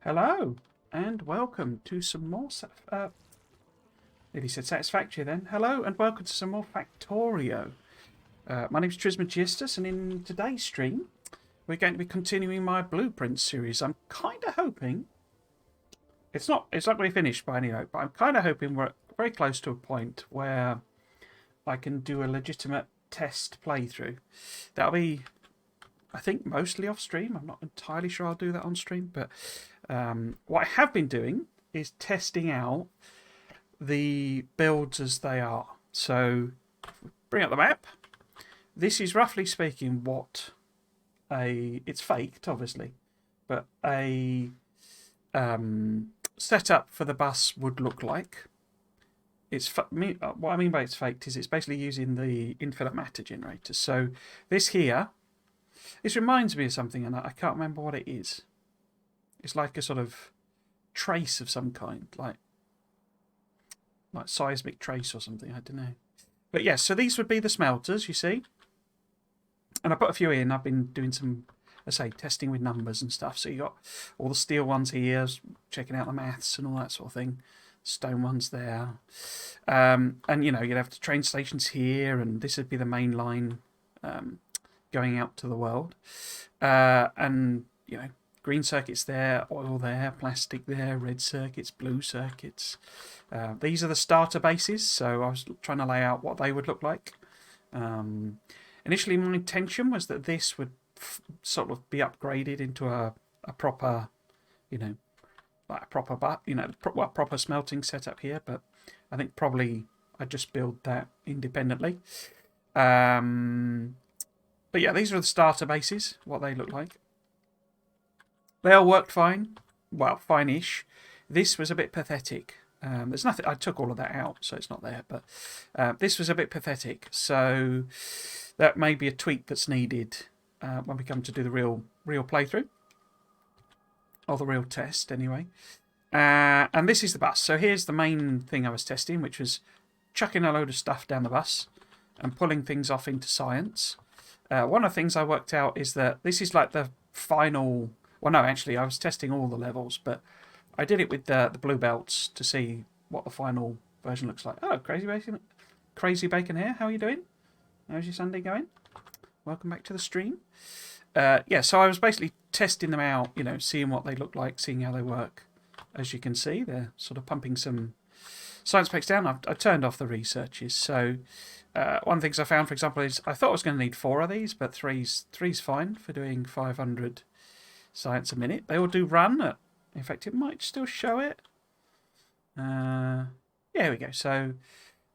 Hello, and welcome to some more... nearly said Satisfactory then. Hello, and welcome to some more Factorio. My name's Trismegistus, and in today's stream, we're going to be continuing my Blueprint series. I'm kind of hoping... It's not going to be finished by any hope, but I'm kind of hoping we're very close to a point where I can do a legitimate test playthrough. That'll be... I think mostly off stream. I'm not entirely sure I'll do that on stream, but what I have been doing is testing out the builds as they are. So, bring up the map. This is roughly speaking what it's faked, obviously, but a setup for the bus would look like. What I mean by it's faked is it's basically using the infinite matter generator. So this here. This reminds me of something, and I can't remember what it is. It's like a sort of trace of some kind, like seismic trace or something, I don't know. But yes, so these would be the smelters, you see. And I put a few in. I've been doing some, testing with numbers and stuff. So you got all the steel ones here, checking out the maths and all that sort of thing. Stone ones there. And, you'd have the train stations here, and this would be the main line going out to the world. And, green circuits there, oil there, plastic there, red circuits, blue circuits. These are the starter bases, so I was trying to lay out what they would look like. Initially, my intention was that this would sort of be upgraded into a proper, proper smelting setup here, but I think probably I'd just build that independently. But yeah, these are the starter bases, what they look like. They all worked fine. Well, fine-ish. This was a bit pathetic. There's nothing. I took all of that out, so it's not there. But this was a bit pathetic. So that may be a tweak that's needed when we come to do the real playthrough. Or the real test, anyway. And this is the bus. So here's the main thing I was testing, which was chucking a load of stuff down the bus and pulling things off into science. One of the things I worked out is that this is like the final... Well, no, actually, I was testing all the levels, but I did it with the blue belts to see what the final version looks like. Oh, Crazy Bacon here. How are you doing? How's your Sunday going? Welcome back to the stream. Yeah, so I was basically testing them out, seeing what they look like, seeing how they work. As you can see, they're sort of pumping some science packs down. I turned off the researches, so... one of the things I found, for example, is I thought I was going to need 4 of these, but three's fine for doing 500 science a minute. They all do run. In fact, it might still show it. Yeah, here we go. So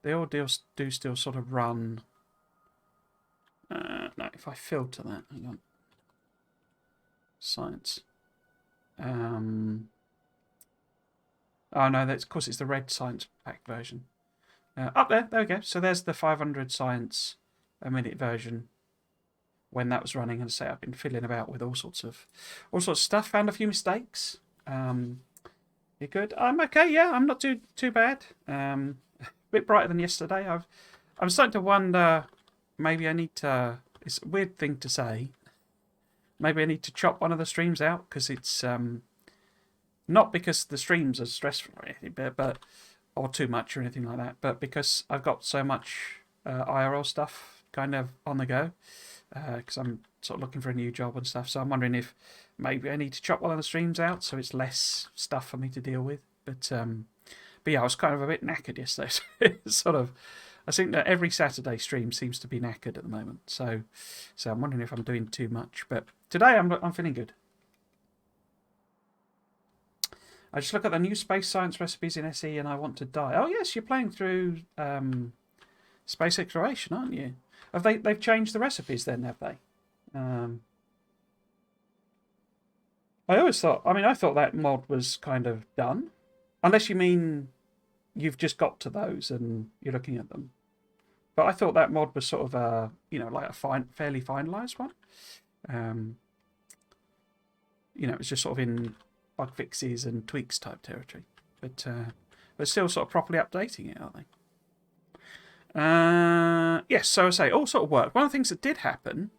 they all do still sort of run. No, if I filter that, hang on. Science. Oh no, of course it's the red science pack version. Up there we go. So there's the 500 science a minute version when that was running. And I've been fiddling about with all sorts of stuff. Found a few mistakes. You good? I'm okay. Yeah, I'm not too bad. A bit brighter than yesterday. I'm starting to wonder. Maybe I need to. It's a weird thing to say. Maybe I need to chop one of the streams out because it's not because the streams are stressful or anything, but or too much or anything like that, but because I've got so much IRL stuff kind of on the go, because I'm sort of looking for a new job and stuff, so I'm wondering if maybe I need to chop one of the streams out so it's less stuff for me to deal with. But yeah, I was kind of a bit knackered yesterday. I think that every Saturday stream seems to be knackered at the moment, so I'm wondering if I'm doing too much. But today I'm feeling good. I just look at the new space science recipes in SE and I want to die. Oh yes, you're playing through space exploration, aren't you? They've changed the recipes then, have they? I thought that mod was kind of done. Unless you mean you've just got to those and you're looking at them. But I thought that mod was sort of a, like a fairly finalised one. It was just sort of in bug fixes and tweaks type territory, but still sort of properly updating it, aren't they? Yes, so I say all sort of work. One of the things that did happen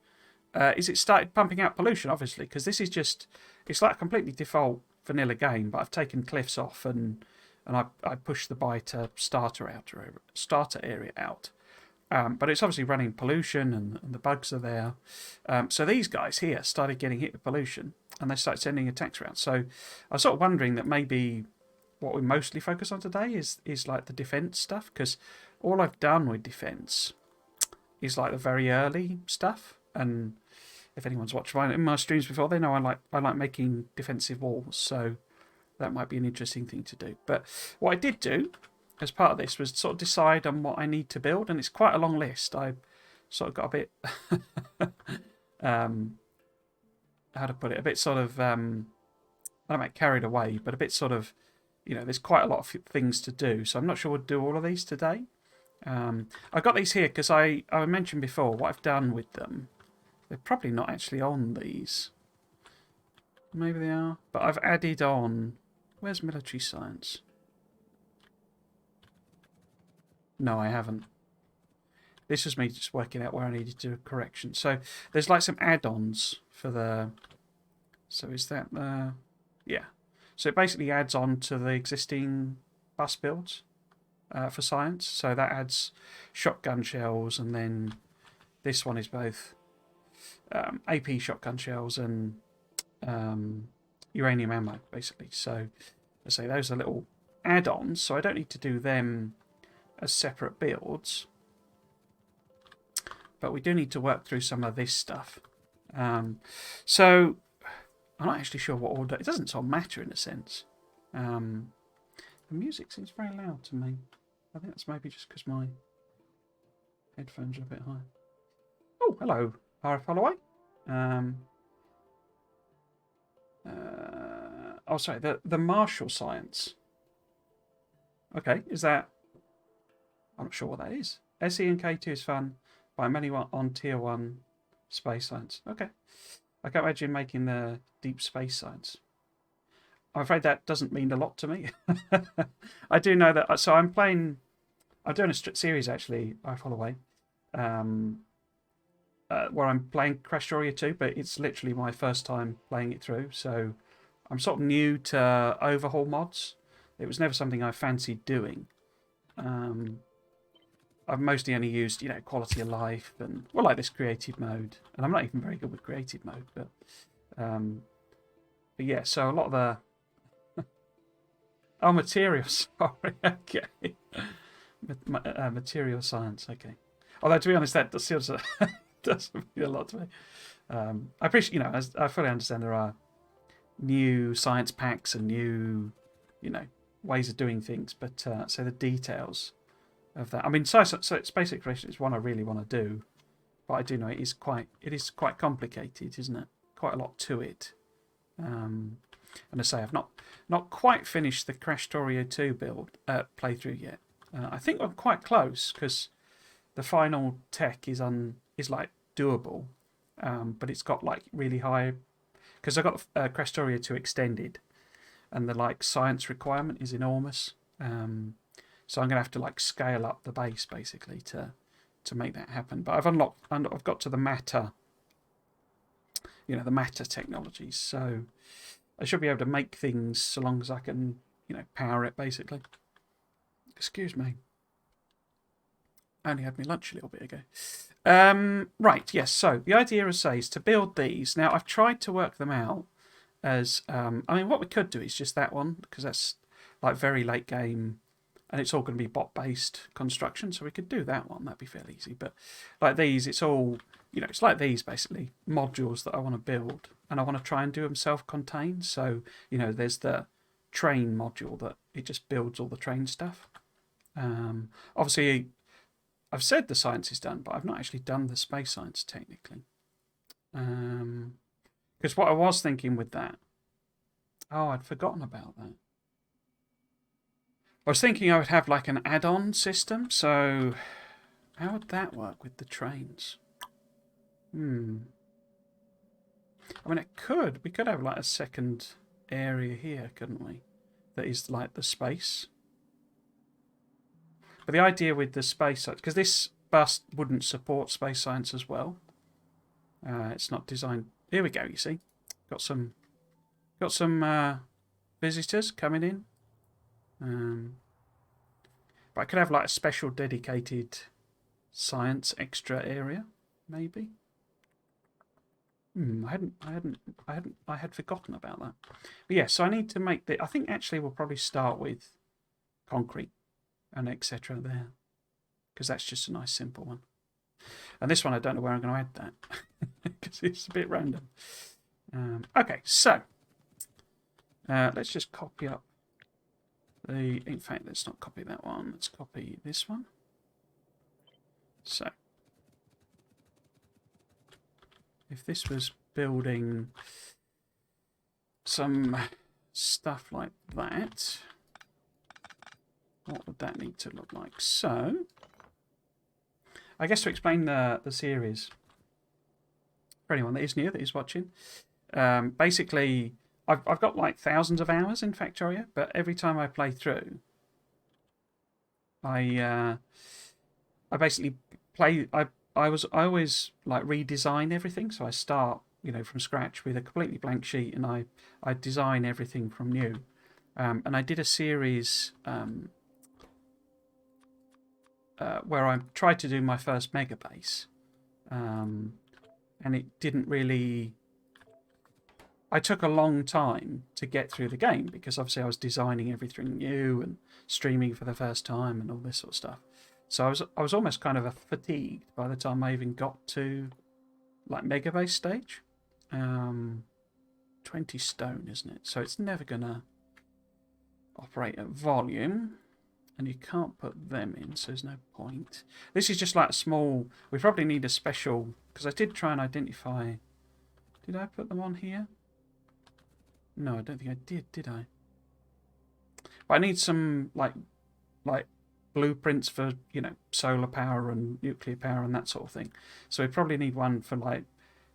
is it started pumping out pollution, obviously, because this is just it's like a completely default vanilla game, but I've taken cliffs off and I pushed the biter starter area out. But it's obviously running pollution and the bugs are there. So these guys here started getting hit with pollution and they started sending attacks around. So I was sort of wondering that maybe what we mostly focus on today is like the defense stuff, because all I've done with defense is like the very early stuff. And if anyone's watched my streams before, they know I like making defensive walls. So that might be an interesting thing to do. But what I did do as part of this was sort of decide on what I need to build, and it's quite a long list. I sort of got a bit how to put it, a bit sort of I don't know, carried away, but a bit sort of, there's quite a lot of things to do, so I'm not sure we'll do all of these today. I got these here because I mentioned before what I've done with them. They're probably not actually on these. Maybe they are, but I've added on. Where's military science? No, I haven't. This was me just working out where I needed to do a correction. So there's like some add-ons for the... So is that the... Yeah. So it basically adds on to the existing bus builds for science. So that adds shotgun shells, and then this one is both AP shotgun shells and uranium ammo, basically. So I say those are little add-ons, so I don't need to do them as separate builds, but we do need to work through some of this stuff. So I'm not actually sure what order. It doesn't sort of matter in a sense. The music seems very loud to me. I think that's maybe just because my headphones are a bit high. Oh, hello, RF Holloway. Oh, sorry, the martial science. Okay, is that... I'm not sure what that is. SE and K2 is fun, by many on tier 1 space science. Okay. I can't imagine making the deep space science. I'm afraid that doesn't mean a lot to me. I do know that... So I'm doing a series, actually, I follow away, where I'm playing Factorio 2, but it's literally my first time playing it through, so I'm sort of new to overhaul mods. It was never something I fancied doing. I've mostly only used, quality of life and, well, like this creative mode. And I'm not even very good with creative mode, but yeah, so a lot of the... Oh, materials, sorry, okay. Material science, okay. Although, to be honest, that doesn't mean a lot to me. I appreciate, I fully understand there are new science packs and new, ways of doing things, but so the details of that. I mean, so space exploration is one I really want to do, but I do know it is quite complicated, isn't it? Quite a lot to it. And I say I've not quite finished the Factorio 2 playthrough yet. I think I'm quite close because the final tech is like doable, but it's got like really high, because I got Factorio 2 extended, and the like science requirement is enormous. So I'm going to have to like scale up the base basically to make that happen. But I've got to the matter, the matter technologies. So I should be able to make things so long as I can, power it basically. Excuse me. I only had my lunch a little bit ago. Right, yes. So the idea, as I say, is to build these. Now I've tried to work them out as, I mean, what we could do is just that one, because that's like very late game. And it's all going to be bot-based construction, so we could do that one. That'd be fairly easy. But like these, it's all, it's like these basically, modules that I want to build. And I want to try and do them self-contained. So, there's the train module that it just builds all the train stuff. Obviously, I've said the science is done, but I've not actually done the space science technically. Because what I was thinking with that... Oh, I'd forgotten about that. I was thinking I would have like an add-on system, so how would that work with the trains? I mean, we could have like a second area here, couldn't we? That is like the space. But the idea with the space, because this bus wouldn't support space science as well. It's not designed. Here we go. You see, got some visitors coming in. But I could have like a special dedicated science extra area, maybe. I had forgotten about that. But yeah, so I need to make the. I think actually we'll probably start with concrete and etc. there, because that's just a nice simple one. And this one I don't know where I'm going to add that because it's a bit random. Okay, so let's just copy up the. In fact, let's not copy that one. Let's copy this one. So. If this was building some stuff like that, what would that need to look like? So, I guess to explain the series, for anyone that is new, that is watching, basically, I've got like thousands of hours in Factorio, but every time I play through, I basically play. I always like redesign everything, so I start from scratch with a completely blank sheet, and I design everything from new. And I did a series where I tried to do my first mega base, and it didn't really. I took a long time to get through the game because obviously I was designing everything new and streaming for the first time and all this sort of stuff. So I was almost kind of fatigued by the time I even got to like mega base stage. 20 stone, isn't it? So it's never gonna operate at volume, and you can't put them in, so there's no point. This is just like a small. We probably need a special because I did try and identify. Did I put them on here? No, I don't think I did I? But I need some like blueprints for solar power and nuclear power and that sort of thing. So we probably need one for like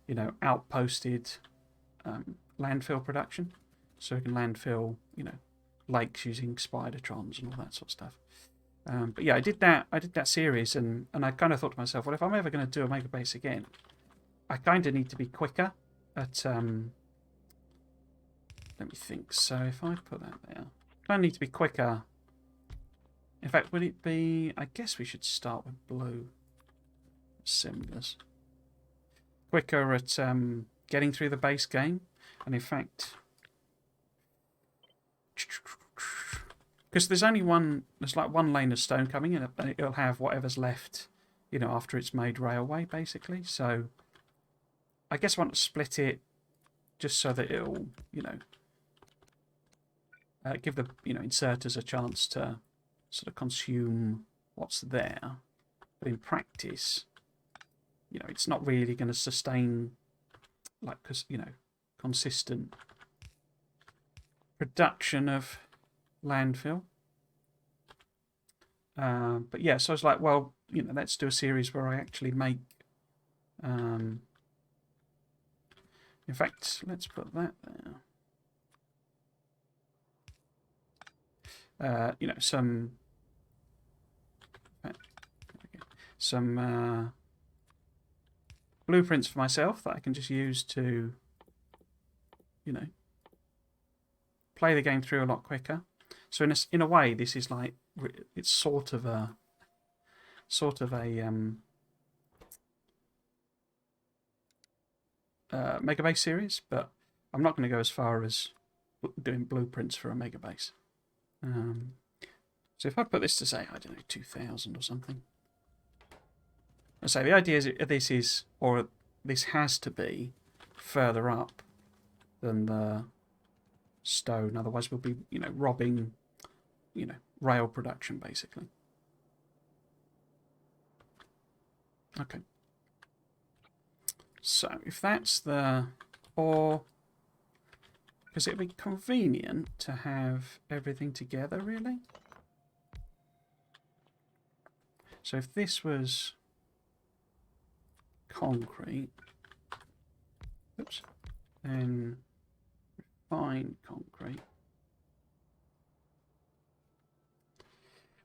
outposted landfill production, so we can landfill lakes using spidertrons and all that sort of stuff. But yeah, I did that series, and I kind of thought to myself, well, if I'm ever going to do a mega base again, I kind of need to be quicker at let me think. So if I put that there, I need to be quicker. In fact, would it be... I guess we should start with blue cylinders. Quicker at getting through the base game. And in fact... Because there's only one... There's like one lane of stone coming in, and it'll have whatever's left, after it's made railway, basically. So I guess I want to split it just so that it'll, give the, inserters a chance to sort of consume what's there, but in practice, it's not really going to sustain like consistent production of landfill. But yeah, so I was like, well, let's do a series where I actually make. In fact, let's put that there. Some blueprints for myself that I can just use to, play the game through a lot quicker. So in a way, this is like it's sort of a mega base series, but I'm not going to go as far as doing blueprints for a mega base. So if I put this to say, I don't know, 2000 or something. So the idea is this has to be further up than the stone, otherwise we'll be, robbing, rail production basically. Okay. So if that's because it'd be convenient to have everything together, really. So if this was concrete, oops, then refined concrete.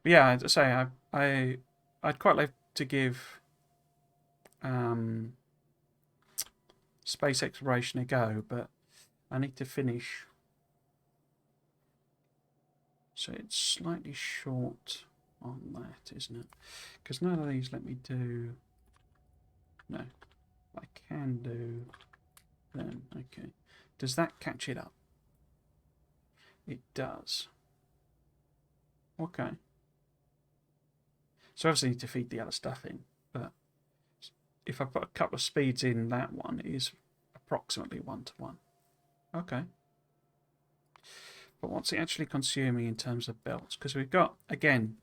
But yeah, I'd say I'd quite like to give space exploration a go, but I need to finish So it's slightly short on that, isn't it? Because none of these let me do... No. I can do them. Okay. Does that catch it up? It does. Okay. So obviously need to feed the other stuff in, but if I put a couple of speeds in that one, it is approximately 1-to-1. Okay. But what's it actually consuming in terms of belts? Because we've got, again,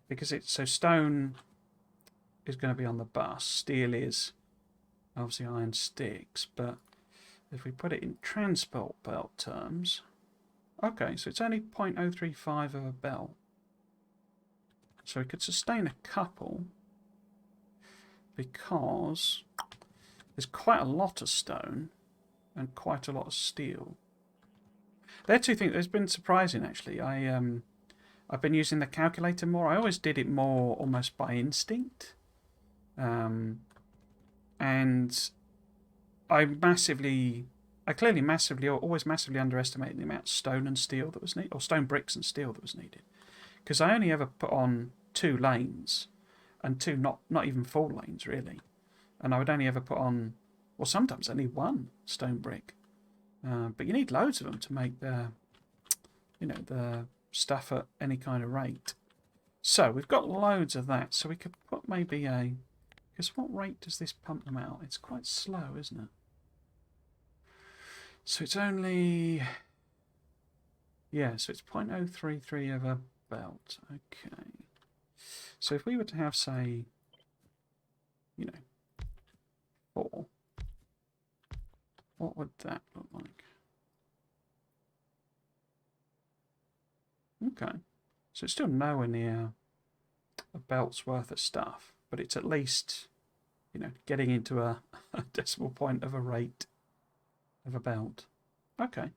because it's so stone is going to be on the bus, steel is obviously iron sticks, but if we put it in transport belt terms, okay, so it's only 0.035 of a belt. So we could sustain a couple because there's quite a lot of stone and quite a lot of steel. They're two things that's been surprising actually. I've been using the calculator more. I always did it more almost by instinct. And I clearly always massively underestimated the amount of stone and steel that was needed, or stone bricks and steel that was needed. Because I only ever put on 2 lanes, and 2 not even 4 lanes really. And I would only ever put on, well, sometimes only 1 stone brick. But you need loads of them to make the stuff at any kind of rate. So we've got loads of that. So we could put maybe a, because what rate does this pump them out? It's quite slow, isn't it? So it's only, yeah, so it's 0.033 of a belt. Okay. So if we were to have, say, 4, what would that look like? Okay. So it's still nowhere near a belt's worth of stuff, but it's at least, getting into a decimal point of a rate of a belt. Okay.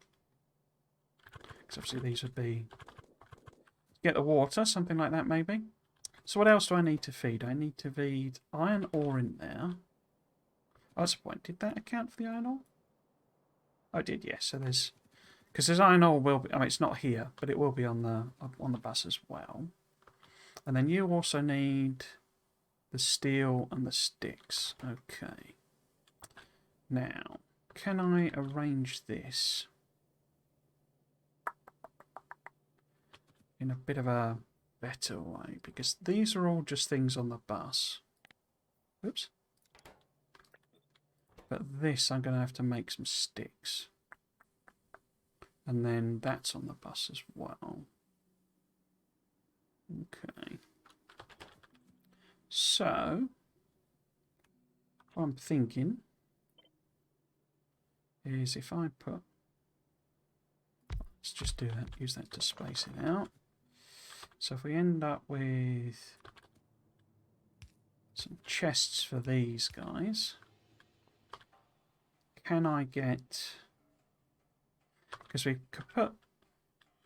Because obviously these would be, get the water, something like that maybe. So what else do I need to feed? I need to feed iron ore in there. Oh, that's a point. Did that account for the iron ore? Oh, it did, yes. So there's, because there's iron ore will be, I mean, it's not here, but it will be on the bus as well. And then you also need the steel and the sticks. Okay. Now, can I arrange this in a bit of a better way? Because these are all just things on the bus. Oops. But this, I'm going to have to make some sticks. And then that's on the bus as well. Okay. So, what I'm thinking is if I put, let's just do that, use that to space it out. So if we end up with some chests for these guys, can I get, because we could put,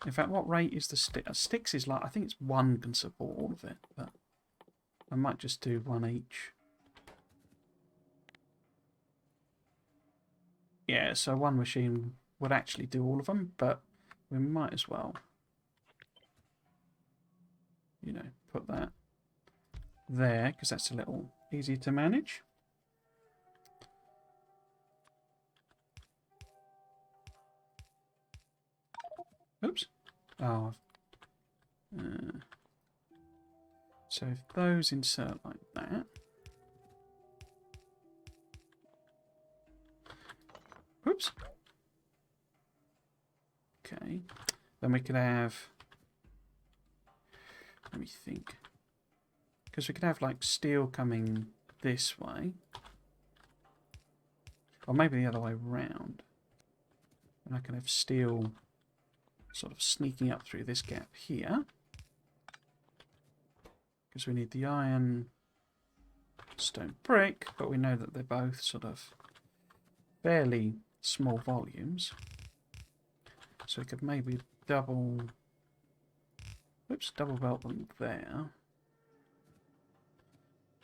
in fact, what rate is the stick? Sticks is like, I think it's 1 can support all of it, but I might just do 1 each. Yeah, so 1 machine would actually do all of them, but we might as well, put that there, because that's a little easier to manage. Oops. Oh. So if those insert like that. Oops. Okay. Then we could have, let me think. Because we could have like steel coming this way. Or maybe the other way round. And I can have steel sort of sneaking up through this gap here. Because we need the iron stone brick, but we know that they're both sort of fairly small volumes. So we could maybe double belt them there.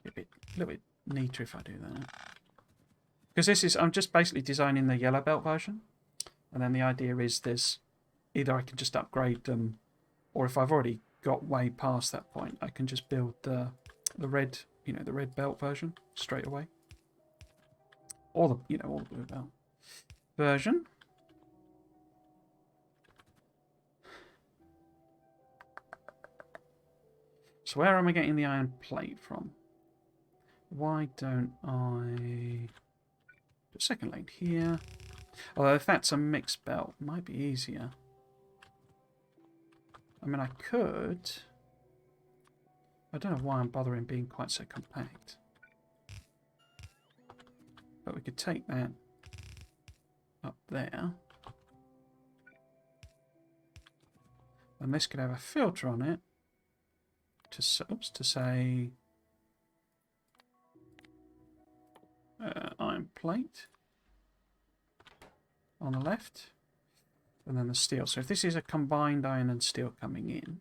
A little bit neater if I do that. Because this is, I'm just basically designing the yellow belt version. And then the idea is there's, either I can just upgrade them Or if I've already got way past that point, I can just build the red, the red belt version straight away. Or or the blue belt version. So where am I getting the iron plate from? Why don't I do a second lane here? Although if that's a mixed belt, it might be easier. I mean, I could. I don't know why I'm bothering being quite so compact. But we could take that up there. And this could have a filter on it to say iron plate on the left, and then the steel. So if this is a combined iron and steel coming in,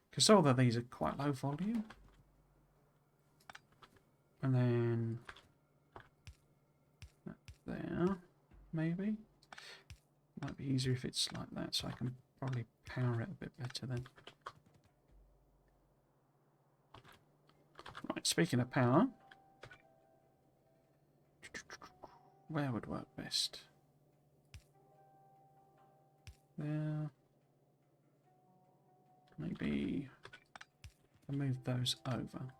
because all of these are quite low volume, and then there, maybe. Might be easier if it's like that, so I can probably power it a bit better then. Right, speaking of power, where would work best? There. Maybe I'll move those over.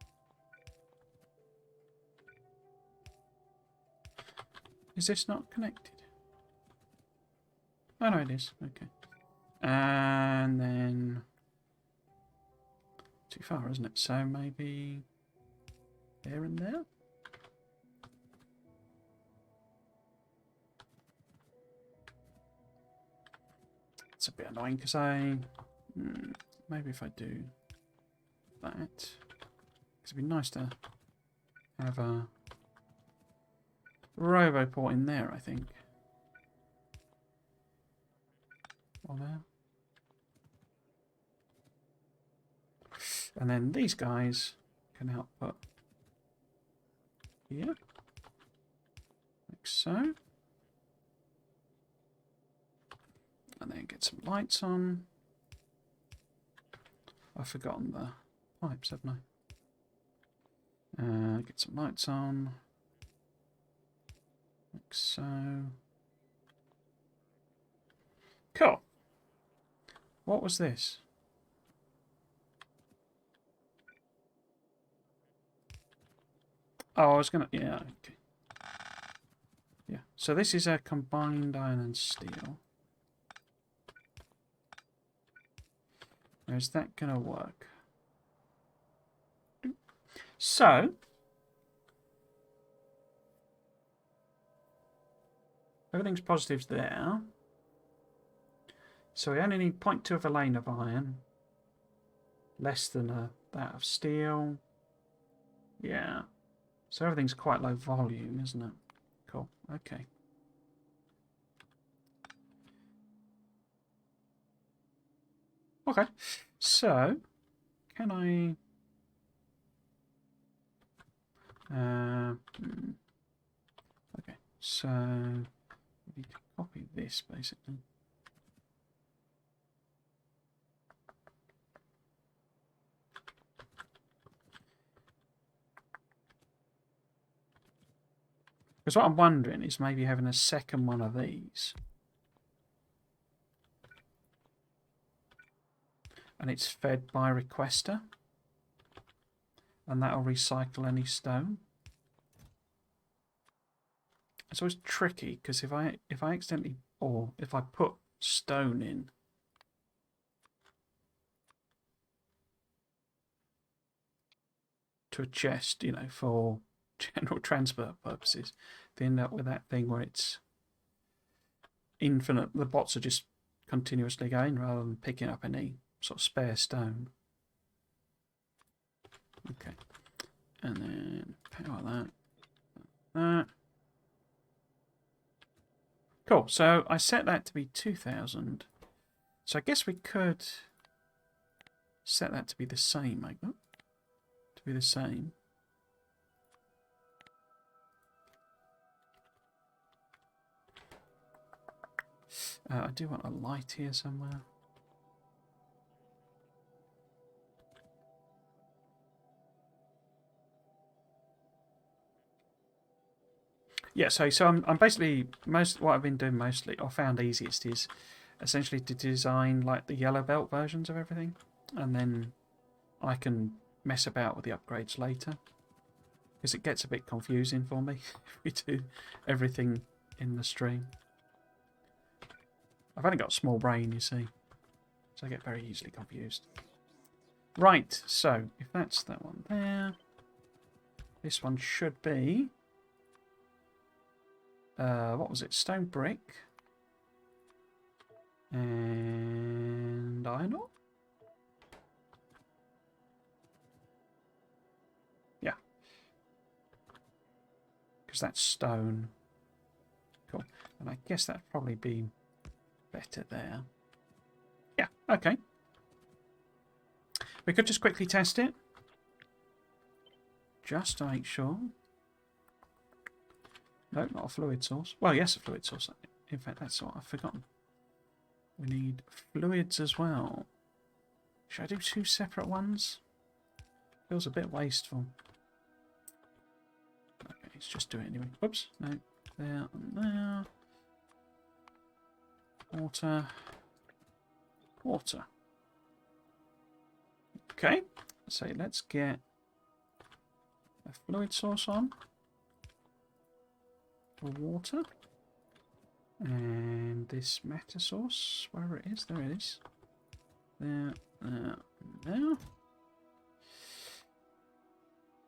Is this not connected? Oh no, it is. Okay. And then too far, isn't it? So maybe there and there. It's a bit annoying because maybe if I do that, because it'd be nice to have a roboport in there, I think. Or there. And then these guys can output here, like so. And then get some lights on. I've forgotten the pipes, haven't I? Get some lights on, like so. Cool. What was this? Oh, I was gonna. Yeah, okay. Yeah. So this is a combined iron and steel. Now, is that gonna work? So everything's positives there. So we only need 0.2 of a lane of iron, less than that of steel. Yeah. So everything's quite low volume, isn't it? Cool. Okay. Okay. So, can I... okay. So, we need to copy this, basically. Because what I'm wondering is maybe having a second one of these. And it's fed by requester. And that'll recycle any stone. It's always tricky because if I accidentally, or if I put stone in, to a chest, for general transfer purposes, they end up with that thing where it's infinite. The bots are just continuously going rather than picking up any sort of spare stone. Okay, and then power that. Cool. So I set that to be 2000. So I guess we could set that to be the same. To be the same. I do want a light here somewhere. Yeah, so I'm basically what I've been doing mostly, or found easiest, is essentially to design like the yellow belt versions of everything, and then I can mess about with the upgrades later, because it gets a bit confusing for me if we do everything in the stream. I've only got a small brain, you see, so I get very easily confused. Right, so if that's that one there, this one should be what was it? Stone brick and iron ore. Yeah, because that's stone. Cool, and I guess that'd probably be better there. Yeah, okay. We could just quickly test it, just to make sure. No, not a fluid source. Well, yes, a fluid source. In fact, that's what I've forgotten. We need fluids as well. Should I do 2 separate ones? Feels a bit wasteful. Okay, let's just do it anyway. Whoops, no. There and there. Water. Water. Okay, so let's get a fluid source on for water. And this matter source, wherever it is, there it is. There, there.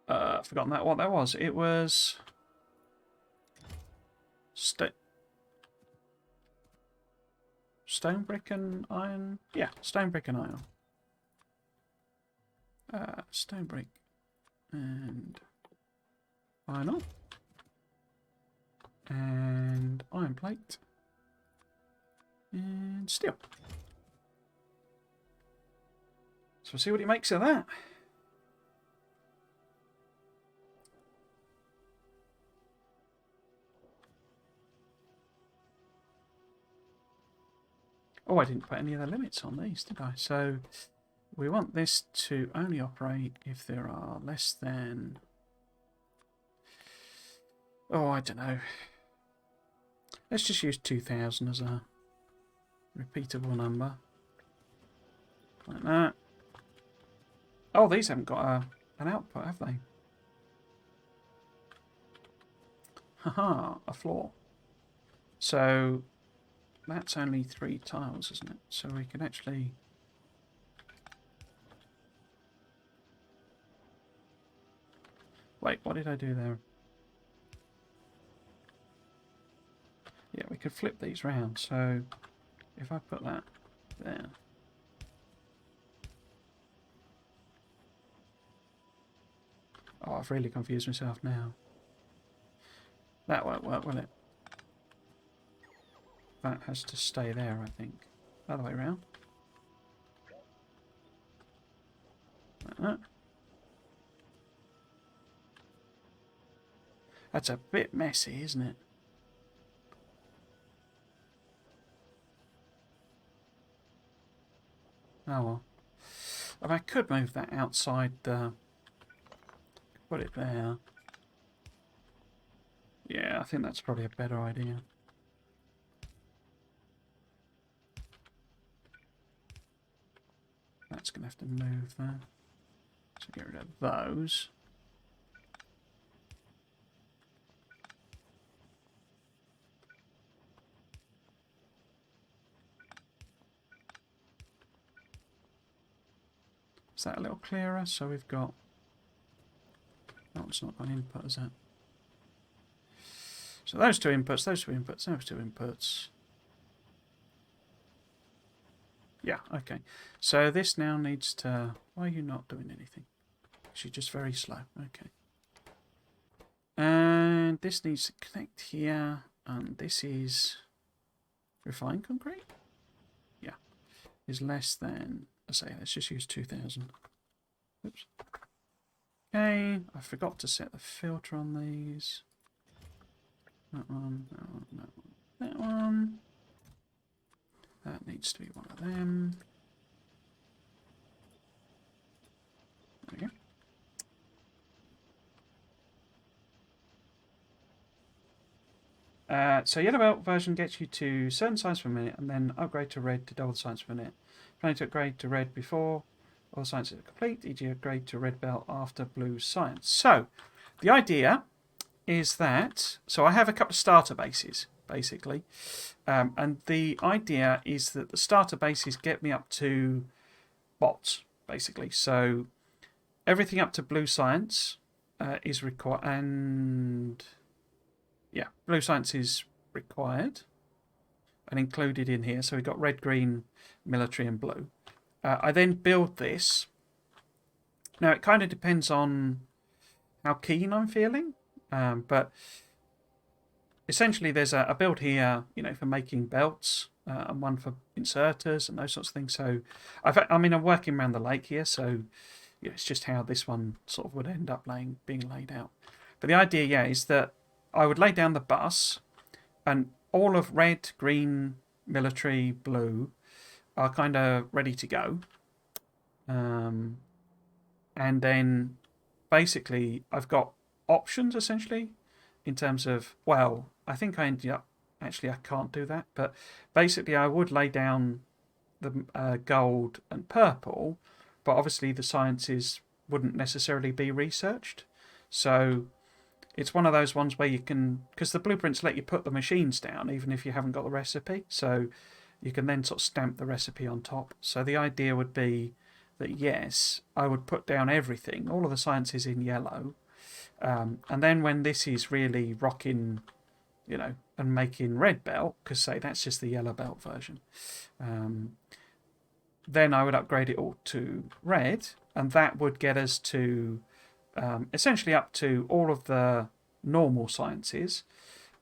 I've forgotten what that was. It was stone, brick, and iron. Yeah, stone, brick, and iron. Stone, brick, and iron ore. And iron plate. And steel. So we'll see what it makes of that. Oh, I didn't put any of the limits on these, did I? So we want this to only operate if there are less than... Oh, I don't know. Let's just use 2000 as a repeatable number. Like that. Oh, these haven't got an output, have they? Haha, a floor. So that's only 3 tiles, isn't it? So we can actually... Wait, what did I do there? Yeah, we could flip these round. So if I put that there... Oh, I've really confused myself now. That won't work, will it? That has to stay there, I think. Other way around. Like that. That's a bit messy, isn't it? Oh well. I could move that outside the... Put it there. Yeah, I think that's probably a better idea. That's going to have to move there. So get rid of those. Is that a little clearer? So we've got... Oh, it's not got an input, is it? So those 2 inputs, those 2 inputs, those 2 inputs. Yeah, okay. So this now needs to... Why are you not doing anything? She's just very slow. Okay. And this needs to connect here. And this is refined concrete? Yeah. Is less than... Let's say, let's just use 2000. Oops. Okay. I forgot to set the filter on these. That one, that one, that one, that one. needs to be one of them. There we go. So yellow belt version gets you to certain science per minute, and then upgrade to red to double the science per minute. Planning to upgrade to red before all science is complete, e.g. upgrade to red belt after blue science. So the idea is that, so I have a couple of starter bases, basically. And the idea is that the starter bases get me up to bots, basically. So everything up to blue science is required, and yeah, blue science is required and included in here. So we've got red, green, military, and blue. I then build this. Now it kind of depends on how keen I'm feeling, but essentially there's a build here, for making belts, and one for inserters and those sorts of things. So I'm working around the lake here, so it's just how this one sort of would end up being laid out. But the idea, is that I would lay down the bus, and all of red, green, military, blue are kind of ready to go. And then basically I've got options essentially in terms of, well, I think I ended up, actually I can't do that, but basically I would lay down the gold and purple, but obviously the sciences wouldn't necessarily be researched. So it's one of those ones where you can, because the blueprints let you put the machines down even if you haven't got the recipe, so you can then sort of stamp the recipe on top. So the idea would be that yes, I would put down everything, all of the sciences in yellow, and then when this is really rocking, and making red belt, because say that's just the yellow belt version, then I would upgrade it all to red, and that would get us to essentially up to all of the normal sciences,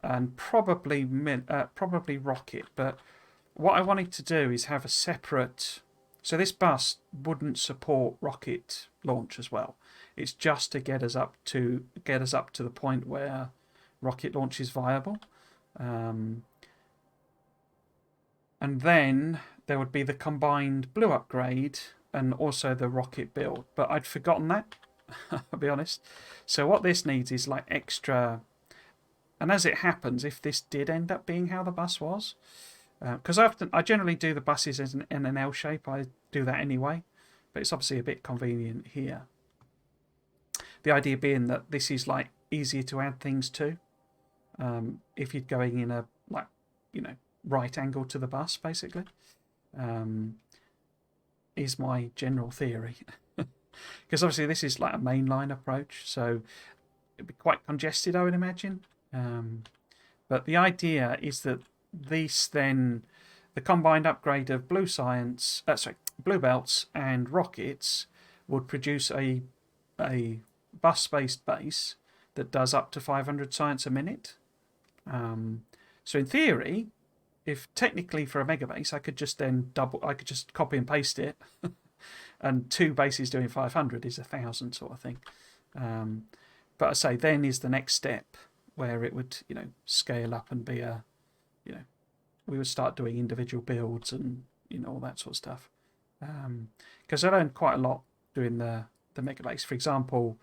and probably rocket. But what I wanted to do is have a separate. So this bus wouldn't support rocket launch as well. It's just to get us up to the point where rocket launch is viable. And then there would be the combined blue upgrade and also the rocket build. But I'd forgotten that, I'll be honest. So what this needs is like extra. And as it happens, if this did end up being how the bus was, because I generally do the buses in an L shape, I do that anyway, but it's obviously a bit convenient here. The idea being that this is like easier to add things to, if you're going in a right angle to the bus, basically, is my general theory. Because obviously this is like a mainline approach, so it'd be quite congested, I would imagine. But the idea is that the combined upgrade of blue belts and rockets would produce a bus-based base that does up to 500 science a minute. So in theory, if technically for a mega base, I could just copy and paste it, and 2 bases doing 500 is 1,000 sort of thing. But I say then is the next step where it would scale up and be we would start doing individual builds and all that sort of stuff. Because I learned quite a lot doing the mega base. For example,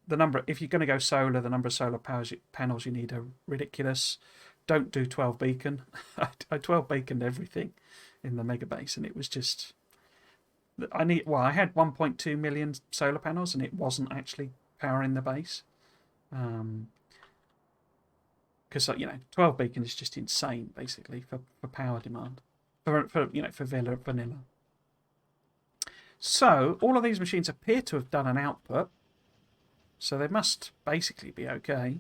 if you're going to go solar, the number of solar panels you need are ridiculous. Don't do 12 beacon. I 12 beaconed everything in the mega base, and it was just I had 1.2 million solar panels, and it wasn't actually powering the base. Because 12 beacon is just insane, basically, for power demand, for vanilla. So all of these machines appear to have done an output, so they must basically be okay.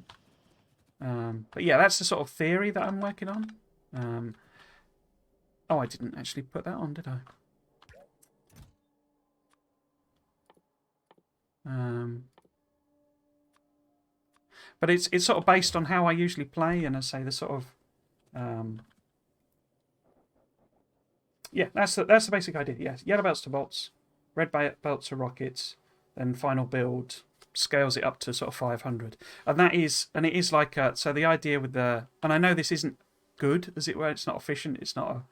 But yeah, that's the sort of theory that I'm working on. I didn't actually put that on, did I? But it's sort of based on how I usually play, and I say the sort of that's the basic idea. Yes, yellow belts to bolts, red belts to rockets, then final build scales it up to sort of 500, and it is like so the idea with and I know this isn't good, as it were. It's not efficient. It's not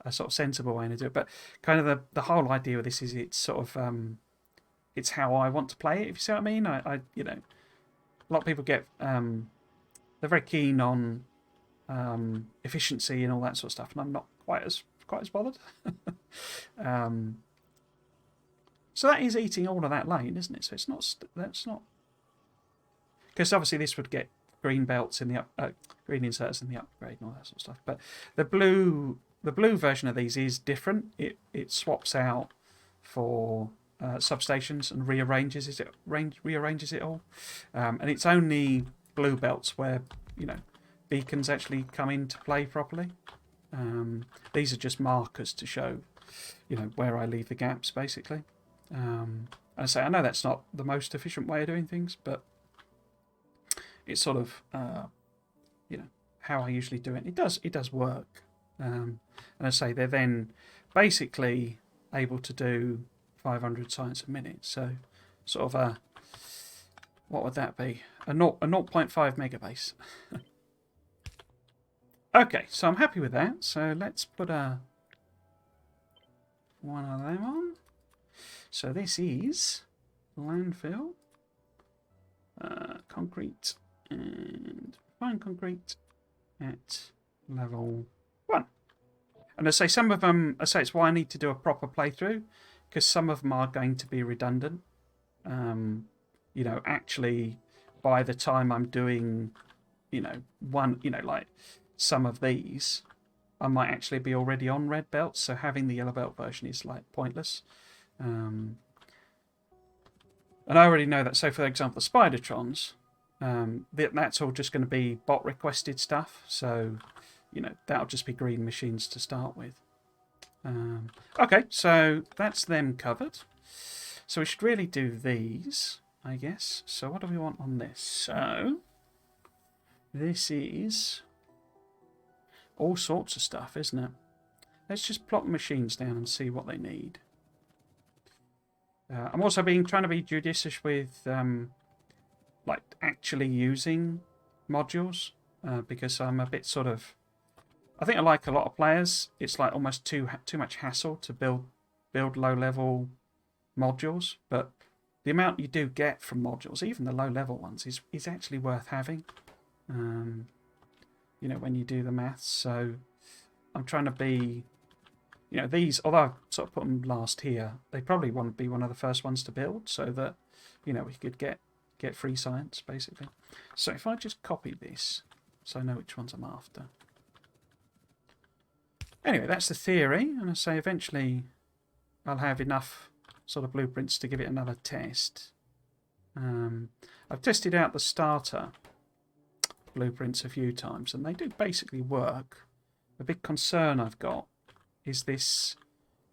a sort of sensible way to do it. But kind of the whole idea of this is it's sort of it's how I want to play it. If you see what I mean, I you know, a lot of people get they're very keen on efficiency and all that sort of stuff, and I'm not quite as bothered. So that is eating all of that lane, isn't it? So it's not that's not, because obviously this would get green belts in the green inserts in the upgrade and all that sort of stuff. But the blue version of these is different. It swaps out for substations and rearranges it all, and it's only blue belts where, you know, beacons actually come into play properly. These are just markers to show, you know, where I leave the gaps, basically. I say I know that's not the most efficient way of doing things, but it's sort of you know, how I usually do it. It does work, and I say they're then basically able to do 500 science a minute. So sort of a, what would that be? A 0.5 megabase. Okay, so I'm happy with that. So let's put one of them on. So this is landfill, concrete, and fine concrete at level 1. And I say some of them, I say it's why I need to do a proper playthrough, because some of them are going to be redundant. You know, actually, by the time I'm doing, you know, like some of these, I might actually be already on red belts, so having the yellow belt version is like pointless. And I already know that. So, for example, the Spidertrons, that's all just going to be bot requested stuff. So, you know, that'll just be green machines to start with. Okay, so that's them covered. So we should really do these, I guess. So what do we want on this? So this is all sorts of stuff, isn't it? Let's just plop machines down and see what they need. I'm also trying to be judicious with like actually using modules, because I'm a bit sort of, I think I like a lot of players, it's like almost too much hassle to build low level modules, but the amount you do get from modules, even the low level ones, is actually worth having. You know, when you do the maths. So I'm trying to be, you know, these, although I've sort of put them last here, they probably won't be one of the first ones to build, so that, you know, we could get free science, basically. So if I just copy this, so I know which ones I'm after. Anyway, that's the theory, and I say eventually I'll have enough sort of blueprints to give it another test. I've tested out the starter blueprints a few times, and they do basically work. The big concern I've got is this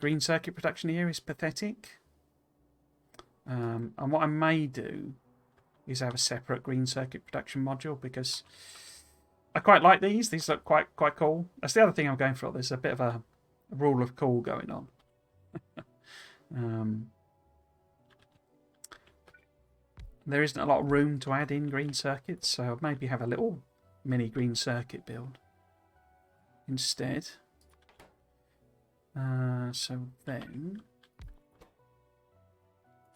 green circuit production here is pathetic. And what I may do is have a separate green circuit production module, because I quite like these. These look quite cool. That's the other thing I'm going for. There's a bit of a rule of cool going on. There isn't a lot of room to add in green circuits, so I'll maybe have a little mini green circuit build instead. So then,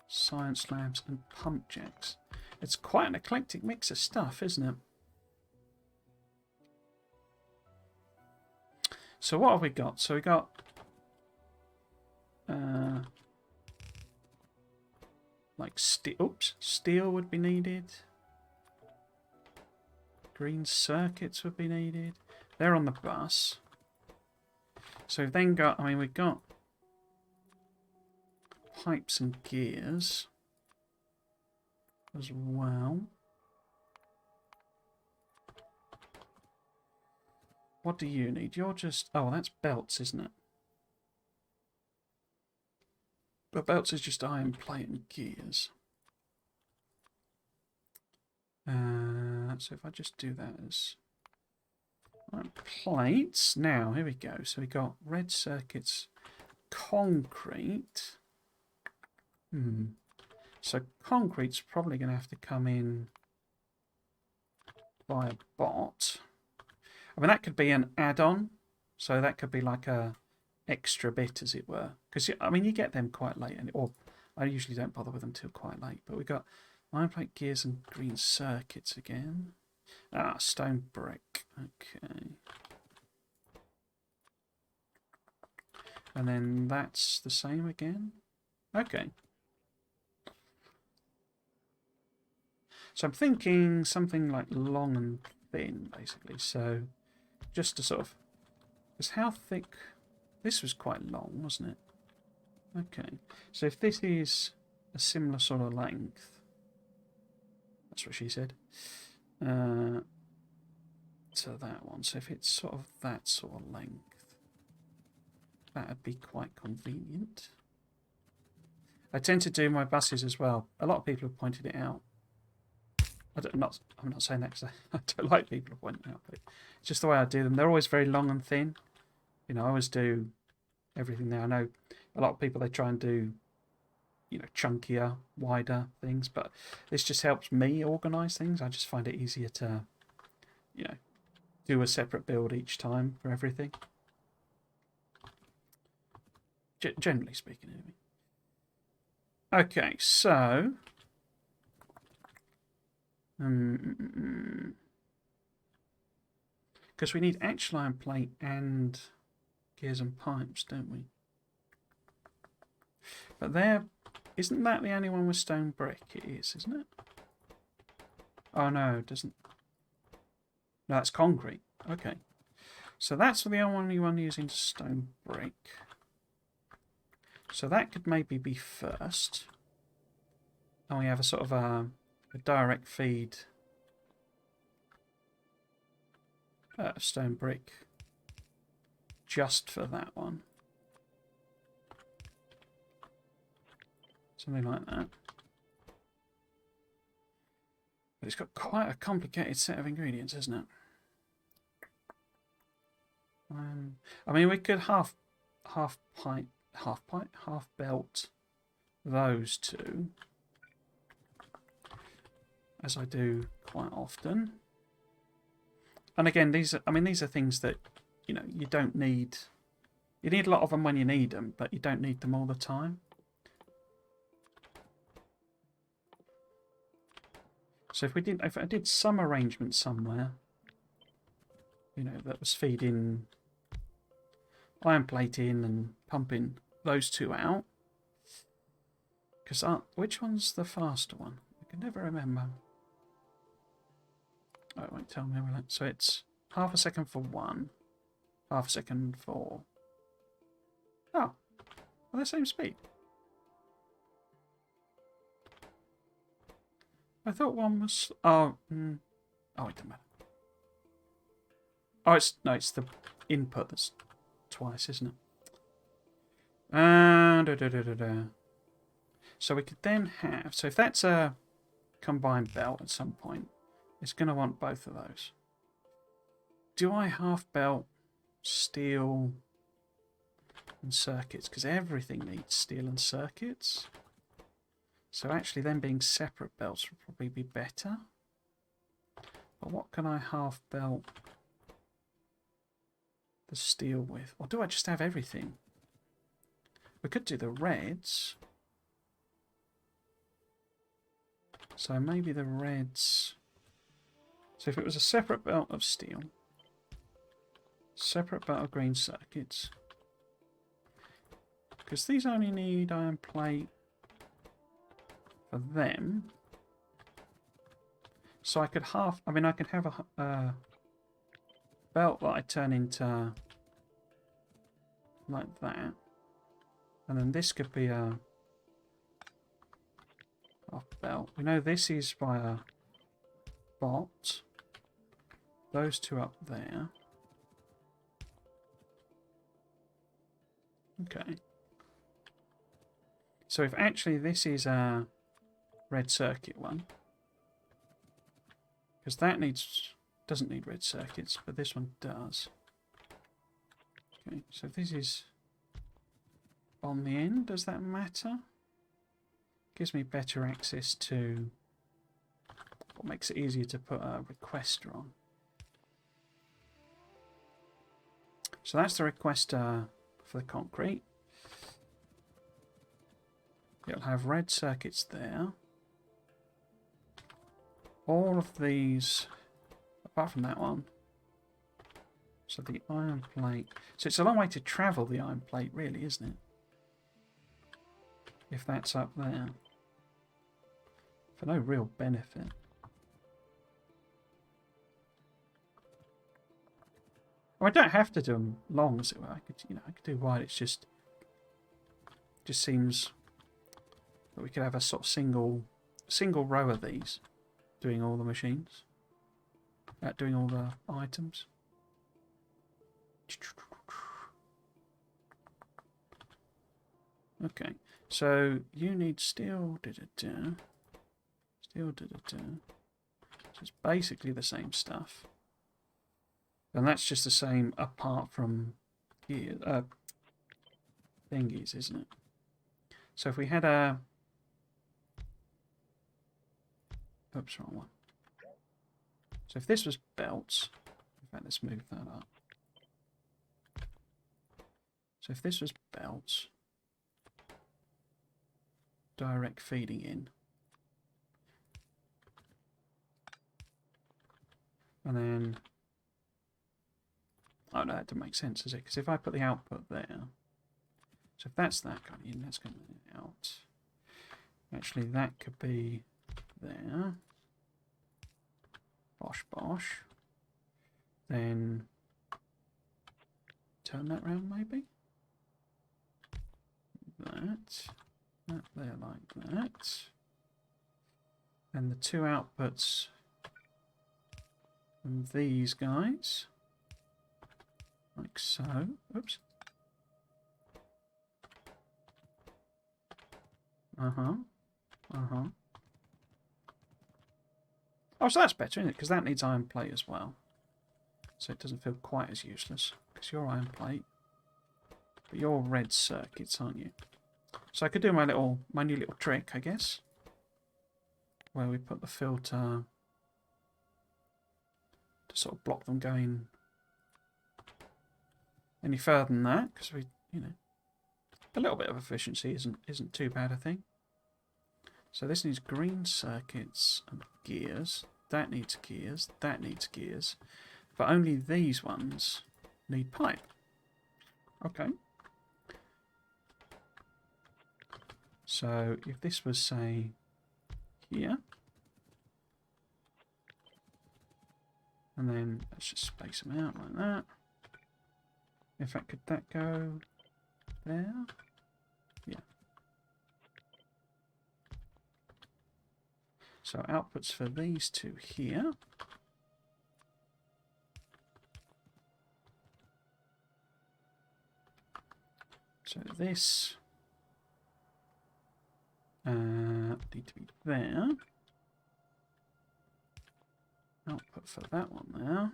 science labs and pump jacks. It's quite an eclectic mix of stuff, isn't it? So what have we got? So we got like steel would be needed. Green circuits would be needed. They're on the bus. So we've then got, I mean, we've got pipes and gears as well. What do you need? You're just, oh, that's belts, isn't it? But belts is just iron plate and gears. So if I just do that as iron plates. Now, here we go. So we got red circuits, concrete. So concrete's probably going to have to come in by a bot. I mean, that could be an add-on. So that could be like a extra bit, as it were. Because, I mean, you get them quite late, or I usually don't bother with them till quite late. But we've got iron plate gears and green circuits again. Ah, stone brick. Okay. And then that's the same again. Okay. So I'm thinking something like long and thin, basically. So just to sort of... Because how thick... This was quite long, wasn't it? Okay. So if this is a similar sort of length... That's what she said. To that one. So if it's sort of that sort of length, that would be quite convenient. I tend to do my buses as well. A lot of people have pointed it out. I'm not saying that because I don't like people pointing it out, but it's just the way I do them. They're always very long and thin. You know, I always do everything there. I know a lot of people, they try and do, you know, chunkier, wider things, but this just helps me organise things. I just find it easier to, you know, do a separate build each time for everything. Generally speaking, anyway. Okay, so... Because we need actual iron plate and gears and pipes, don't we? But there... Isn't that the only one with stone brick? It is, isn't it? Oh, no, it doesn't... No, that's concrete. Okay. So that's the only one using stone brick. So that could maybe be first. And we have a sort of a direct feed stone brick just for that one. Something like that. But it's got quite a complicated set of ingredients, hasn't it? I mean, we could half belt those two, as I do quite often. And again, these are things that, you know, you don't need. You need a lot of them when you need them, but you don't need them all the time. So if I did some arrangement somewhere, you know, that was feeding iron plate in and pumping those two out. Because which one's the faster one? I can never remember. Oh, it won't tell me. So it's half a second for one, half a second for... Oh, well, the same speed. I thought one was... Oh, oh, it doesn't matter. Oh, it's the input that's twice, isn't it? So we could then have... So if that's a combined belt at some point, it's going to want both of those. Do I half belt steel and circuits? Because everything needs steel and circuits. So actually them being separate belts would probably be better. But what can I half belt the steel with? Or do I just have everything? We could do the reds. So maybe the reds... So if it was a separate belt of steel, separate belt of green circuits, because these only need iron plate for them, so I could half... I mean, I could have a belt that I turn into like that, and then this could be a half belt. We know this is by a bot. Those two up there. Okay. So if actually this is a red circuit one, because that doesn't need red circuits, but this one does. Okay, so if this is on the end, does that matter? Gives me better access to what makes it easier to put a requester on. So that's the requester for the concrete. It'll have red circuits there. All of these, apart from that one. So the iron plate. So it's a long way to travel the iron plate, really, isn't it? If that's up there. For no real benefit. I don't have to do them long, as it were. I could do wide. It's just seems that we could have a sort of single row of these, doing all the machines, doing all the items. Okay, so you need steel. Steel. So it's basically the same stuff. And that's just the same apart from gear, thingies, isn't it? So if we had a... Oops, wrong one. So if this was belts... In fact, let's move that up. So if this was belts... Direct feeding in. And then... Oh no, that doesn't make sense, does it? Because if I put the output there, so if that's that going in, that's going out. Actually, that could be there. Bosh, bosh. Then turn that round, maybe. That there like that. And the two outputs from these guys. Like so. Oops. Oh, so that's better, isn't it? Because that needs iron plate as well. So it doesn't feel quite as useless. Because you're iron plate. But you're red circuits, aren't you? So I could do my new little trick, I guess. Where we put the filter to sort of block them going any further than that, because we, a little bit of efficiency isn't too bad a thing. So this needs green circuits and gears. That needs gears. That needs gears. But only these ones need pipe. Okay. So if this was, say, here, and then let's just space them out like that. In fact, could that go there? Yeah. So outputs for these two here. So this need to be there. Output for that one there.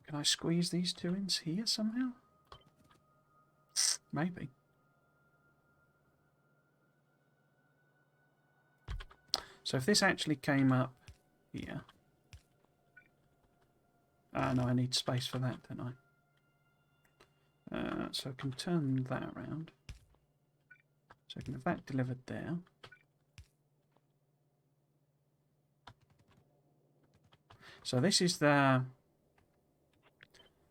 Can I squeeze these two in here somehow? Maybe. So if this actually came up here... no, I need space for that, don't I? So I can turn that around. So I can have that delivered there. So this is the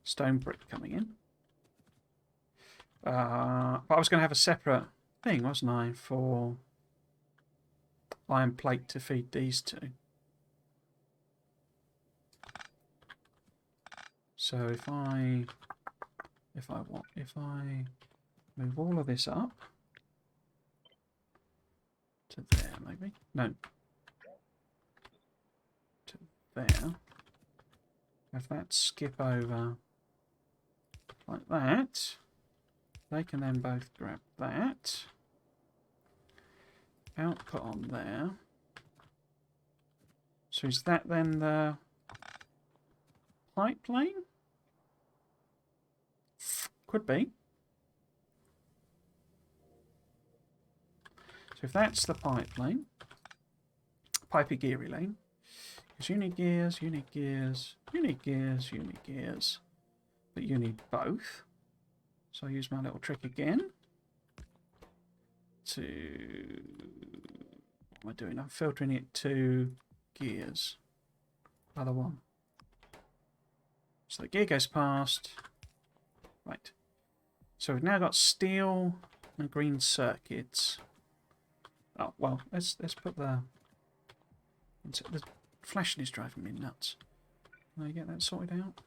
stone brick coming in. But I was going to have a separate thing, wasn't I, for iron plate to feed these two. So if I move all of this up to there, maybe? No. To there. If that skip over like that, they can then both grab that. Output on there. So is that then the pipe lane? Could be. So if that's the pipe lane, pipey geary lane, because you need gears, you need gears, you need gears, you need gears. but you need both. So I use my little trick again to... What am I doing? I'm filtering it to gears. Other one. So the gear goes past. Right. So we've now got steel and green circuits. Oh, well, let's put the flashing is driving me nuts. Can I get that sorted out?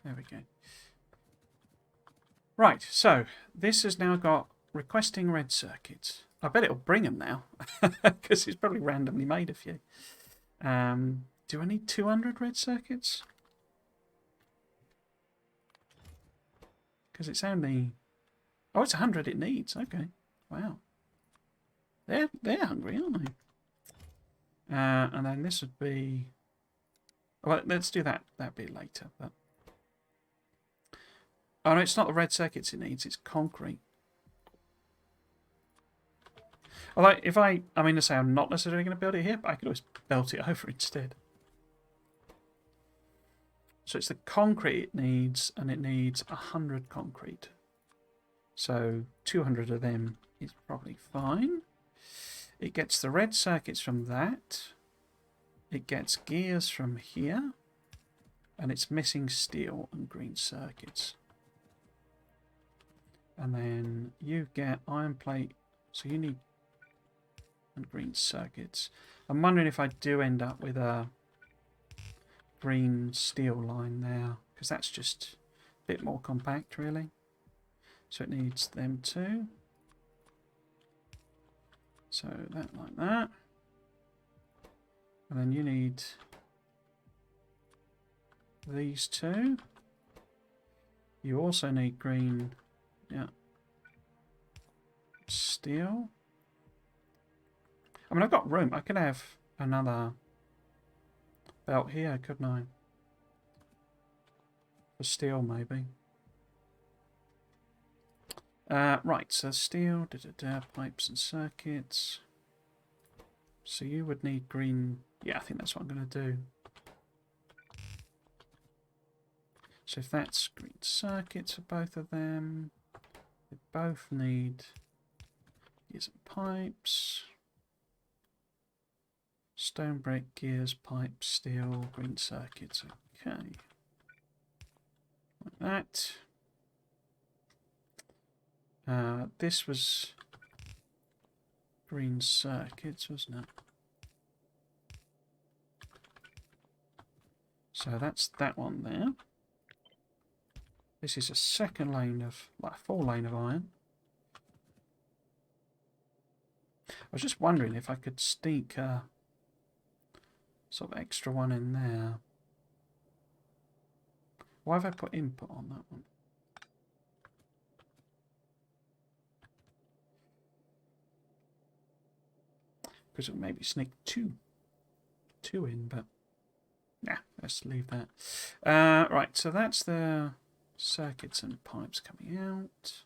There we go. Right, so this has now got requesting red circuits. I bet it'll bring them now, because it's probably randomly made a few. Do I need 200 red circuits? Because it's only... Oh, it's 100 it needs. Okay. Wow. They're hungry, aren't they? And then this would be... Well, let's do that bit later. But... Oh, no, it's not the red circuits it needs. It's concrete. Although, if I mean to say I'm not necessarily going to build it here, but I could always belt it over instead. So it's the concrete it needs, and it needs 100 concrete. So 200 of them is probably fine. It gets the red circuits from that. It gets gears from here. And it's missing steel and green circuits. And then you get iron plate. So you need and green circuits. I'm wondering if I do end up with a green steel line there, because that's just a bit more compact, really. So it needs them too. So that like that. And then you need these two. You also need green, yeah, steel. I mean, I've got room. I could have another belt here, couldn't I? For steel, maybe. Right, so steel, pipes and circuits. So you would need green. Yeah, I think that's what I'm going to do. So if that's green circuits for both of them, they both need gears and pipes. Stone brick, gears, pipes, steel, green circuits. Okay. Like that. This was green circuits, wasn't it? So that's that one there. This is a second lane of, like a full lane of iron. I was just wondering if I could sneak a sort of extra one in there. Why have I put input on that one? Because it would maybe sneak two in, but nah, let's leave that. Right, so that's the circuits and pipes coming out.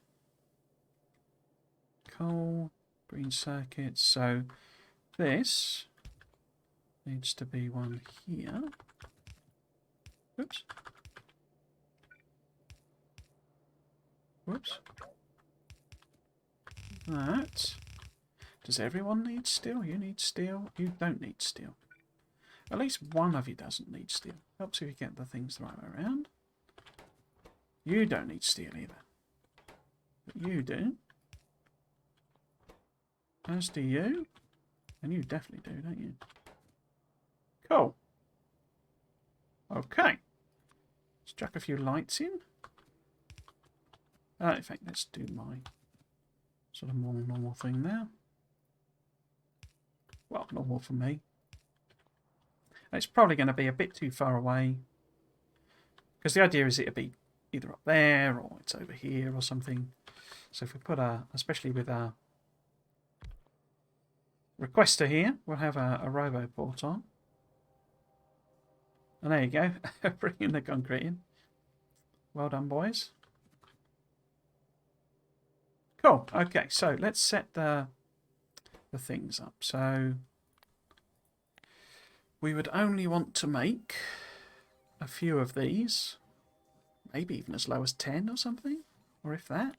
Coal, green circuits. So this needs to be one here. Oops. Whoops. That. Does everyone need steel? You need steel? You don't need steel. At least one of you doesn't need steel. Helps if you get the things the right way around. You don't need steel either. But you do. As do you. And you definitely do, don't you? Cool. Okay. Let's chuck a few lights in. In fact, let's do my sort of more normal thing there. Well, normal for me. It's probably going to be a bit too far away. Because the idea is it'll be either up there or it's over here or something. So if we put especially with a requester here, we'll have a robo port on. And there you go, bringing the concrete in. Well done, boys. Cool, okay, so let's set the things up. So we would only want to make a few of these. Maybe even as low as 10 or something. Or if that.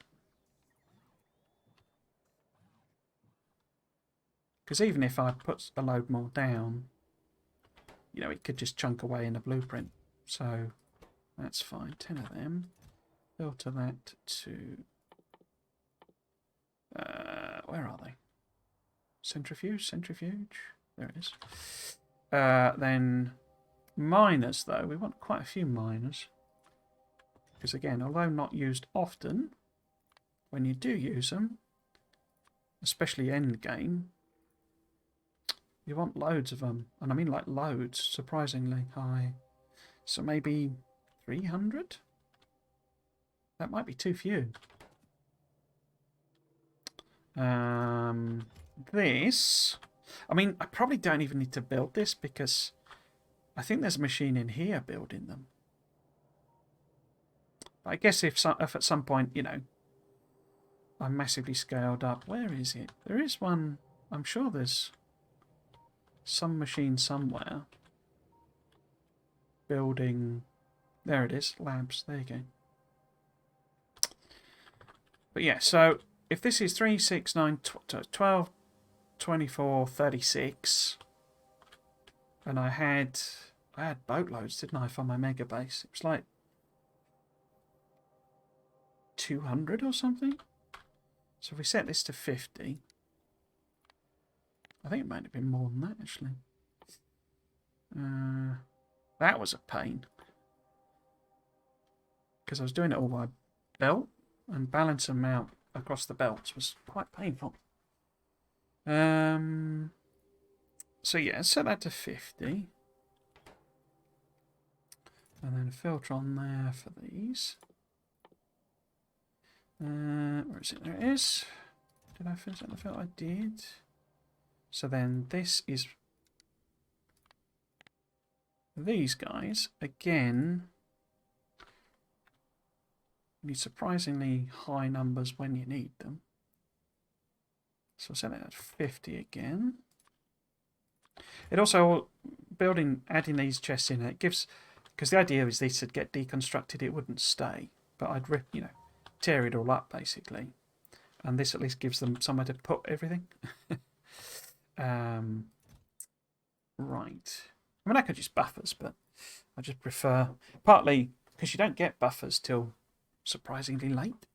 Because even if I put a load more down, you know, it could just chunk away in the blueprint. So that's fine. 10 of them. Filter that to... where are they? Centrifuge? Centrifuge? There it is. Then miners, though. We want quite a few miners. Because again, although not used often, when you do use them, especially end game, you want loads of them. And I mean like loads, surprisingly high. So maybe 300? That might be too few. This... I mean, I probably don't even need to build this because I think there's a machine in here building them. But I guess if at some point, you know, I'm massively scaled up. Where is it? There is one. I'm sure there's some machine somewhere building. There it is. Labs. There you go. But yeah, so if this is 3, 6, 9, 12, 24, 36, and I had boatloads, didn't I, for my mega base? It was like 200 or something. So if we set this to 50, I think it might have been more than that, actually. That was a pain. Because I was doing it all by belt, and balancing them out across the belts was quite painful. So yeah, set that to 50. And then a filter on there for these. Where is it? There it is. Did I finish that? I felt I did. So then this is these guys. Again, need surprisingly high numbers when you need them. So I'll set that at 50 again. It also, adding these chests in, it gives, because the idea is these would get deconstructed, it wouldn't stay. But I'd rip, you know, tear it all up basically. And this at least gives them somewhere to put everything. Right. I mean, I could use buffers, but I just prefer, partly because you don't get buffers till surprisingly late.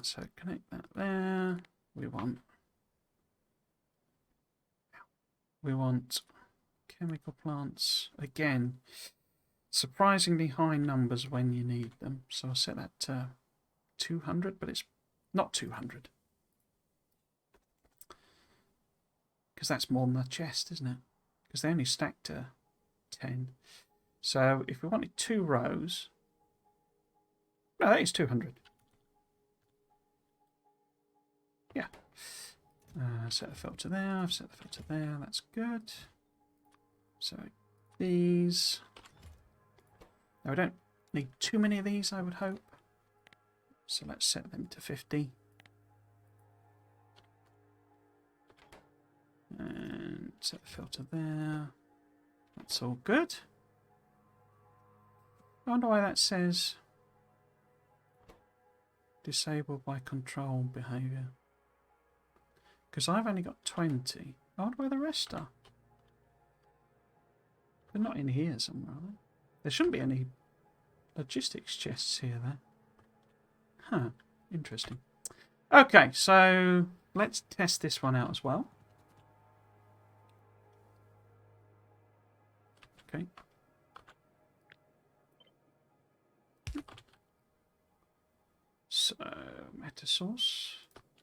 So connect that there. We want chemical plants. Again, surprisingly high numbers when you need them. So I'll set that to 200, but it's not 200. Because that's more than a chest, isn't it? Because they only stack to 10. So if we wanted 2 rows... No, that is 200. Yeah. Set the filter there. I've set the filter there. That's good. So these... Now we don't need too many of these, I would hope. So let's set them to 50. And set the filter there. That's all good. I wonder why that says disabled by control behaviour. Because I've only got 20. I wonder where the rest are. They're not in here somewhere, are they? There shouldn't be any logistics chests here, though. Huh, interesting. Okay, so let's test this one out as well. Okay. So, meta source.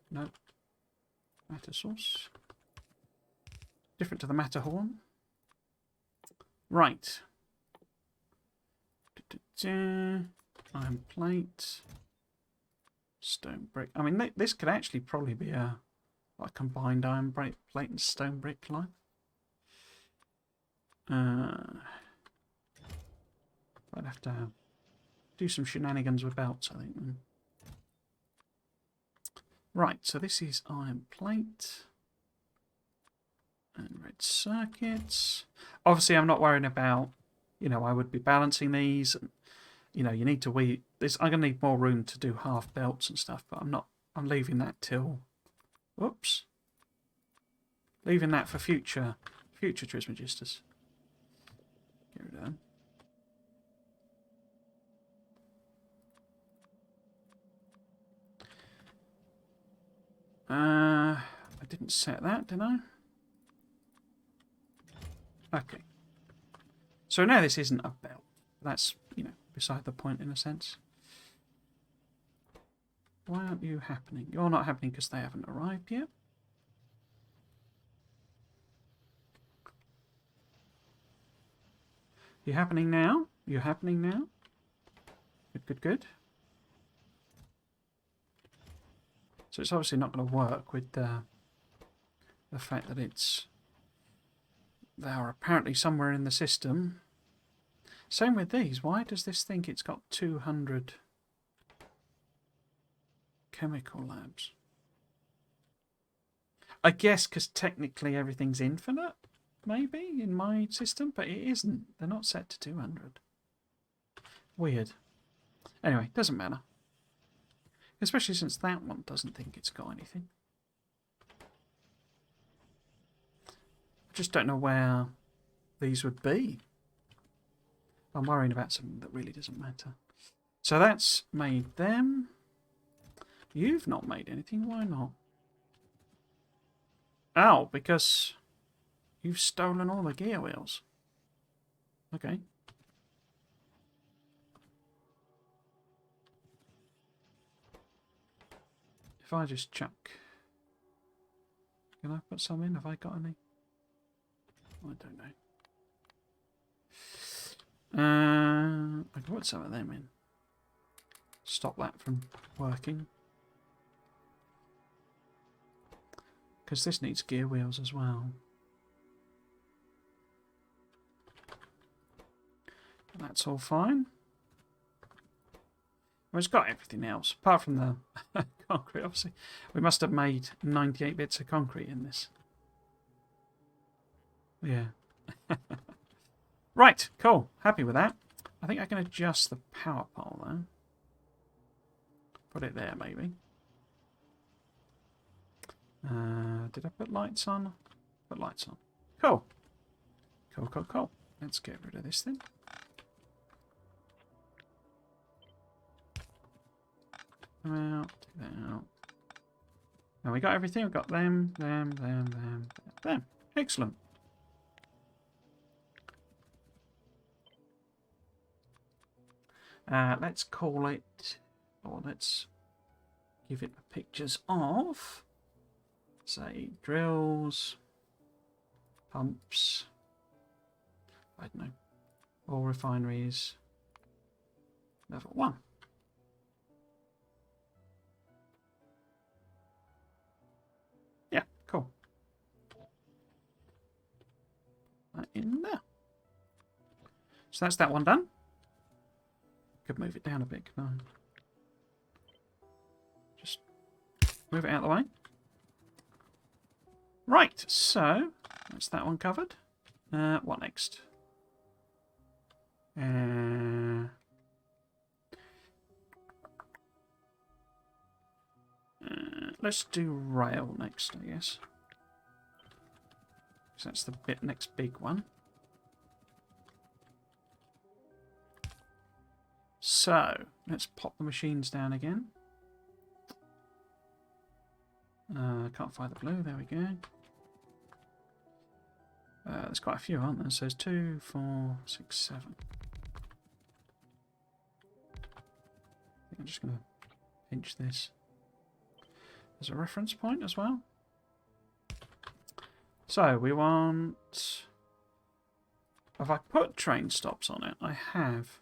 Nope. Meta source. Different to the Matterhorn. Right. Iron plate. Stone brick. I mean, this could actually probably be a like combined iron plate and stone brick line. I'd have to do some shenanigans with belts, I think. Right, so this is iron plate. And red circuits. Obviously, I'm not worrying about, I would be balancing these. And, you need to weed this. I'm going to need more room to do half belts and stuff, but I'm not. I'm leaving that till. Whoops. Leaving that for future Trismegistus. Get rid of them. I didn't set that, did I? Okay. So now this isn't a belt. That's, beside the point in a sense. Why aren't you happening? You're not happening because they haven't arrived yet. You're happening now? You're happening now? Good, good, good. So it's obviously not going to work with the fact that they are apparently somewhere in the system. Same with these. Why does this think it's got 200 chemical labs? I guess because technically everything's infinite, maybe, in my system, but it isn't. They're not set to 200. Weird. Anyway, doesn't matter. Especially since that one doesn't think it's got anything. I just don't know where these would be. I'm worrying about something that really doesn't matter. So that's made them. You've not made anything. Why not? Oh, because you've stolen all the gear wheels. Okay. If I just chuck... Can I put some in? Have I got any? I don't know. I can put some of them in. Stop that from working. Because this needs gear wheels as well. That's all fine. Well, it's got everything else, apart from the concrete, obviously. We must have made 98 bits of concrete in this. Yeah. Right, cool. Happy with that. I think I can adjust the power pole, though. Put it there, maybe. Did I put lights on? Put lights on. Cool. Cool, cool, cool. Let's get rid of this thing. Come out, take that out. Now we got everything. We've got them. Excellent. Let's call it, or let's give it the pictures of, say, drills, pumps, I don't know, oil refineries, level 1. Yeah, cool. That in there. So that's that one done. Could move it down a bit, can I? Just move it out of the way. Right, so that's that one covered. What next? Let's do rail next, I guess. So that's the next big one. So, let's pop the machines down again. Can't find the blue, there we go. There's quite a few, aren't there? So there's 2, 4, 6, 7. I think I'm just going to pinch this as a reference point as well. So, we want... Have I put train stops on it? I have.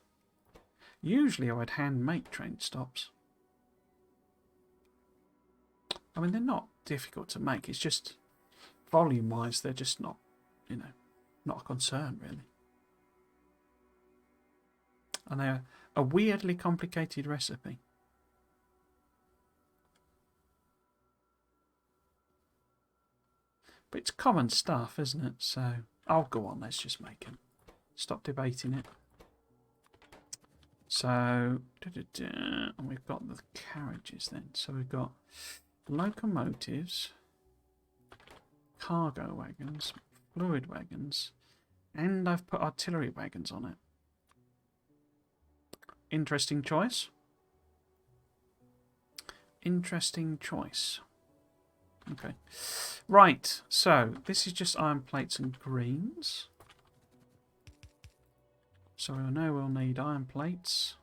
Usually I would hand make train stops. I mean, they're not difficult to make. It's just volume-wise, they're just not, not a concern, really. And they're a weirdly complicated recipe. But it's common stuff, isn't it? So, oh, go on, let's just make them. Stop debating it. So, and we've got the carriages then. So we've got locomotives, cargo wagons, fluid wagons, and I've put artillery wagons on it. Interesting choice. Interesting choice. Okay. Right, so this is just iron plates and greens. So we know we'll need iron plates.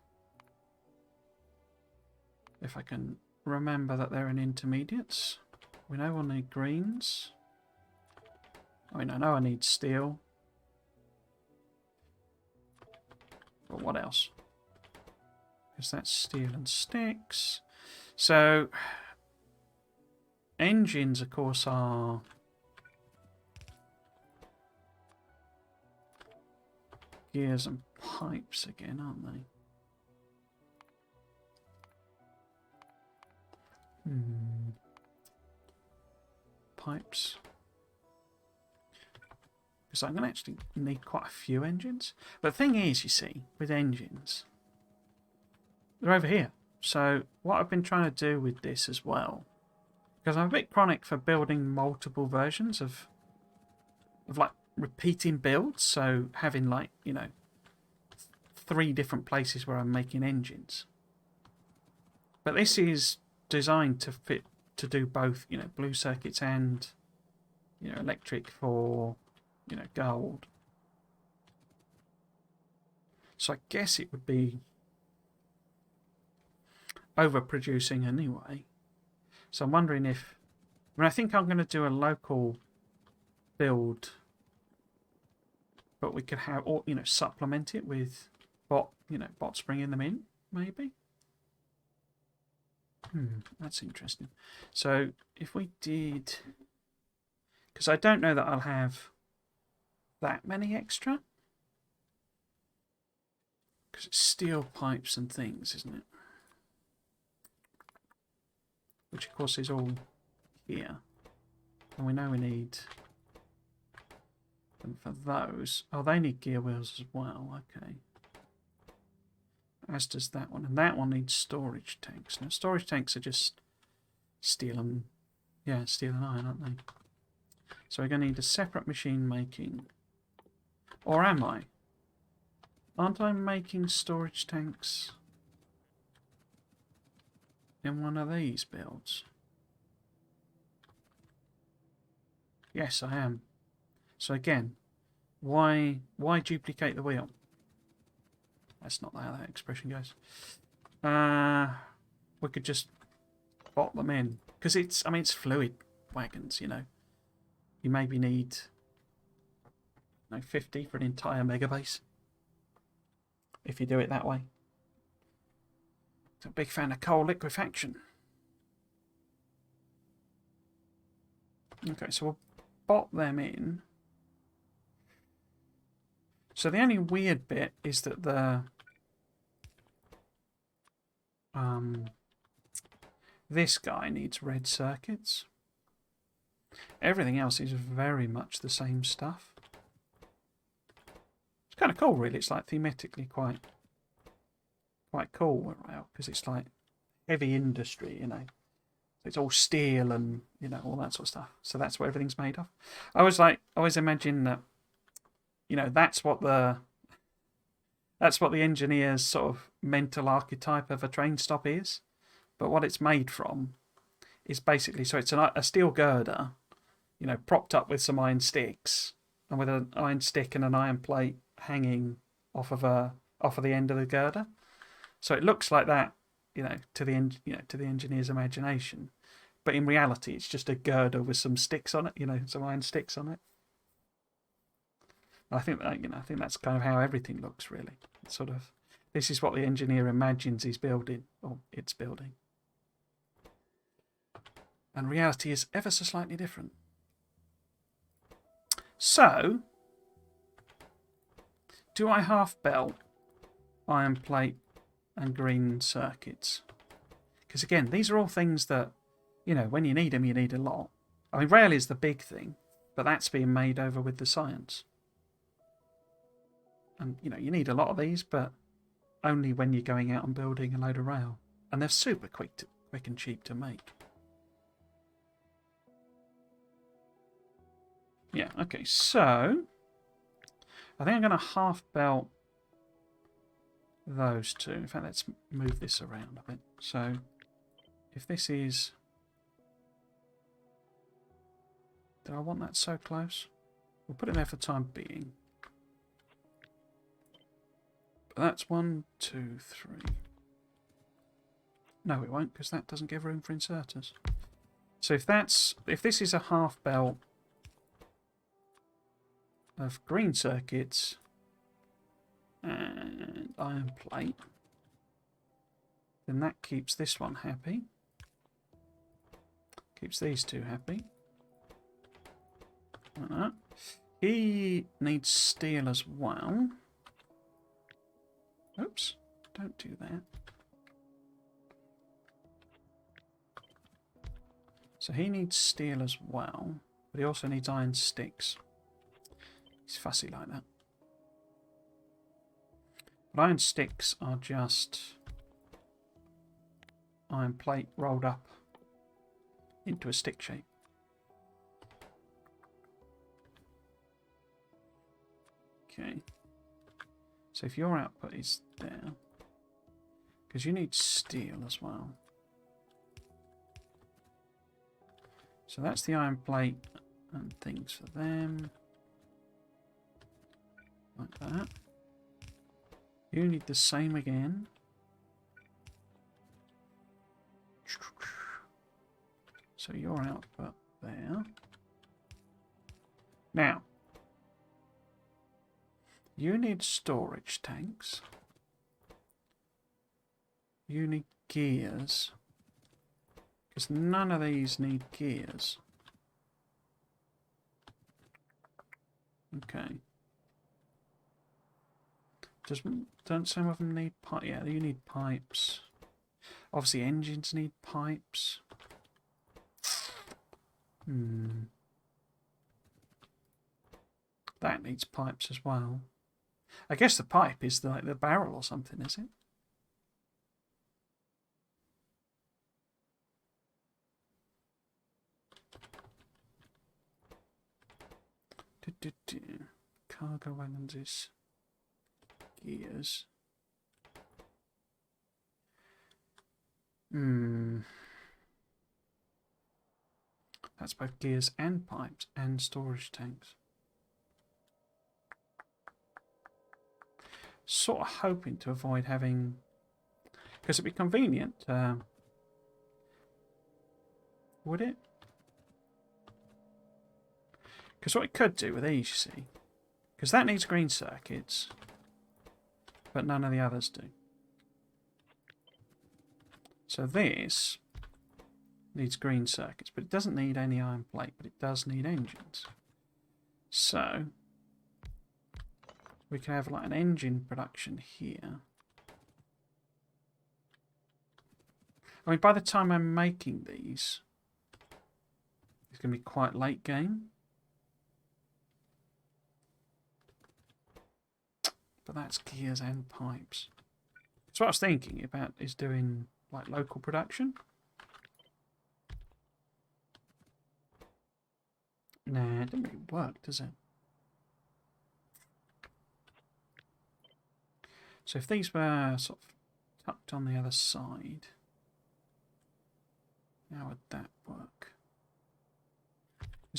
If I can remember that they're in intermediates. We know we'll need greens. I mean, I know I need steel. But what else? Because that's steel and sticks. So, engines, of course, are gears and pipes again, aren't they? Pipes. Because I'm going to actually need quite a few engines. But the thing is, you see, with engines, they're over here. So what I've been trying to do with this as well, because I'm a bit chronic for building multiple versions of like repeating builds. So having like, you know, 3 different places where I'm making engines. But this is designed to fit, to do both, you know, blue circuits and, you know, electric for, you know, gold. So I guess it would be overproducing anyway. So I'm wondering if, I mean, I think I'm going to do a local build, but we could have, or, you know, supplement it with bots bringing them in, maybe. That's interesting. So if we did, because I don't know that I'll have that many extra, because it's steel pipes and things, isn't it? Which of course is all here, and we know we need them for those. Oh, they need gear wheels as well. Okay. As does that one, and that one needs storage tanks. Now, storage tanks are just steel and iron, aren't they? So we're going to need a separate machine making, or am I? Aren't I making storage tanks in one of these builds? Yes, I am. So again, why duplicate the wheel? That's not how that expression goes. We could just bot them in, because it's, I mean, it's fluid wagons, you know. You maybe need, 50 for an entire mega base, if you do it that way. I'm a big fan of coal liquefaction. Okay, so we'll bot them in. So the only weird bit is that the this guy needs red circuits. Everything else is very much the same stuff. It's kind of cool, really. It's like thematically quite cool, because it's like heavy industry, you know. It's all steel and, you know, all that sort of stuff. So that's what everything's made of. I always imagine that, you know, that's what the engineer's sort of mental archetype of a train stop is. But what it's made from is basically, so it's a steel girder, you know, propped up with some iron sticks, and with an iron stick and an iron plate hanging off of the end of the girder. So it looks like that, you know, to the engineer's imagination. But in reality, it's just a girder with some sticks on it, you know, some iron sticks on it. I think that, I think that's kind of how everything looks, really. It's sort of, this is what the engineer imagines he's building, or it's building. And reality is ever so slightly different. So, do I half belt iron plate and green circuits? Because again, these are all things that, you know, when you need them, you need a lot. I mean, rail is the big thing. But that's being made over with the science. And, you know, you need a lot of these, but only when you're going out and building a load of rail. And they're super quick and cheap to make. Yeah, okay, so I think I'm going to half belt those two. In fact, let's move this around a bit. So if this is... Do I want that so close? We'll put it there for the time being. But that's 1, 2, 3. No, it won't, because that doesn't give room for inserters. So if this is a half belt of green circuits and iron plate, then that keeps this one happy. Keeps these two happy. Like that. He needs steel as well. Oops, don't do that. So he needs steel as well, but he also needs iron sticks. He's fussy like that. But iron sticks are just iron plate rolled up into a stick shape. Okay. So if your output is there, because you need steel as well. So that's the iron plate and things for them. Like that. You need the same again. So your output there. Now, you need storage tanks. You need gears. Because none of these need gears. Okay. Don't some of them need pipes? Yeah, you need pipes. Obviously, engines need pipes. That needs pipes as well. I guess the pipe is like the barrel or something, is it? Cargo wagons is gears. That's both gears and pipes and storage tanks. Sort of hoping to avoid having, because it'd be convenient. Would it? Because what it could do with these, you see, because that needs green circuits, but none of the others do. So this needs green circuits, but it doesn't need any iron plate, but it does need engines. So we can have like an engine production here. I mean, by the time I'm making these, it's going to be quite late game. But that's gears and pipes. So what I was thinking about is doing like local production. Nah, it doesn't really work, does it? So if these were sort of tucked on the other side, how would that work?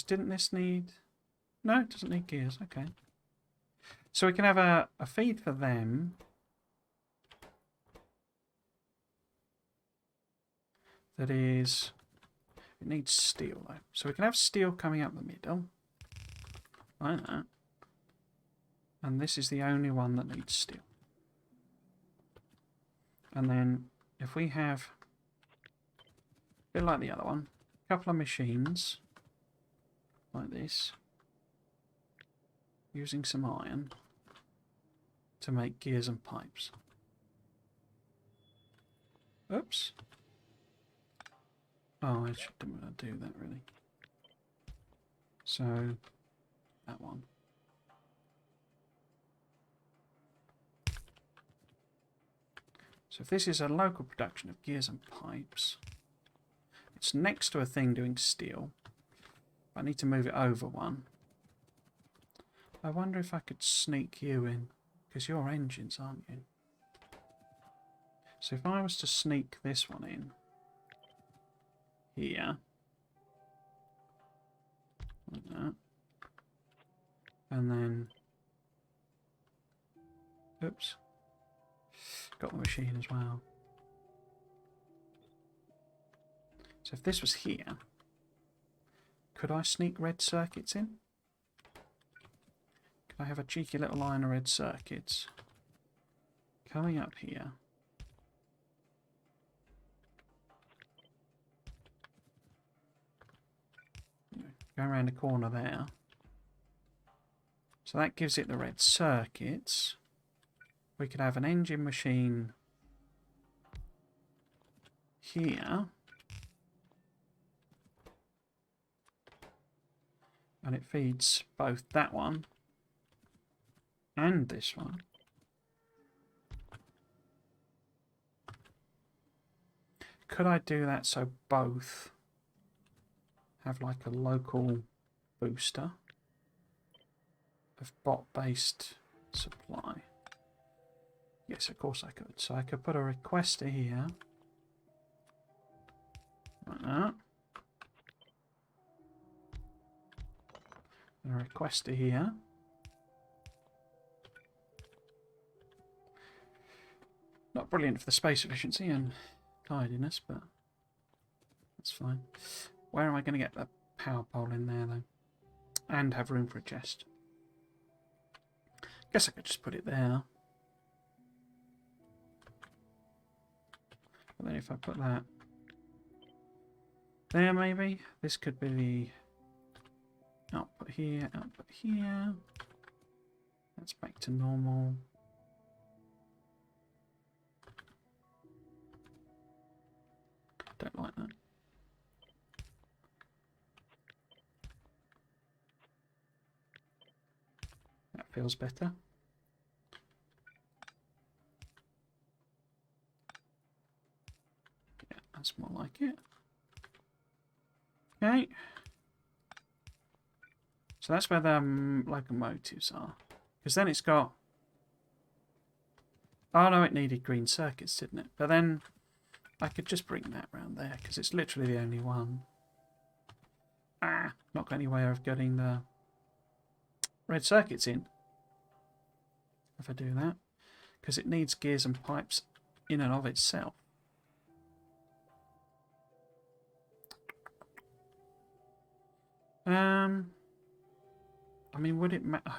Didn't this need... No, it doesn't need gears, okay. So we can have a feed for them. That is... It needs steel though. So we can have steel coming up the middle. Like that. And this is the only one that needs steel. And then if we have, a bit like the other one, a couple of machines like this, using some iron to make gears and pipes. Oops. Oh, I shouldn't do that really. So, that one. So if this is a local production of gears and pipes, it's next to a thing doing steel. I need to move it over one. I wonder if I could sneak you in, because you're engines, aren't you? So if I was to sneak this one in here, like that, and then, oops, got the machine as well. So if this was here, could I sneak red circuits in? Could I have a cheeky little line of red circuits coming up here? Going around the corner there. So that gives it the red circuits. We could have an engine machine here. And it feeds both that one and this one. Could I do that so both have like a local booster of bot-based supply? Yes, of course I could. So I could put a requester here, like that, and a requester here. Not brilliant for the space efficiency and tidiness, but that's fine. Where am I going to get the power pole in there, though? And have room for a chest. Guess I could just put it there. But then if I put that there, maybe, this could be the output here, output here. That's back to normal. Don't like that. That feels better. Yeah, that's more like it. Okay. So that's where the locomotives are. Because then it's got... Oh no, it needed green circuits, didn't it? But then I could just bring that round there, because it's literally the only one. Ah, not got any way of getting the red circuits in. If I do that. Because it needs gears and pipes in and of itself. I mean, would it matter?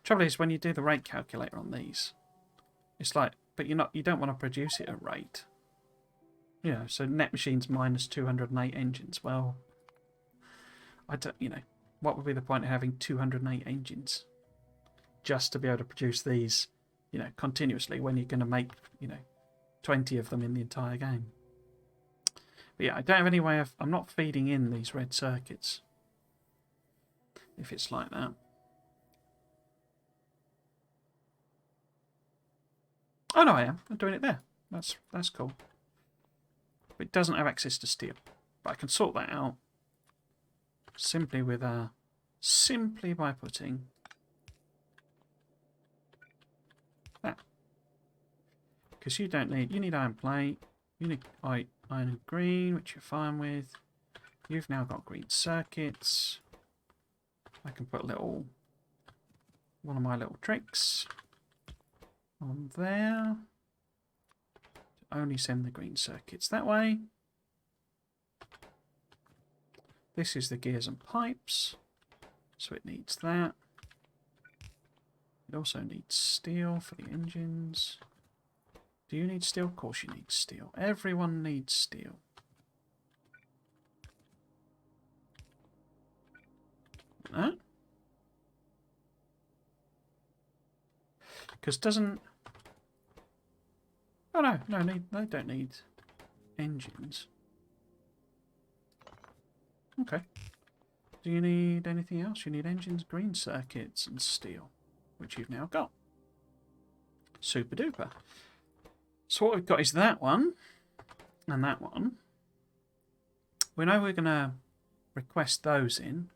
Trouble is, when you do the rate calculator on these, it's like, but you don't want to produce it at rate. You know, so net machines minus 208 engines. Well, I don't, what would be the point of having 208 engines just to be able to produce these, continuously when you're going to make, 20 of them in the entire game? But yeah, I don't have any way of, I'm not feeding in these red circuits if it's like that. Oh no, I am. I'm doing it there. That's cool. It doesn't have access to steel, but I can sort that out simply with simply by putting that. Because you need iron plate, you need iron and green, which you're fine with. You've now got green circuits. I can put one of my little tricks on there to only send the green circuits that way. This is the gears and pipes, so it needs that. It also needs steel for the engines. Do you need steel? Of course you need steel. Everyone needs steel. That. Because doesn't... Oh no, they don't need engines. Okay. Do you need anything else? You need engines, green circuits, and steel, which you've now got. Super duper. So what we've got is that one and that one. We know we're going to request those in.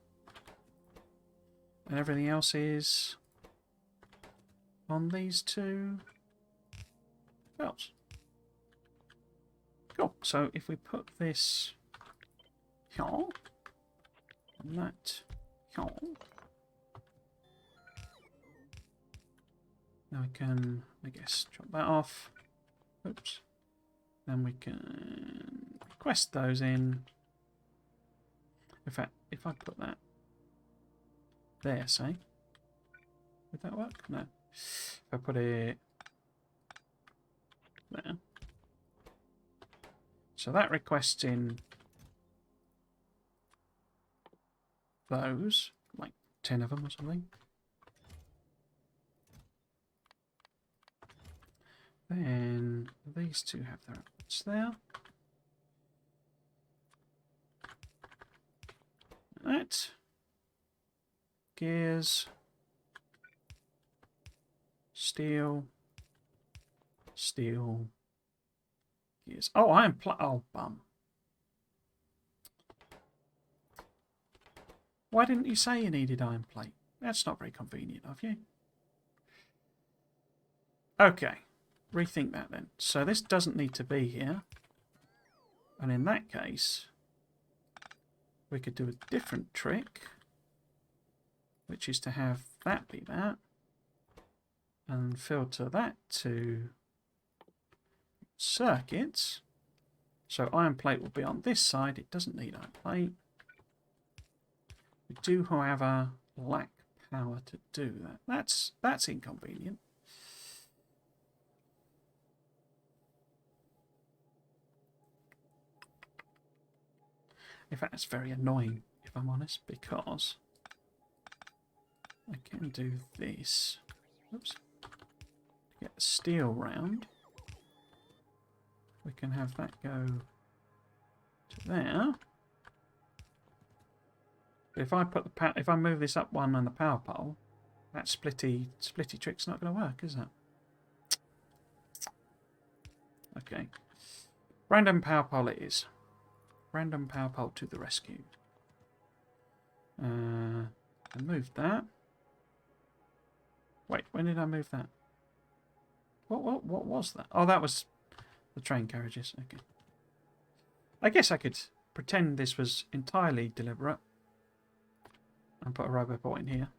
And everything else is on these two belts. Cool. So if we put this here, and that here, now we can, I guess, chop that off. Oops. Then we can request those in. In fact, if I put that there, say, would that work? No. If I put it there. So that requests in those, like 10 of them or something. Then these two have their outputs there. That. Gears. Steel. Steel. Gears. Oh, iron plate. Oh, bum. Why didn't you say you needed iron plate? That's not very convenient of you. Okay. Rethink that then. So this doesn't need to be here. And in that case, we could do a different trick, which is to have that be that, and filter that to circuits. So iron plate will be on this side. It doesn't need iron plate. We do, however, lack power to do that. That's inconvenient. In fact, it's very annoying, if I'm honest, because I can do this. Oops. Get the steel round. We can have that go to there. But if I put the if I move this up one on the power pole, that splitty trick's not going to work, is it? Okay. Random power pole it is. Random power pole to the rescue. I moved that. Wait, when did I move that? What was that? Oh, that was the train carriages. Okay. I guess I could pretend this was entirely deliberate and put a roboport in here.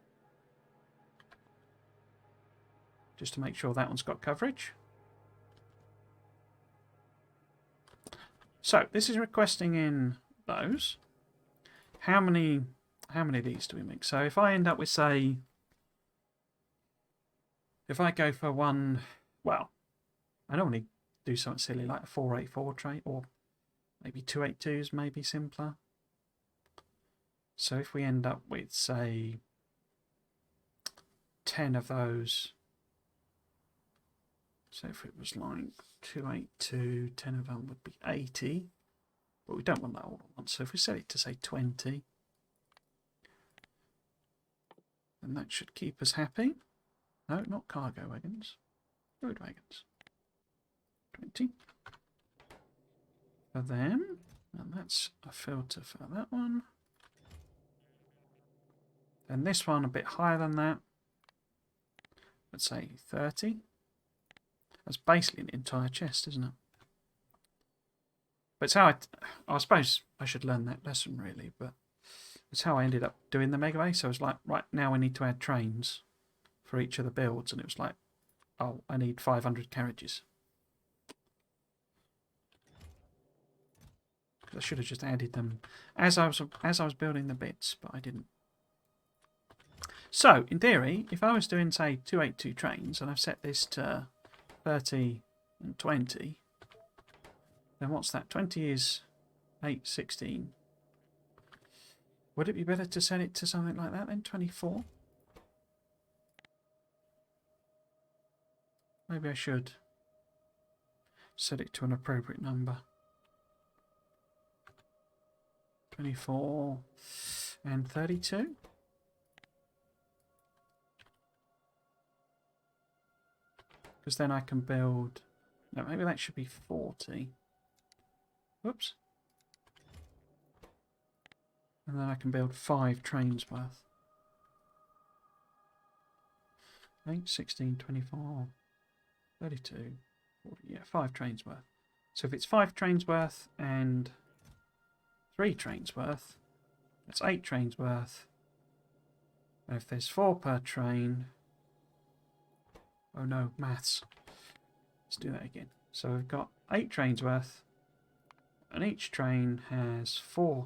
Just to make sure that one's got coverage. So, this is requesting in those. How many of these do we make? So, if I end up with, say, if I go for one, well, I normally do something silly like a 484 tray, or maybe 282s, maybe simpler. So, if we end up with, say, 10 of those, so if it was like 282, 10 of them would be 80. But we don't want that all at once. So if we set it to, say, 20, then that should keep us happy. No, not cargo wagons. Road wagons. 20. For them. And that's a filter for that one. And this one a bit higher than that. Let's say 30. That's basically an entire chest, isn't it? But it's how I suppose I should learn that lesson really, but it's how I ended up doing the mega base. So I was like, right, now we need to add trains for each of the builds, and it was like, oh, I need 500 carriages. I should have just added them as I was building the bits, but I didn't. So, in theory, if I was doing, say, 282 trains, and I've set this to 30 and 20, then what's that? 20 is 8, 16. Would it be better to set it to something like that then? 24? Maybe I should set it to an appropriate number. 24. And 32. Because then I can build... No, maybe that should be 40. Whoops. And then I can build 5 trains worth. 8, 16, 24, 32, 40. Yeah, 5 trains worth. So if it's 5 trains worth and 3 trains worth, that's 8 trains worth. And if there's 4 per train... Oh no, maths. Let's do that again. So we've got 8 trains worth, and each train has 4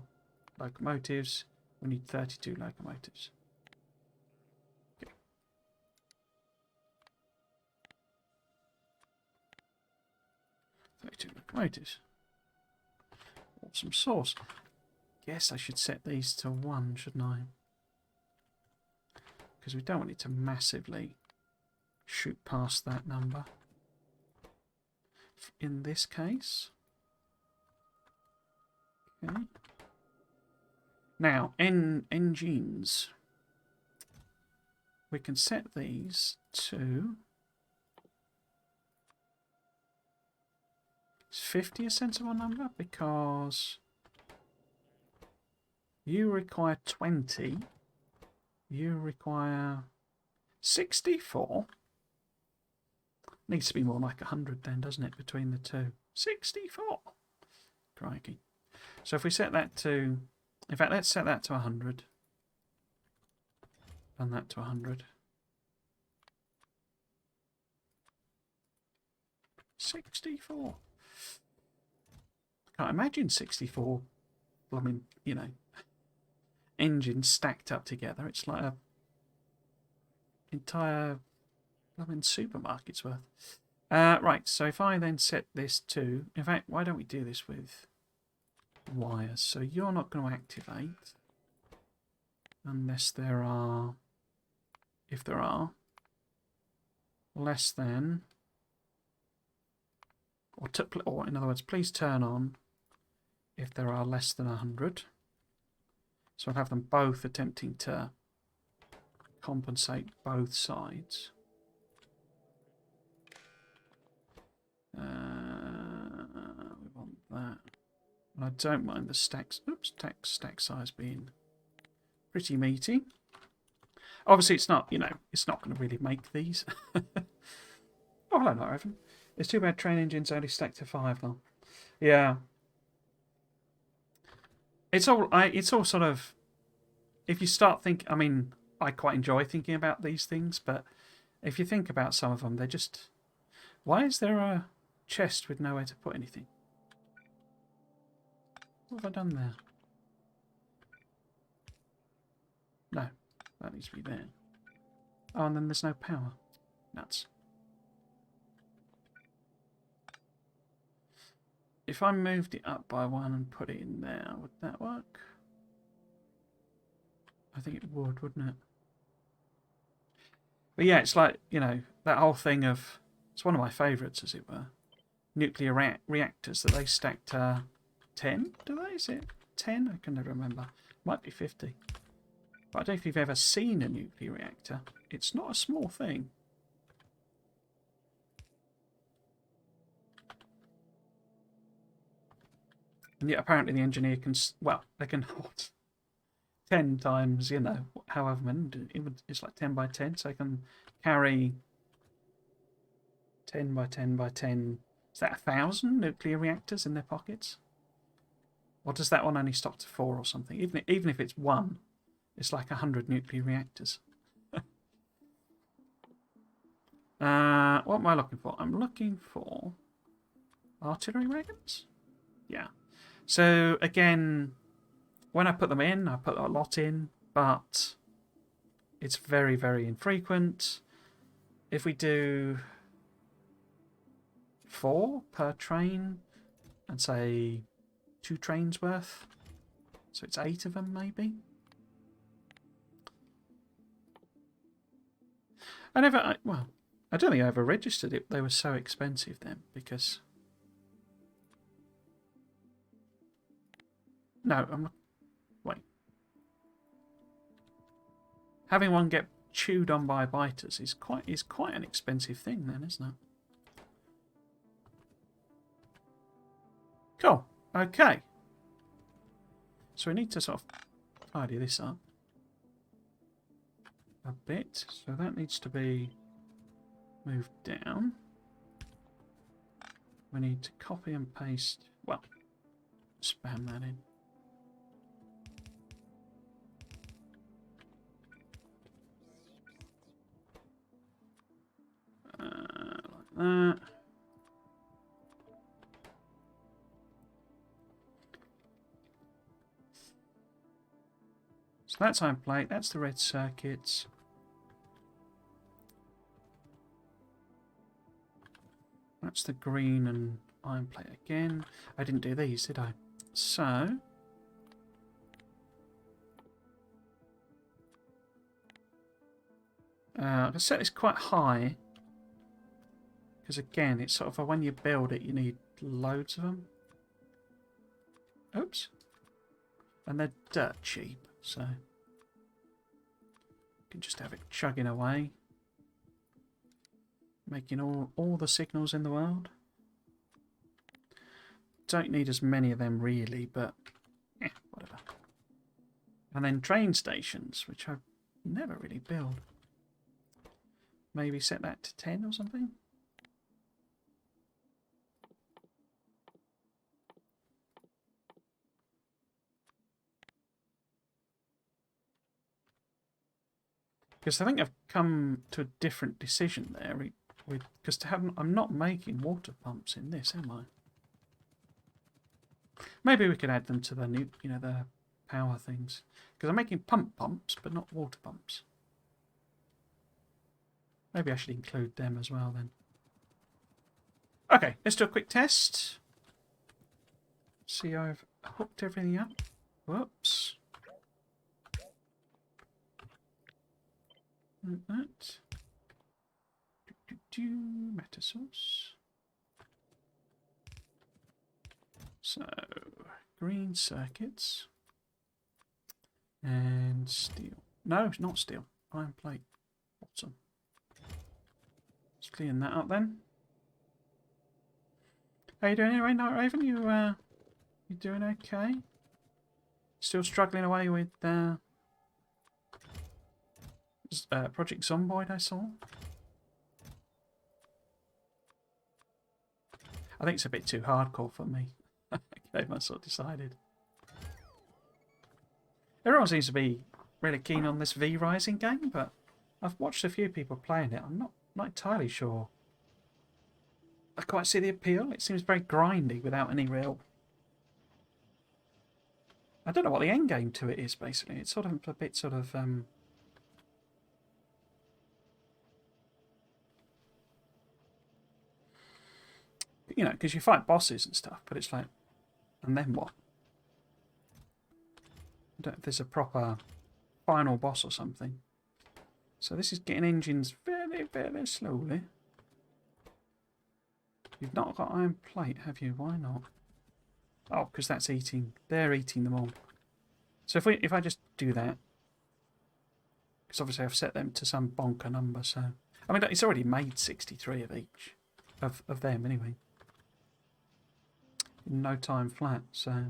locomotives. We need 32 locomotives. Okay. 32 locomotives. Awesome sauce. Guess I should set these to 1, shouldn't I? Because we don't want it to massively shoot past that number. In this case. Okay. Now, engines. We can set these to... Is 50 a sensible number? Because you require 20. You require 64. Needs to be more like 100 then, doesn't it, between the two? 64. Crikey. So if we set that to... In fact, let's set that to 100. And that to 100. 64. I can't imagine 64, I mean, you know, engines stacked up together. It's like a entire supermarket's worth. Right, so if I then set this to... In fact, why don't we do this with wires? So you're not going to activate unless there are... If there are less than... Or in other words, please turn on if there are less than 100. So I'll have them both attempting to compensate both sides. We want that. And I don't mind the stacks. Oops, stack size being pretty meaty. Obviously, it's not, you know, it's not going to really make these. Oh, hello, not Evan. It's too bad train engines only stack to 5 now. Yeah. It's all sort of... If you start thinking... I mean, I quite enjoy thinking about these things, but if you think about some of them, they're just... Why is there a chest with nowhere to put anything? What have I done there? No, that needs to be there. Oh, and then there's no power. Nuts. If I moved it up by 1 and put it in there, would that work? I think it would, wouldn't it? But yeah, it's like, you know, that whole thing of... It's one of my favourites, as it were. Nuclear reactors that they stack to 10, do they? Is it 10? I can never remember. Might be 50. But I don't know if you've ever seen a nuclear reactor. It's not a small thing. And yet apparently the engineer can... Well, they can hold 10 times, you know, however many. It's like 10 by 10, so they can carry 10 by 10 by 10... Is that 1,000 nuclear reactors in their pockets? Or does that one only stop to 4 or something? Even if it's 1, it's like 100 nuclear reactors. What am I looking for? I'm looking for artillery wagons? Yeah. So again, when I put them in, I put a lot in, but it's very, very infrequent. If we do 4 per train and say 2 trains worth, so it's 8 of them maybe. I don't think I ever registered it. They were so expensive then because... No, I'm not... Wait. Having one get chewed on by biters is quite an expensive thing then, isn't it? Cool. Okay. So we need to sort of tidy this up a bit. So that needs to be moved down. We need to copy and paste, well, spam that in. Like that. So that's iron plate, that's the red circuits. That's the green and iron plate again. I didn't do these, did I? So I can set this quite high because again, it's sort of when you build it, you need loads of them. Oops. And they're dirt cheap, so you can just have it chugging away, making all the signals in the world. Don't need as many of them really, but whatever. And then train stations, which I never really build. Maybe set that to 10 or something. Because I think I've come to a different decision there. Because I'm not making water pumps in this, am I? Maybe we could add them to the new, the power things. Because I'm making pumps, but not water pumps. Maybe I should include them as well then. Okay, let's do a quick test. See, I've hooked everything up. Whoops. Like that. Meta source. So, green circuits. And steel. No, not steel. Iron plate. Bottom. Let's clean that up then. How you doing anyway, Night Raven? You doing okay? Still struggling away with Project Zomboid, I saw. I think it's a bit too hardcore for me. Okay, I sort of decided. Everyone seems to be really keen on this V Rising game, but I've watched a few people playing it. I'm not entirely sure I quite see the appeal. It seems very grindy without any real... I don't know what the end game to it is, basically. It's sort of a bit sort of... because you fight bosses and stuff, but it's like... And then what? I don't know if there's a proper final boss or something. So this is getting engines very, very slowly. You've not got iron plate, have you? Why not? Oh, because that's eating. They're eating them all. So if I just do that, because obviously I've set them to some bonker number, so I mean it's already made 63 of each of them anyway. In no time flat, so.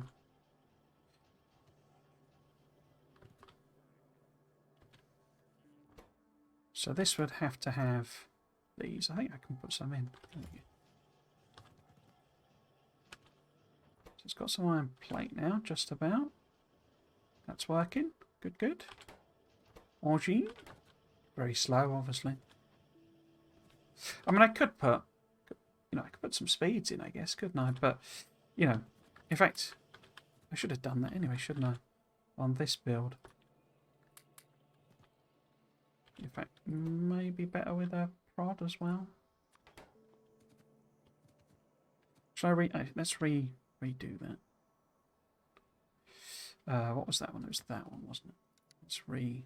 So this would have to have these. I think I can put some in. So it's got some iron plate now, just about. That's working. Good, good. Orgy. Very slow, obviously. I mean, I could put, I could put some speeds in, I guess, couldn't I? But, in fact, I should have done that anyway, shouldn't I? On this build. In fact, maybe better with a prod as well. Shall I let's redo that. What was that one? It was that one, wasn't it? Let's redo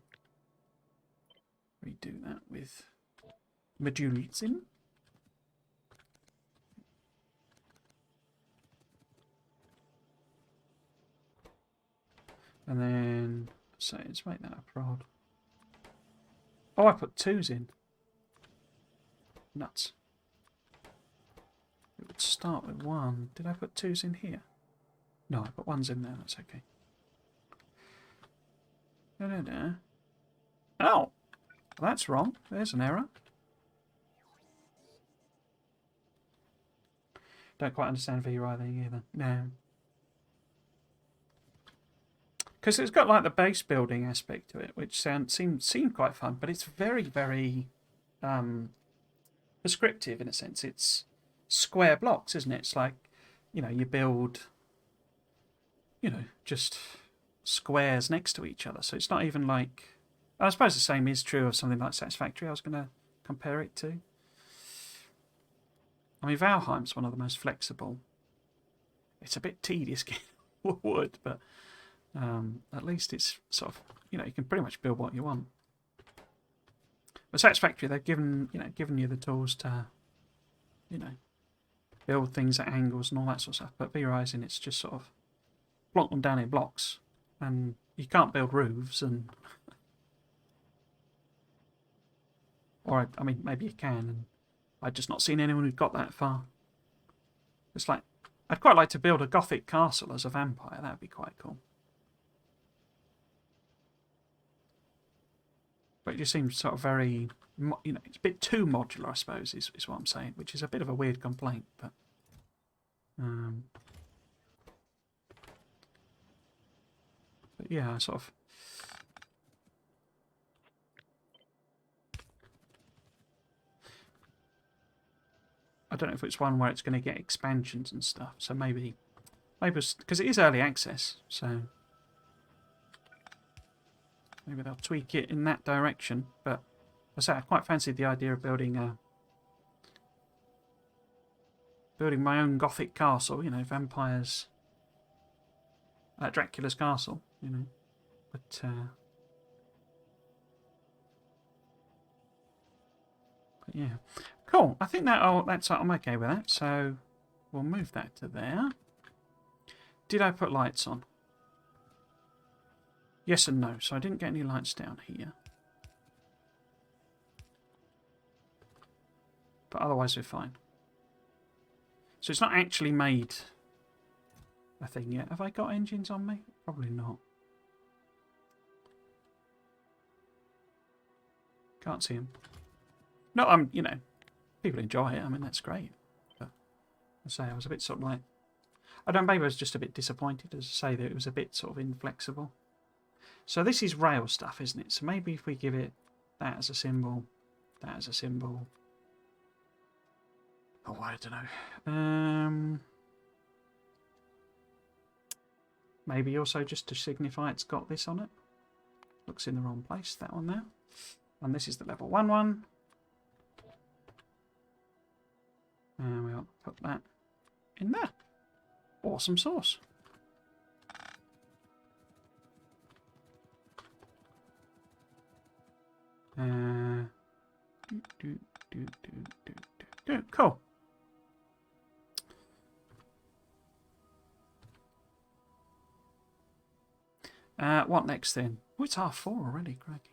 that with modules in. And then, so let's make that a prod. Oh, I put 2s in. Nuts. It would start with 1. Did I put 2s in here? No, I put 1s in there. That's okay. No. Oh! That's wrong. There's an error. Don't quite understand VOD either. No. Because it's got like the base building aspect to it, which seemed quite fun, but it's very, very prescriptive in a sense. It's square blocks, isn't it? It's like, you build, just squares next to each other. So it's not even like... I suppose the same is true of something like Factorio. I was going to compare it to. I mean, Valheim's one of the most flexible. It's a bit tedious getting wood, but at least it's sort of, you can pretty much build what you want. But Factorio, they've given you the tools to, build things at angles and all that sort of stuff. But V-Rising, it's just sort of block them down in blocks, and you can't build roofs and. Or, I mean, maybe you can, and I've just not seen anyone who got that far. It's like, I'd quite like to build a Gothic castle as a vampire. That would be quite cool. But it just seems sort of very, it's a bit too modular, I suppose, is what I'm saying, which is a bit of a weird complaint. But yeah, sort of. I don't know if it's one where it's going to get expansions and stuff. So maybe because it is early access, so maybe they'll tweak it in that direction. But I say I quite fancied the idea of building my own Gothic castle. Vampires, Dracula's castle. But yeah. Cool. I think I'm okay with that. So we'll move that to there. Did I put lights on? Yes and no. So I didn't get any lights down here. But otherwise we're fine. So it's not actually made a thing yet. Have I got engines on me? Probably not. Can't see them. No, people enjoy it. I mean, that's great. But I say I was a bit sort of like... maybe I was just a bit disappointed, as I say, that it was a bit sort of inflexible. So this is rail stuff, isn't it? So maybe if we give it that as a symbol, that as a symbol... Oh, I don't know. Maybe also just to signify it's got this on it. Looks in the wrong place, that one there. And this is the level 1 one. And we'll put that in there. Awesome sauce. Cool. What next then? Oh, it's half 4 already, crikey.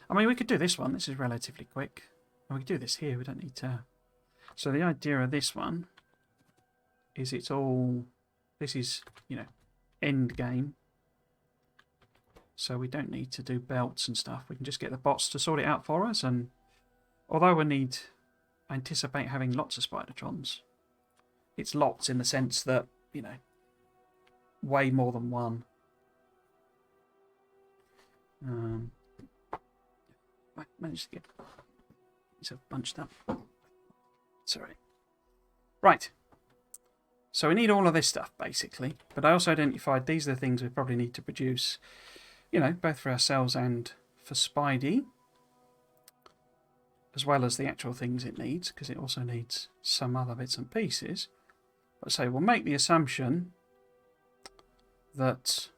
I mean, we could do this one. This is relatively quick. And we could do this here. We don't need to... So the idea of this one is it's all... This is, end game. So we don't need to do belts and stuff. We can just get the bots to sort it out for us. And although I anticipate having lots of Spidertrons, it's lots in the sense that, way more than one. I managed to get these bunched up. Sorry. Right. So we need all of this stuff, basically. But I also identified these are the things we probably need to produce, both for ourselves and for Spidey, as well as the actual things it needs, because it also needs some other bits and pieces. But so we'll make the assumption that...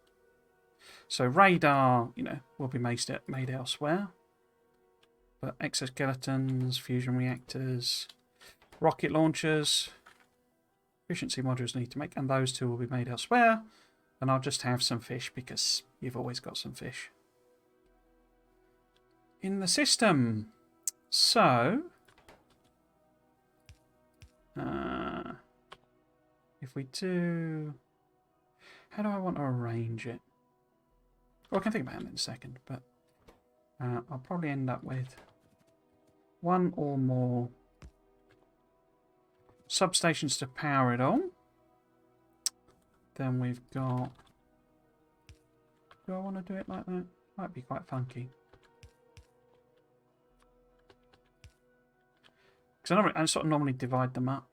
So radar, will be made elsewhere. But exoskeletons, fusion reactors, rocket launchers, efficiency modules need to make, and those two will be made elsewhere. And I'll just have some fish because you've always got some fish in the system. So, if we do, how do I want to arrange it? Well, I can think about it in a second, but I'll probably end up with one or more substations to power it all. Then we've got... Do I want to do it like that? Might be quite funky. Because I sort of normally divide them up.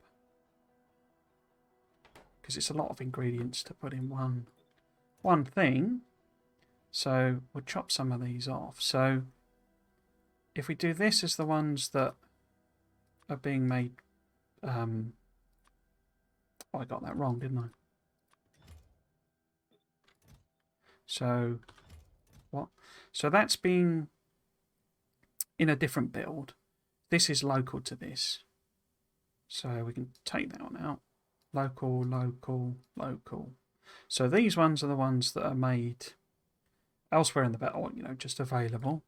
Because it's a lot of ingredients to put in one thing. So we'll chop some of these off. So if we do this as the ones that are being made... oh, I got that wrong, didn't I? So, what? So that's being in a different build. This is local to this. So we can take that one out. Local, local, local. So these ones are the ones that are made elsewhere in the battle, you know, just available.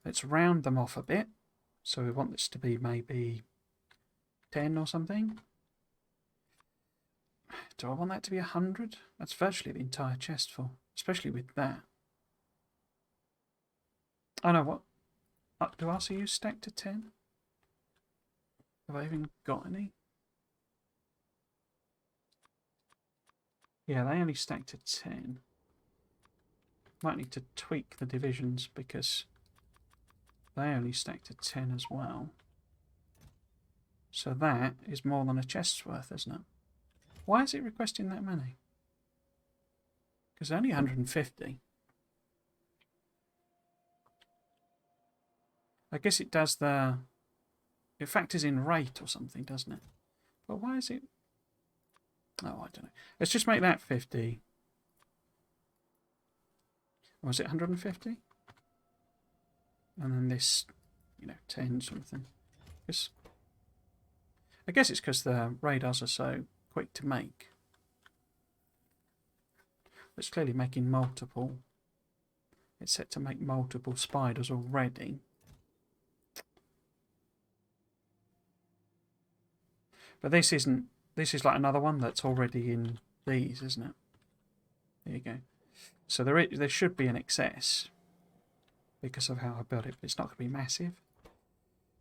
Let's round them off a bit. So we want this to be maybe 10 or something. Do I want that to be 100? That's virtually the entire chest full, especially with that. Oh no, what? Do RCUs stack to 10? Have I even got any? Yeah, they only stack to 10. Might need to tweak the divisions because they only stack to 10 as well. So that is more than a chest's worth, isn't it? Why is it requesting that many? Because only 150. I guess it does it factors in rate or something, doesn't it? But why is it... Oh, I don't know. Let's just make that 50. Or is it 150? And then this, you know, 10 something. I guess it's because the radars are so quick to make. It's clearly making multiple. It's set to make multiple spiders already. But this isn't. This is like another one that's already in these, isn't it? There you go. So there should be an excess because of how I built it. But it's not going to be massive.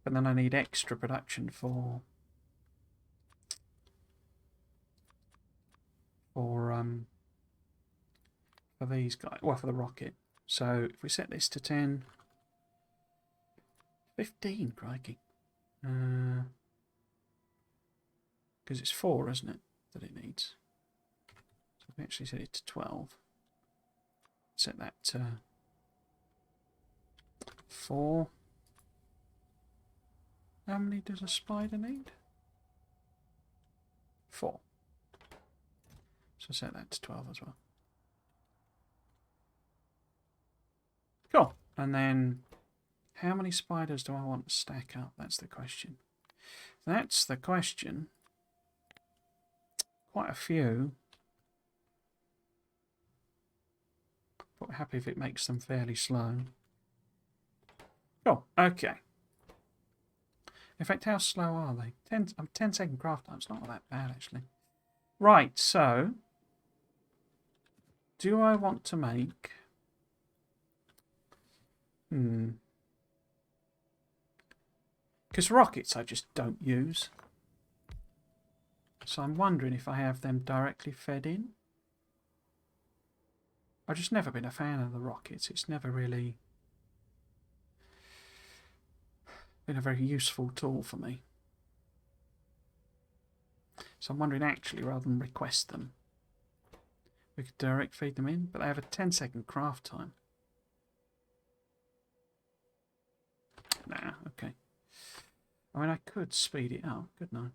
But then I need extra production for these guys. Well, for the rocket. So if we set this to 10, 15, crikey. Because it's 4, isn't it, that it needs. So we actually set it to 12. Set that to 4. How many does a spider need? 4. So set that to 12 as well. Cool. And then how many spiders do I want to stack up? That's the question. That's the question. Quite a few. But we're happy if it makes them fairly slow. Cool. Okay. In fact, how slow are they? 10-second craft time. It's not that bad, actually. Right, so... Do I want to make... Because rockets I just don't use. So I'm wondering if I have them directly fed in. I've just never been a fan of the rockets. It's never really been a very useful tool for me. So I'm wondering actually, rather than request them, we could direct feed them in, but they have a 10-second craft time. Nah, okay. I mean, I could speed it up, couldn't I?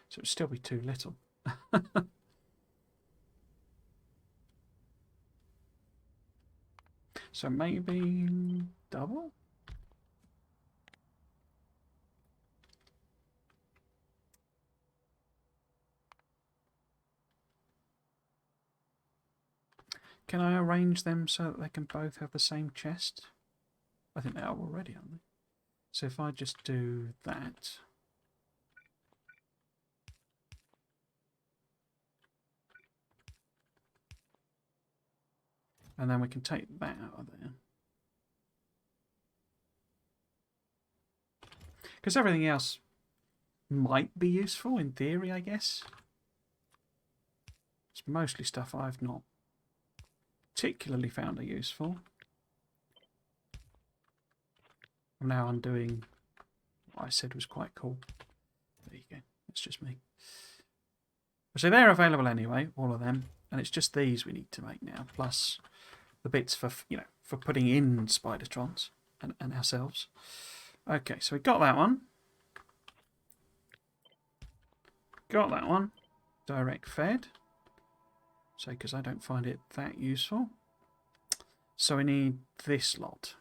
So it would still be too little. So maybe double? Can I arrange them so that they can both have the same chest? I think they are already, aren't they? So if I just do that... And then we can take that out of there. Because everything else might be useful in theory, I guess. It's mostly stuff I've not particularly found it useful. Now I'm doing what I said was quite cool. There you go. That's just me. So they're available anyway, all of them. And it's just these we need to make now, plus the bits for, you know, for putting in Spidertrons and ourselves. Okay, so we got that one. Got that one. Direct fed. So, because I don't find it that useful. So we need this lot.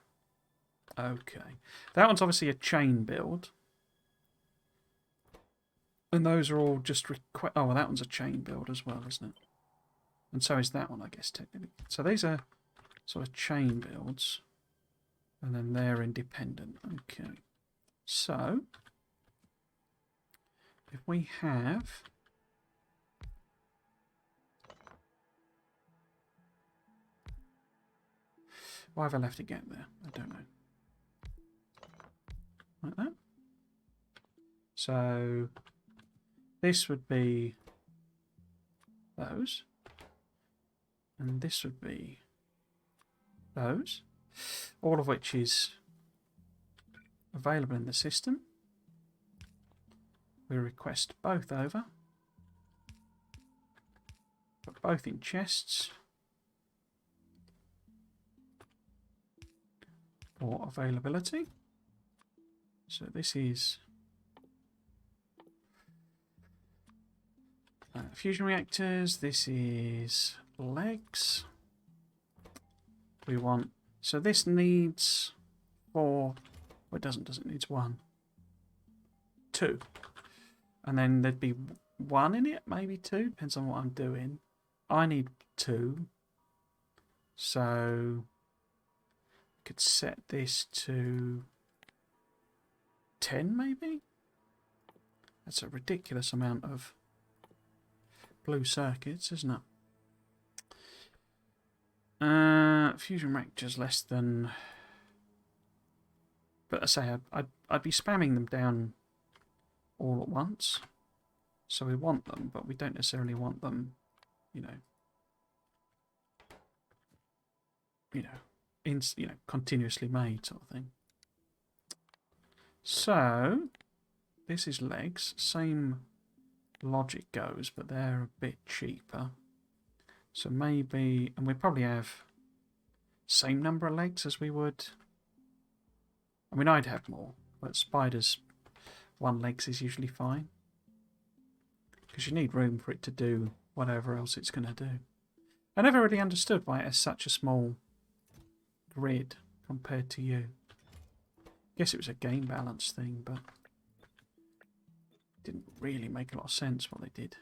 Okay. That one's obviously a chain build. And those are all just... Oh, well, that one's a chain build as well, isn't it? And so is that one, I guess, technically. So these are sort of chain builds. And then they're independent. Okay. So, if we have... Why have I left it get there? I don't know. Like that. So, this would be those. And this would be those. All of which is available in the system. We request both over. Put both in chests. For availability. So this is fusion reactors. This is legs. We want... So this needs 4... Well, it doesn't, does it? It needs 1. 2. And then there'd be 1 in it, maybe 2. Depends on what I'm doing. I need 2. So... I could set this to 10, maybe? That's a ridiculous amount of blue circuits, isn't it? Fusion reactors less than... But I say, I'd be spamming them down all at once. So we want them, but we don't necessarily want them, you know, continuously made sort of thing. So, this is legs. Same logic goes, but they're a bit cheaper. So maybe... And we probably have same number of legs as we would... I mean, I'd have more, but spiders, 1 legs is usually fine. Because you need room for it to do whatever else it's going to do. I never really understood why it has such a small grid compared to you. Guess it was a game balance thing, but it didn't really make a lot of sense what they did.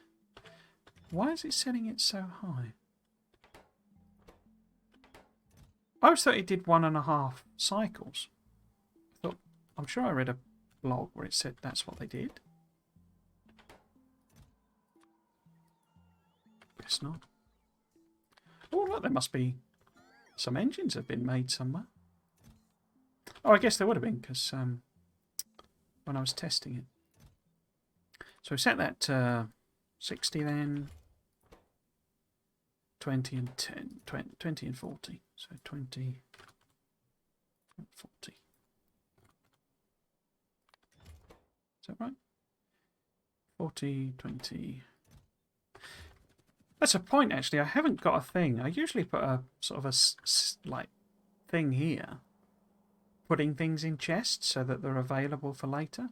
Why is it setting it so high? I always thought it did 1.5 cycles. I'm sure I read a blog where it said that's what they did. Guess not. Oh, look, there must be some engines have been made somewhere. Oh, I guess there would have been, because when I was testing it. So we set that to 60 then, 20 and 10, 20 and 40. So 20 and 40. Is that right? 40, 20. That's a point, actually. I haven't got a thing. I usually put a sort of a like thing here, putting things in chests so that they're available for later.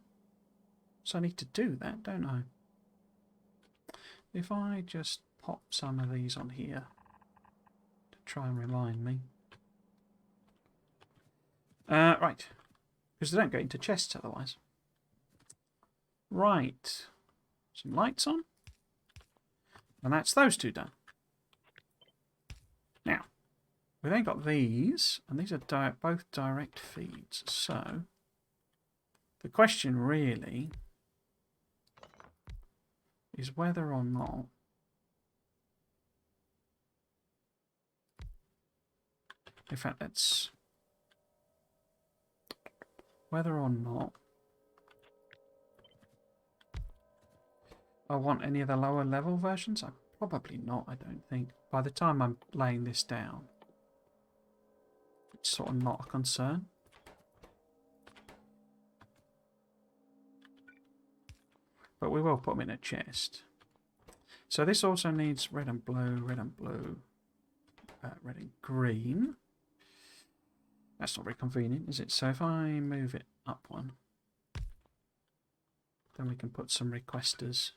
So I need to do that, don't I? If I just pop some of these on here to try and remind me. Right. Because they don't go into chests otherwise. Right. Some lights on. And that's those two done. Now, we then got these, and these are both direct feeds. So, the question really is whether or not in fact, that's whether or not I want any of the lower level versions. Probably not, I don't think. By the time I'm laying this down, it's sort of not a concern. But we will put them in a chest. So this also needs red and blue, red and blue, red and green. That's not very convenient, is it? So if I move it up one, then we can put some requesters.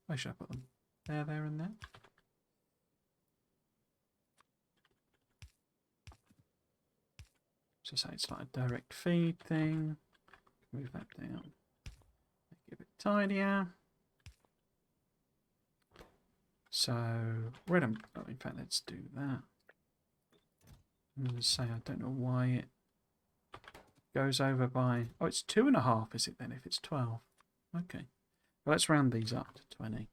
Where should I put them? There, there, and there. So say it's like a direct feed thing. Move that down. Make it a bit tidier. So red and in fact, let's do that. I'm going to say I don't know why it goes over by. Oh, it's 2.5, is it then? If it's 12, okay. Well, let's round these up to 20.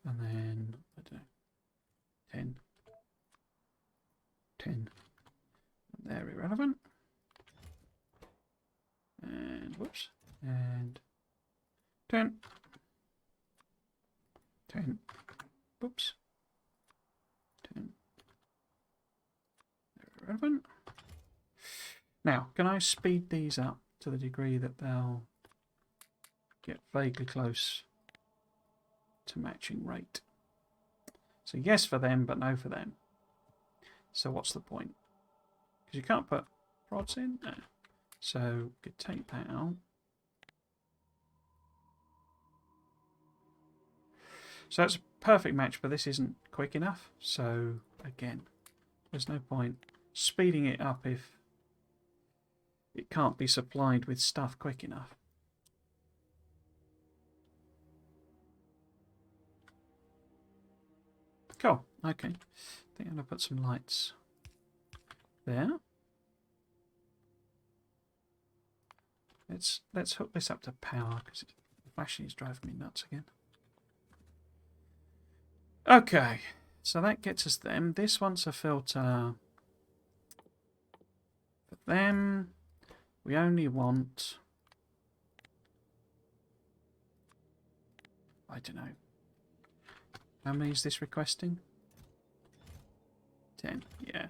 And then I don't know, 10. 10. They're irrelevant. And whoops. And 10. 10. Whoops. 10. They're irrelevant. Now, can I speed these up to the degree that they'll get vaguely close to matching rate? So yes for them, but no for them. So what's the point? Because you can't put prods in. No. So we could take that out. So that's a perfect match, but this isn't quick enough. So again, there's no point speeding it up if it can't be supplied with stuff quick enough. Cool. Okay. I think I'm going to put some lights there. Let's hook this up to power because flashing is driving me nuts again. Okay, so that gets us them. This wants a filter for them. We only want, I don't know. How many is this requesting? 10, yeah.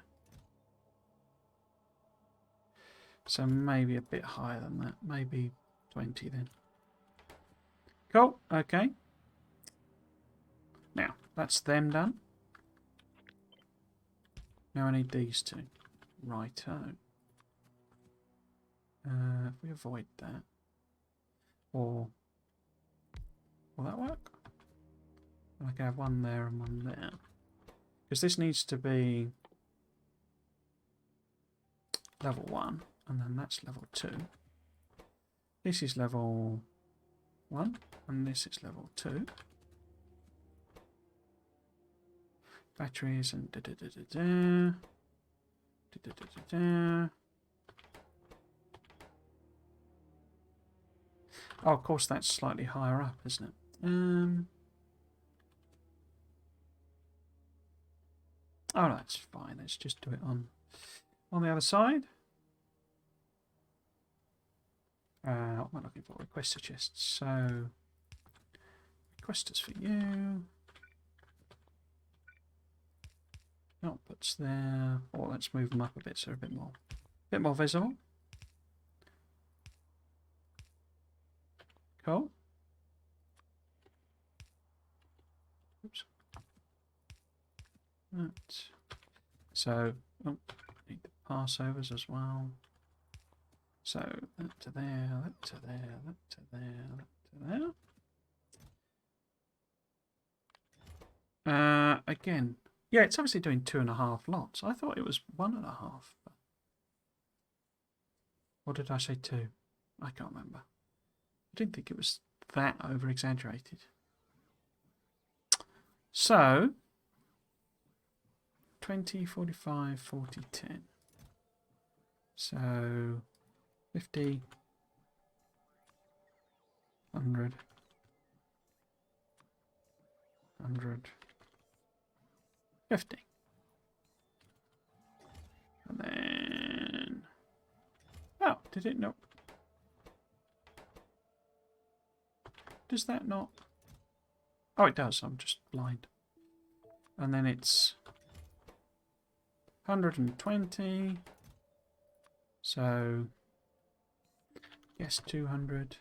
So maybe a bit higher than that. Maybe 20 then. Cool, okay. Now, that's them done. Now I need these two. Righto. If we avoid that. Or will that work? I can have one there and one there. Because this needs to be level 1. And then that's level 2. This is level 1. And this is level 2. Batteries and da-da-da-da-da. Da-da-da-da-da. Oh, of course, that's slightly higher up, isn't it? Oh, that's fine. Let's just do it on the other side. What am I looking for? Requester chests. So, requesters for you. Outputs there. Or let's move them up a bit so they're a bit more visible. Cool. Oops. That. So, oh, need the passovers as well. So that to there, that to there, that to there, that to there. again, yeah, it's obviously doing 2.5 lots. I thought it was 1.5. Or did I say 2? I can't remember. I didn't think it was that over-exaggerated. So, 20, 45, 40, 10. So, 50, 100, 100, 50. And then... Oh, did it not? Does that not? Oh, it does. I'm just blind. And then it's 120. So, yes, 200,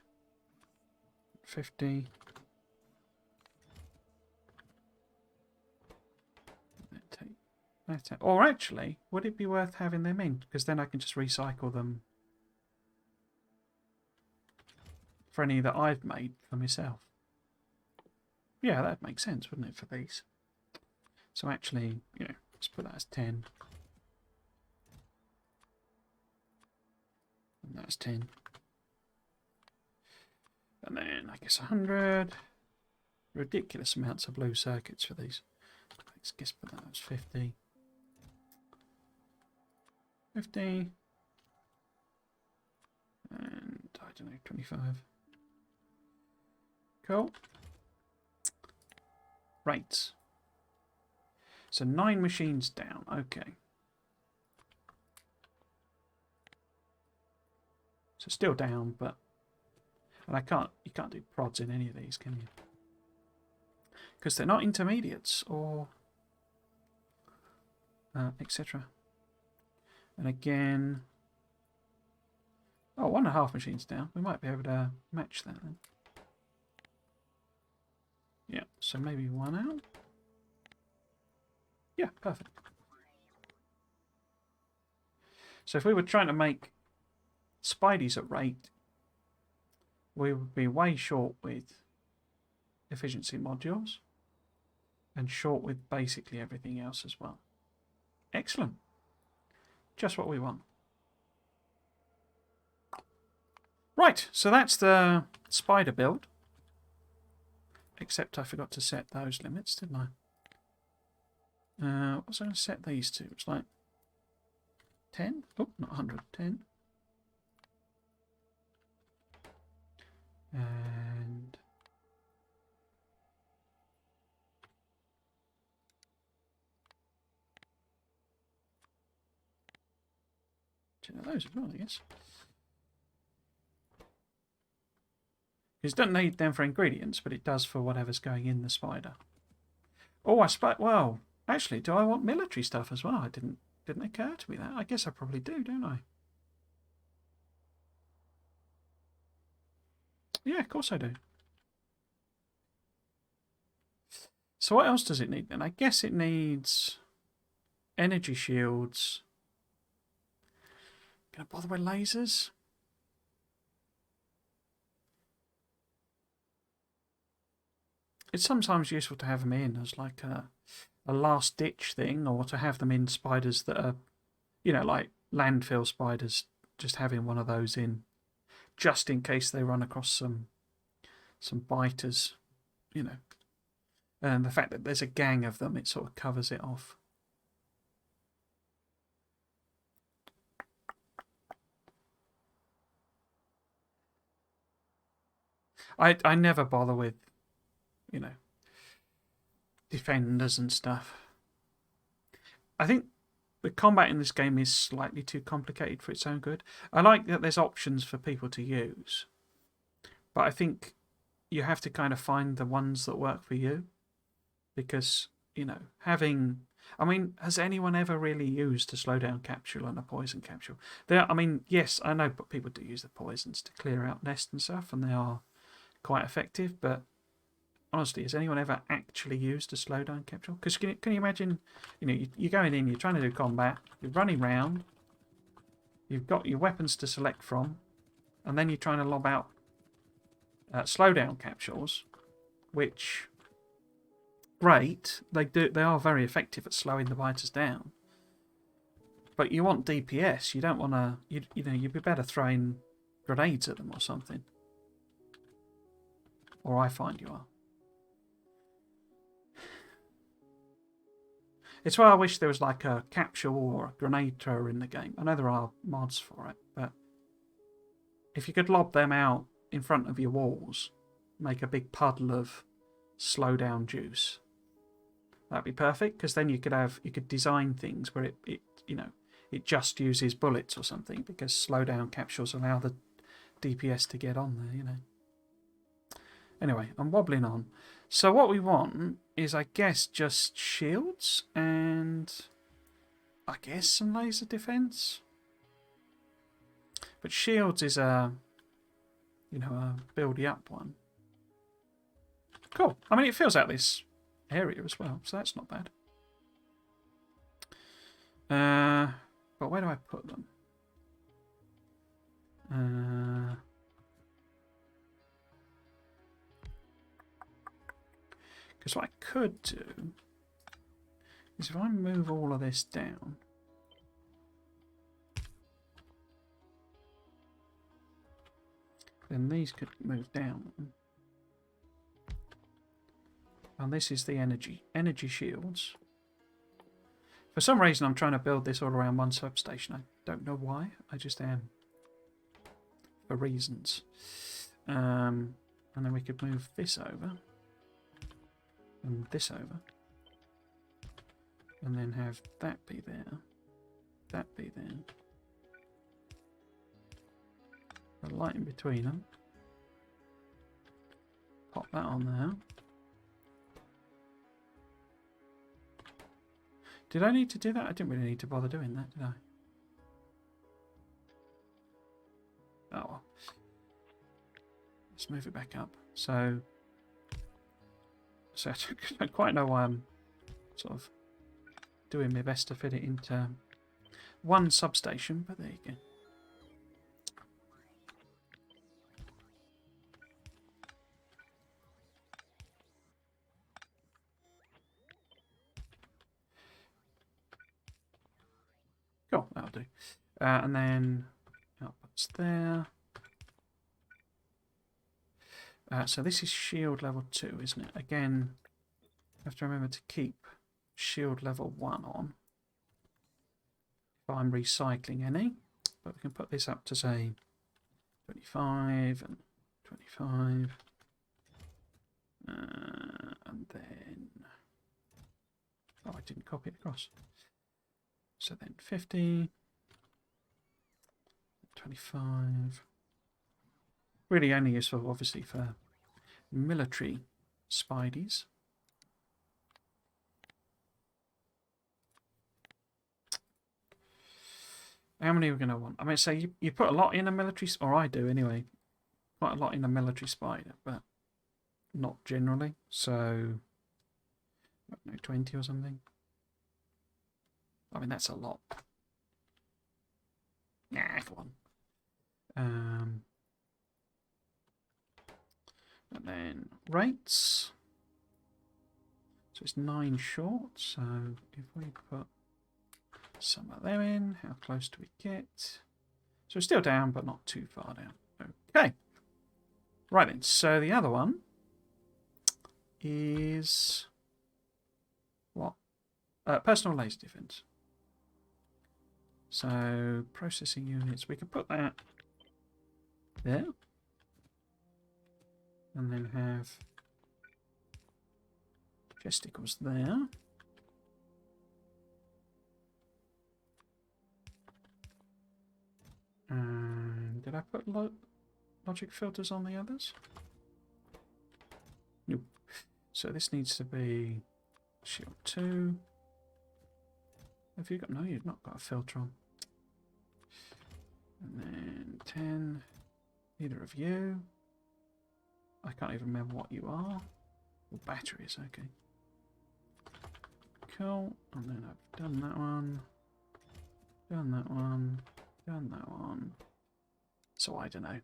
50. Take that out. Or actually, would it be worth having them in? Because then I can just recycle them for any that I've made for myself. Yeah, that'd make sense, wouldn't it, for these? So actually, you know, let's put that as 10. And that's 10. And then, I guess 100. Ridiculous amounts of blue circuits for these. Let's guess put that as 50. 50. And, I don't know, 25. Cool. Right. So 9 machines down. Okay. So still down, but... And you can't do prods in any of these, can you? Because they're not intermediates or... etc. And again... Oh, 1.5 machines down. We might be able to match that then. Yeah, so maybe 1 out. Yeah, perfect. So if we were trying to make Spideys at rate, we would be way short with efficiency modules and short with basically everything else as well. Excellent. Just what we want. Right, so that's the spider build. Except I forgot to set those limits, didn't I? What was I going to set these to? It's like 10? Oh, not 100, 10. And... those as well, I guess. Because it doesn't need them for ingredients, but it does for whatever's going in the spider. Oh, well, actually, do I want military stuff as well? It didn't occur to me that. I guess I probably do, don't I? Yeah, of course I do. So what else does it need then? I guess it needs energy shields. Can I bother with lasers? It's sometimes useful to have them in as like a last ditch thing, or to have them in spiders that are, you know, like landfill spiders, just having one of those in, just in case they run across some biters, you know. And the fact that there's a gang of them, it sort of covers it off. I never bother with, you know, defenders and stuff. I think the combat in this game is slightly too complicated for its own good. I like that there's options for people to use, but I think you have to kind of find the ones that work for you. Because, you know, having... I mean, has anyone ever really used a slowdown capsule and a poison capsule? I mean, yes, I know people do use the poisons to clear out nests and stuff, and they are quite effective, but honestly, has anyone ever actually used a slowdown capsule? Because can you imagine, you know, you're going in, you're trying to do combat, you're running around, you've got your weapons to select from, and then you're trying to lob out slowdown capsules, which... great. They are very effective at slowing the biters down. But you want DPS. You don't want to. You know, you'd be better throwing grenades at them or something. Or I find you are. It's why I wish there was like a capsule or a grenade thrower in the game. I know there are mods for it, but if you could lob them out in front of your walls, make a big puddle of slow down juice, that'd be perfect. Because then you could design things where it just uses bullets or something, because slow down capsules allow the DPS to get on there. You know. Anyway, I'm wobbling on. So what we want is, I guess, just shields and I guess some laser defense. But shields is a buildy up one. Cool. I mean, it fills out this area as well, so that's not bad. But where do I put them? Because what I could do is if I move all of this down, then these could move down. And this is the energy shields. For some reason, I'm trying to build this all around one substation. I don't know why. I just am. For reasons. And then we could move this over. And this over. And then have that be there. That be there. A light in between them. Pop that on there. Did I need to do that? I didn't really need to bother doing that, did I? Oh well. Let's move it back up. So I don't quite know why I'm sort of doing my best to fit it into one substation, but there you go. Cool, that'll do. And then outputs there. So this is shield level 2, isn't it? Again, I have to remember to keep shield level 1 on if I'm recycling any. But we can put this up to, say, 25 and 25. And then... Oh, I didn't copy it across. So then 50, 25. Really only useful, obviously, for military spideys. How many are we going to want? I mean, say you put a lot in a military, or I do anyway, quite a lot in a military spider, but not generally. So, I don't know, 20 or something. I mean, that's a lot. Nah, come on. And then rates. So it's 9 short. So if we put some of them in, how close do we get? So we're still down, but not too far down. Okay. Right then. So the other one is what? Personal laser defense. So processing units. We can put that there. And then have gesticles there. And did I put logic filters on the others? Nope. So this needs to be shield 2. Have you got... No, you've not got a filter on. And then 10. Neither of you. I can't even remember what you are. Well, batteries, okay. Cool. And then I've done that one. Done that one. Done that one. So I don't know.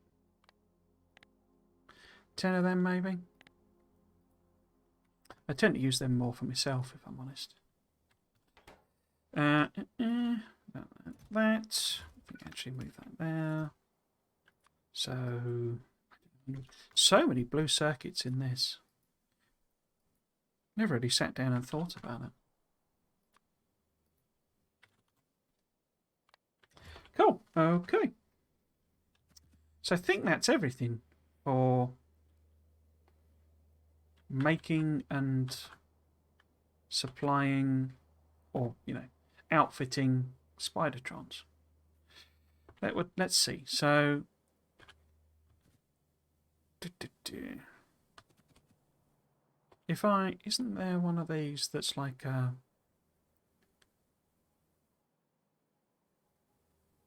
10 of them maybe. I tend to use them more for myself, if I'm honest. That. I think actually move that there. So many blue circuits in this. Never really sat down and thought about it. Cool. Okay. So I think that's everything for making and supplying, or, you know, outfitting Spidertrons. Let's see. So, isn't there one of these that's like a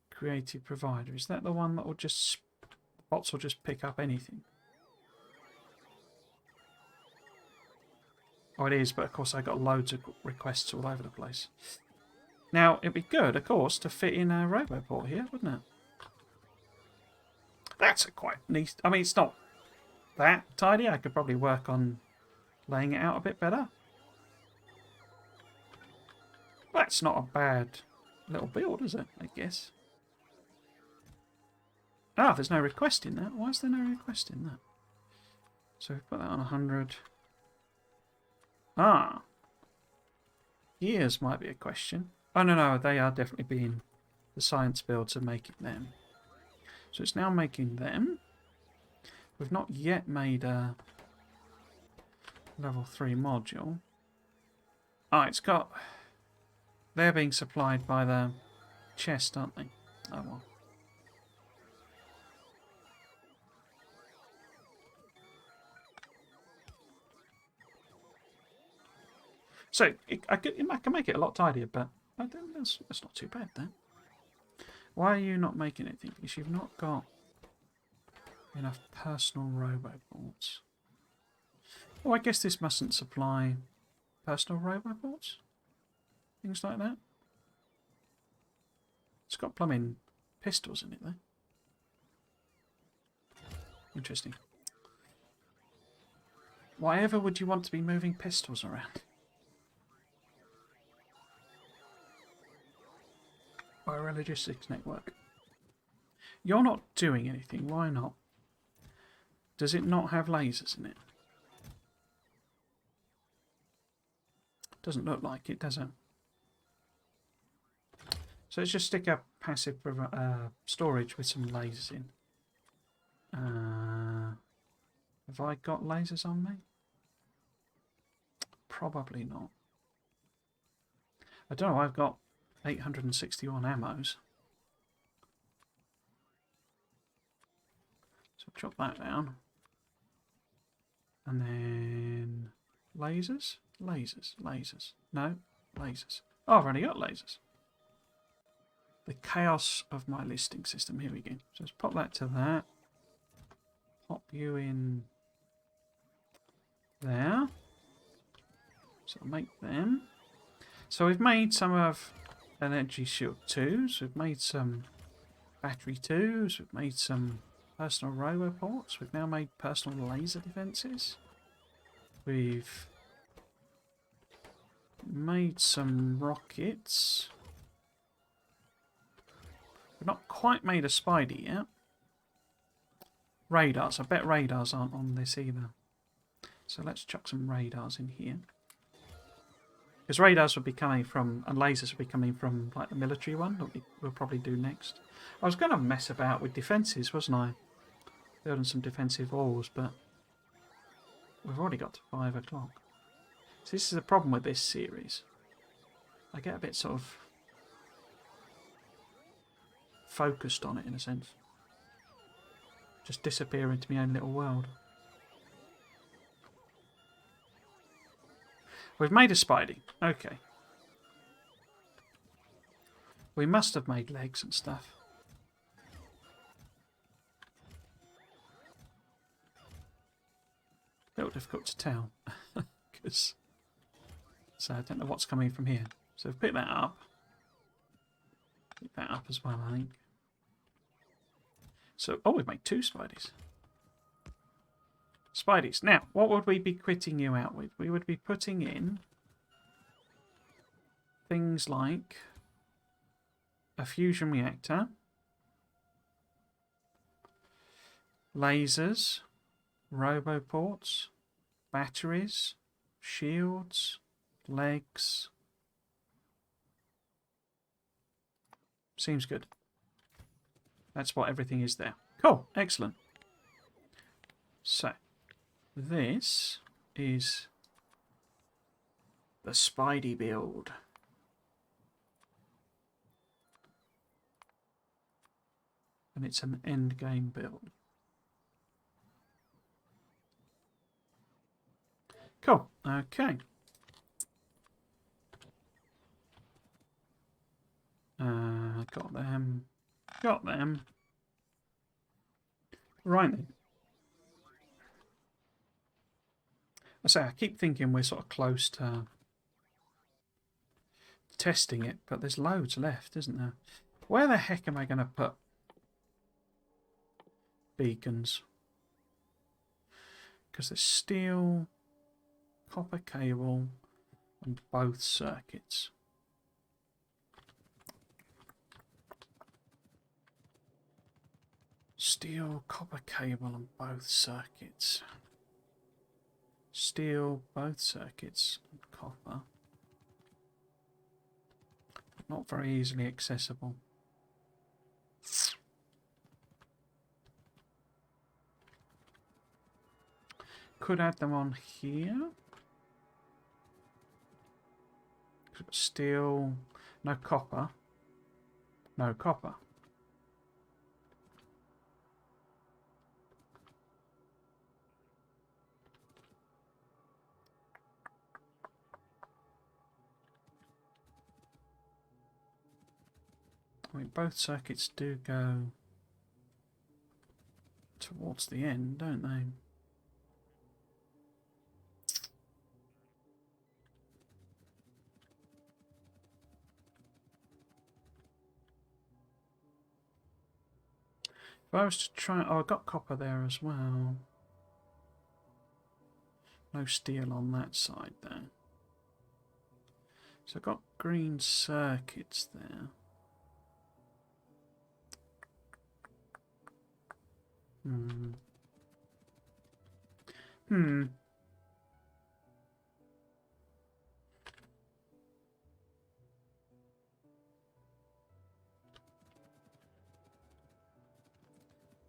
creative provider? Is that the one that will just, bots will just pick up anything? Oh, it is, but of course I got loads of requests all over the place. Now, it'd be good, of course, to fit in a Roboport here, wouldn't it? That's a quite neat... I mean, it's not that tidy. I could probably work on laying it out a bit better. That's not a bad little build, is it, I guess? Ah, there's no request in that. Why is there no request in that? So we put that on 100. Ah. Years might be a question. Oh, no, they are definitely being... The science builds are making them. So it's now making them. We've not yet made a level 3 module. Ah, it's got... They're being supplied by the chest, aren't they? Oh, well. So I can make it a lot tidier, but I think that's not too bad then. Why are you not making anything? Because you've not got enough personal Roboports. Oh, I guess this mustn't supply personal Roboports? Things like that? It's got plumbing pistols in it though. Interesting. Why ever would you want to be moving pistols around? By a logistics network. You're not doing anything. Why not? Does it not have lasers in it? Doesn't look like it, does it? So let's just stick a passive storage with some lasers in. Have I got lasers on me? Probably not. I don't know. I've got 861 ammos. So chop that down. And then lasers? Lasers. No, lasers. Oh, I've already got lasers. The chaos of my listing system. Here we go. So let's pop that to that. Pop you in there. So I'll make them. So we've made some of Energy Shield 2s. We've made some Battery 2s. We've made some personal Roboports. We've now made personal laser defences. We've made some rockets. We've not quite made a Spidey yet. Radars. I bet radars aren't on this either. So let's chuck some radars in here. Because radars would be coming from, and lasers would be coming from like the military one that we'll probably do next. I was going to mess about with defences, wasn't I? Building some defensive walls, but we've already got to 5 o'clock. So this is a problem with this series. I get a bit sort of focused on it in a sense. Just disappear into my own little world. We've made a Spidey. Okay. We must have made legs and stuff. A little difficult to tell. So I don't know what's coming from here. So we've picked that up. Pick that up as well, I think. So, oh, we've made 2 Spideys. Spideys. Now, what would we be quitting you out with? We would be putting in things like a fusion reactor, lasers, roboports, batteries, shields, legs. Seems good. That's what everything is there. Cool. Excellent. So, this is the Spidey build. And it's an end game build. Cool. Okay. Got them. Got them. Right then. I keep thinking we're sort of close to testing it, but there's loads left, isn't there? Where the heck am I going to put beacons? Because there's steel, copper cable, on both circuits. Steel, copper cable on both circuits. Steel, both circuits, and copper. Not very easily accessible. Could add them on here. Steel, no copper. No copper. I mean, both circuits do go towards the end, don't they? If I was to try... Oh, I've got copper there as well. No steel on that side there. So I've got green circuits there.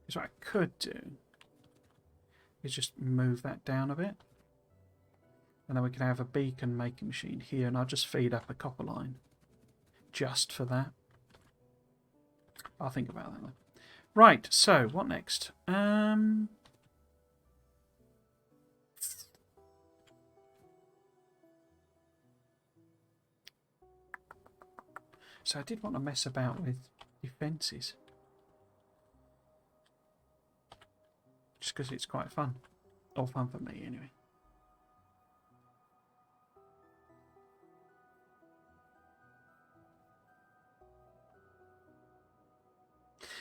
Because what I could do is just move that down a bit. And then we can have a beacon making machine here, and I'll just feed up a copper line. Just for that. I'll think about that then. Right, so what next? So I did want to mess about with defences. Just because it's quite fun. Or fun for me, anyway.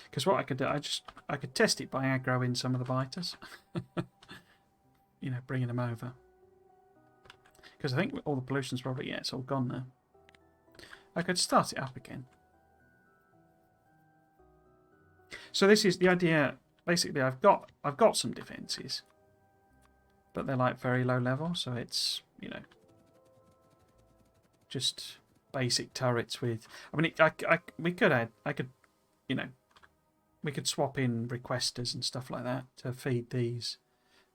Because what I could do, I could test it by aggroing some of the biters. You know, bringing them over. Because I think all the pollution's probably, yeah, it's all gone now. I could start it up again. So this is the idea. Basically, I've got some defences, but they're like very low level, so it's, you know, just basic turrets with. I mean, we could, you know, we could swap in requesters and stuff like that to feed these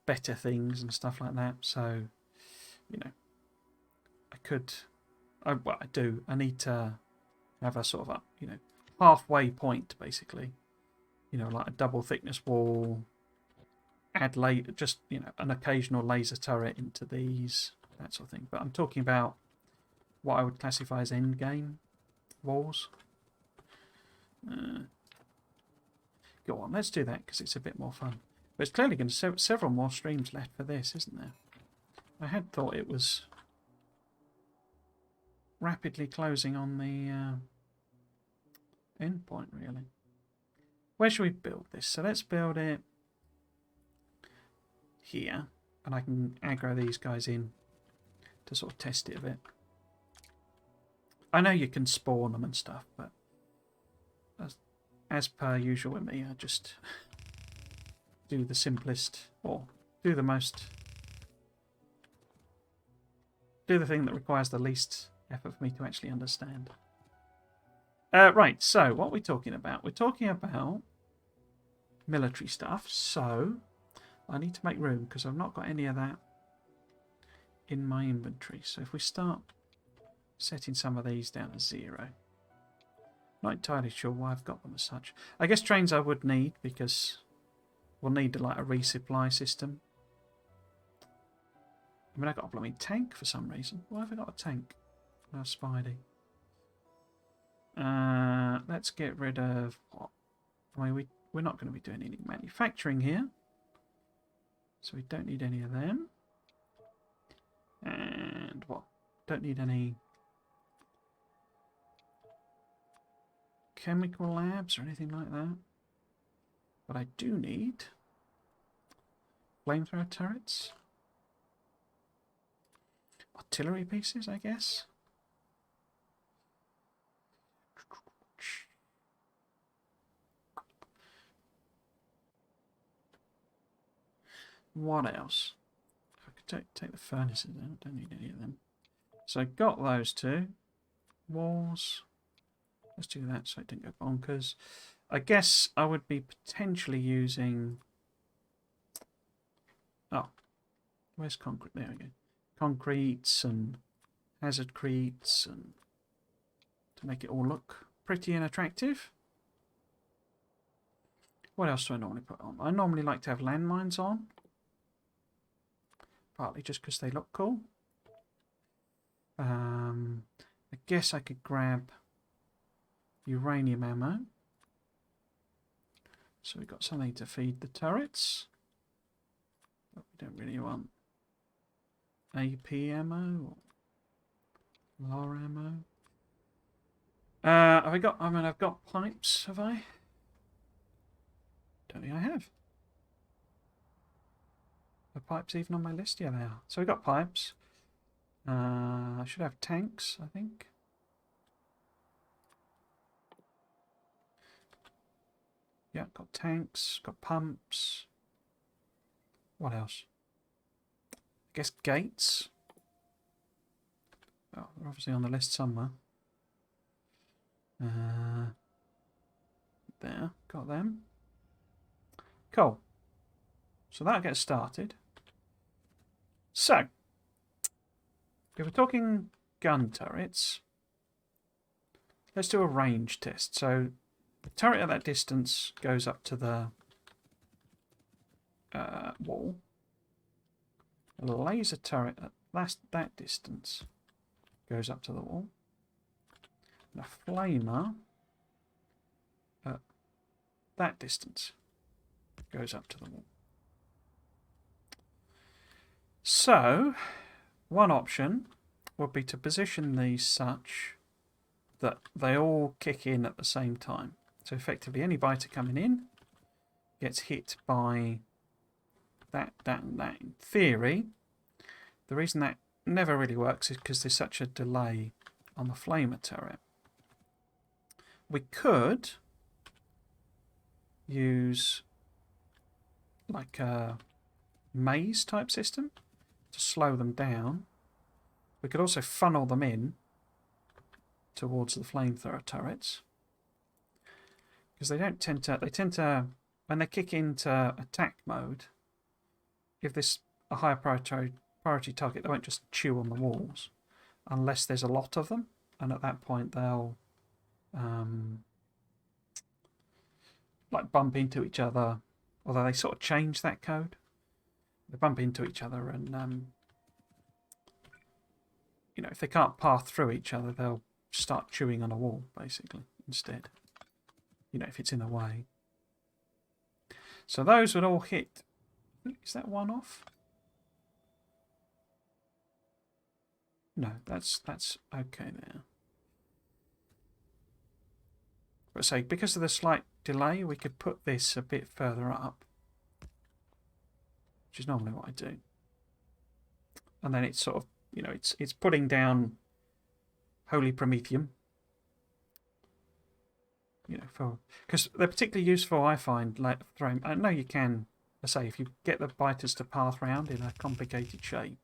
better things and stuff like that. So, you know, I could. Well, I do. I need to have a sort of a, you know, halfway point basically. You know, like a double thickness wall. Add just, you know, an occasional laser turret into these, that sort of thing. But I'm talking about what I would classify as end game walls. Go on, let's do that because it's a bit more fun. But it's clearly going to several more streams left for this, isn't there? I had thought it was rapidly closing on the end point, really. Where should we build this? So let's build it here, and I can aggro these guys in to sort of test it a bit. I know you can spawn them and stuff, but as per usual with me, I just do the simplest, or do the thing that requires the least effort for me to actually understand. Right, so what are we talking about? We're talking about military stuff, so I need to make room because I've not got any of that in my inventory. So if we start setting some of these down to 0. Not entirely sure why I've got them as such. I guess trains I would need because we'll need like a resupply system. I mean, I've got a blooming tank for some reason. Why have I got a tank? Oh, Spidey. Let's get rid of what? I mean, we're not going to be doing any manufacturing here. So we don't need any of them. And what? Don't need any chemical labs or anything like that. But I do need flamethrower turrets. Artillery pieces, I guess. What else? I could take the furnaces out. Don't need any of them. So I got those two. Walls. Let's do that so it didn't go bonkers. I guess I would be potentially using... Oh. Where's concrete? There we go. Concretes and hazardcretes and to make it all look pretty and attractive. What else do I normally put on? I normally like to have landmines on. Partly just because they look cool. I guess I could grab uranium ammo. So we've got something to feed the turrets. But we don't really want AP ammo or LAR ammo. Have I got? I mean, I've got pipes. Have I? Don't think I have. Are pipes even on my list? Yeah, they are. So we've got pipes. I should have tanks, I think. Yeah, got tanks, got pumps. What else? I guess gates. Oh, they're obviously on the list somewhere. There, got them. Cool. So that'll get started. So, if we're talking gun turrets, let's do a range test. So, the turret at that distance goes up to the wall. A laser turret at that distance goes up to the wall. And a flamer at that distance goes up to the wall. So, one option would be to position these such that they all kick in at the same time. So effectively any biter coming in gets hit by that, and that. In theory, the reason that never really works is because there's such a delay on the flamer turret. We could use like a maze type system to slow them down. We could also funnel them in towards the flamethrower turrets, because they tend to when they kick into attack mode, if there's a higher priority target, they won't just chew on the walls unless there's a lot of them, and at that point they'll like bump into each other, although they sort of change that code. They bump into each other and you know, if they can't pass through each other, they'll start chewing on a wall, basically, instead. You know, if it's in the way. So those would all hit. Is that one off? No, that's okay there. But say, because of the slight delay, we could put this a bit further up. which is normally what I do. And then it's sort of, you know, it's putting down holy promethium. You know, because they're particularly useful, I find. Like throwing, I know you can, I say, if you get the biters to path round in a complicated shape,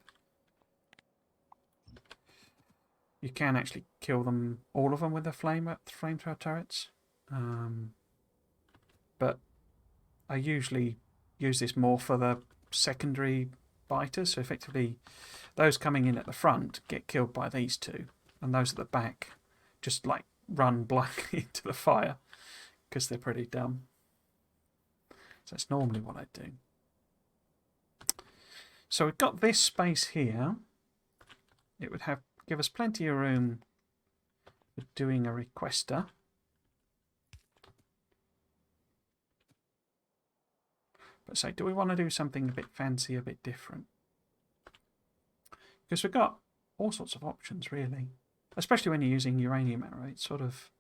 you can actually kill them, all of them, with the flamethrower turrets. But I usually use this more for the secondary biters. So effectively, those coming in at the front get killed by these two, and those at the back just like run blankly into the fire because they're pretty dumb. So that's normally what I do. So we've got this space here. It would give us plenty of room for doing a requester. But say, do we want to do something a bit fancy, a bit different? Because we've got all sorts of options, really. Especially when you're using uranium arrow. It's sort of...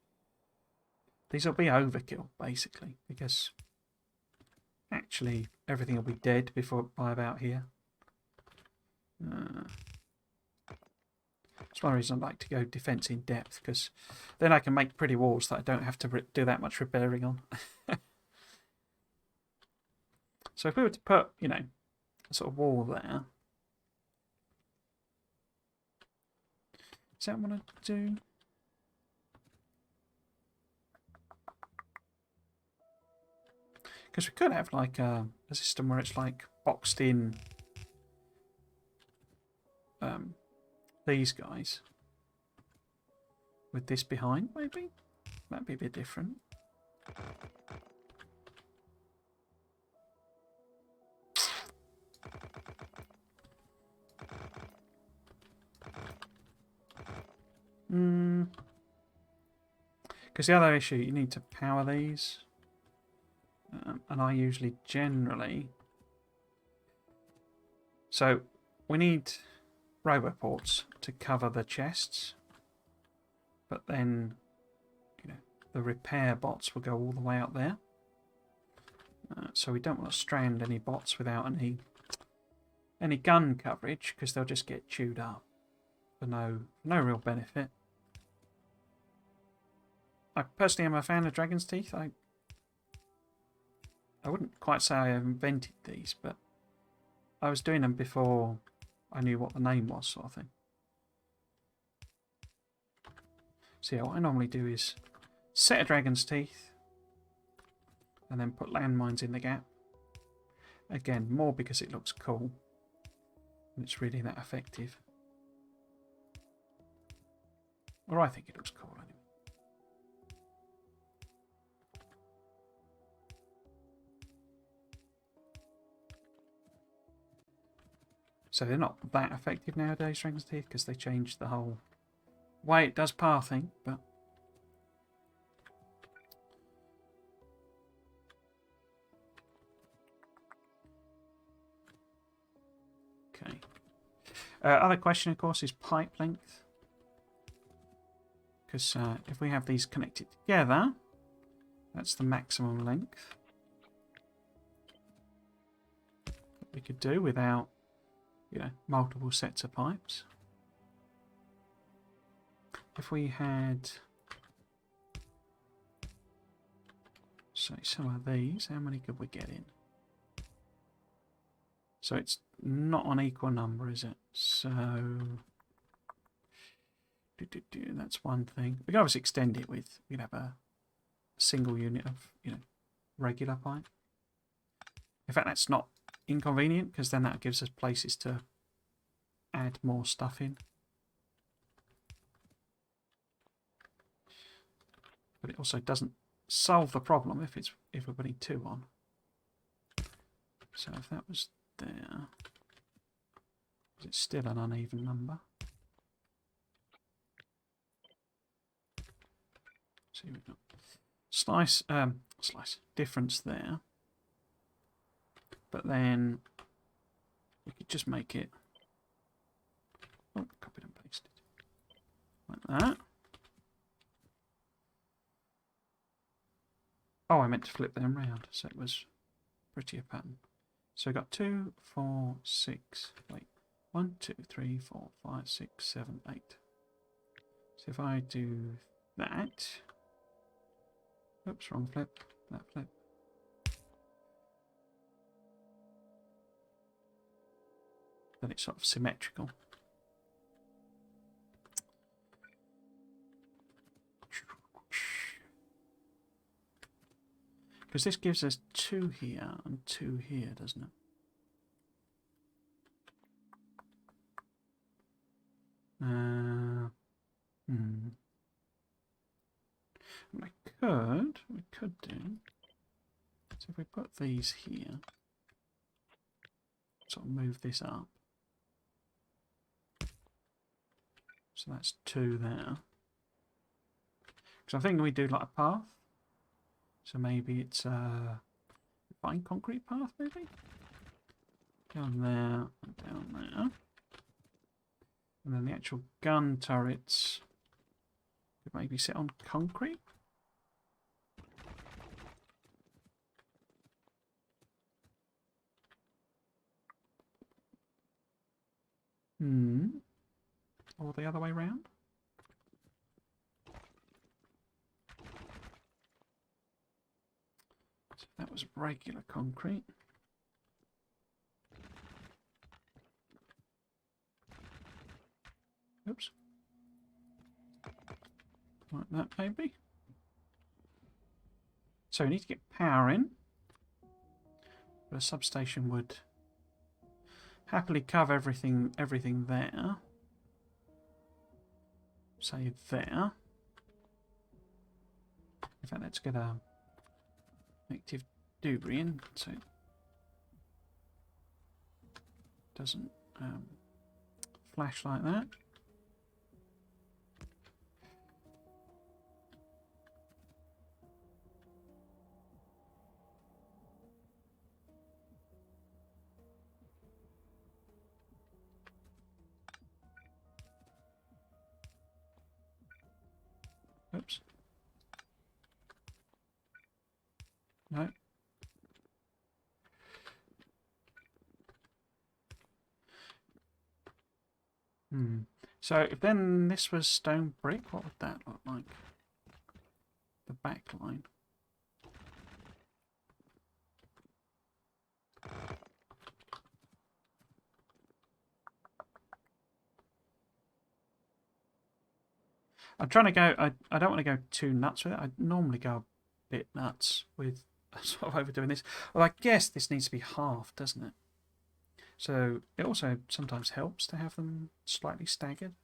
These will be overkill, basically. Because actually, everything will be dead by about here. That's one reason I like to go defense in depth. Because then I can make pretty walls that I don't have to do that much repairing on. So if we were to put, you know, a sort of wall there, is that what I do? Because we could have like a system where it's like boxed in these guys with this behind, maybe? That'd be a bit different. Because the other issue, you need to power these. And I usually generally... So, we need roboports to cover the chests. But then, you know, the repair bots will go all the way out there. So we don't want to strand any bots without any gun coverage, because they'll just get chewed up for no real benefit. I personally am a fan of Dragon's Teeth. I wouldn't quite say I invented these, but I was doing them before I knew what the name was, sort of thing. So yeah, what I normally do is set a Dragon's Teeth and then put landmines in the gap. Again, more because it looks cool and it's really that effective. Or I think it looks cool anyway. So they're not that effective nowadays, Dragon's Teeth, because they changed the whole way it does pathing, but... Okay. Other question, of course, is pipe length. Because if we have these connected together, that's the maximum length that we could do without, you know, multiple sets of pipes. If we had, say, some of these, how many could we get in? So it's not an equal number, is it? So that's one thing. We can obviously extend it with, we can have a single unit of, you know, regular pipe. In fact, that's not inconvenient, because then that gives us places to add more stuff in. But it also doesn't solve the problem if we're putting two on. So if that was there, it's still an uneven number. So we've got slice difference there, but then we could just make it, oh, copied and pasted like that. Oh, I meant to flip them round, so it was prettier pattern. So we've got 2, 4, 6. Wait. 1, 2, 3, 4, 5, 6, 7, 8. So if I do that. Oops, wrong flip. That flip. Then it's sort of symmetrical. Because this gives us 2 here and 2 here, doesn't it? We could do. So if we put these here, sort of move this up. So that's 2 there. Because I'm thinking we do like a path. So maybe it's a fine concrete path, maybe? Down there and down there. And then the actual gun turrets could maybe sit on concrete. Or the other way round. So that was regular concrete. Oops. Like that, maybe. So we need to get power in. But a substation would happily cover everything there. Say there. In fact, let's get a active debris in so it doesn't flash like that. Oops. No. So if then this was stone brick, what would that look like? The back line. I'm trying to go, I don't want to go too nuts with it. I normally go a bit nuts with sort of overdoing this. Well, I guess this needs to be half, doesn't it? So it also sometimes helps to have them slightly staggered.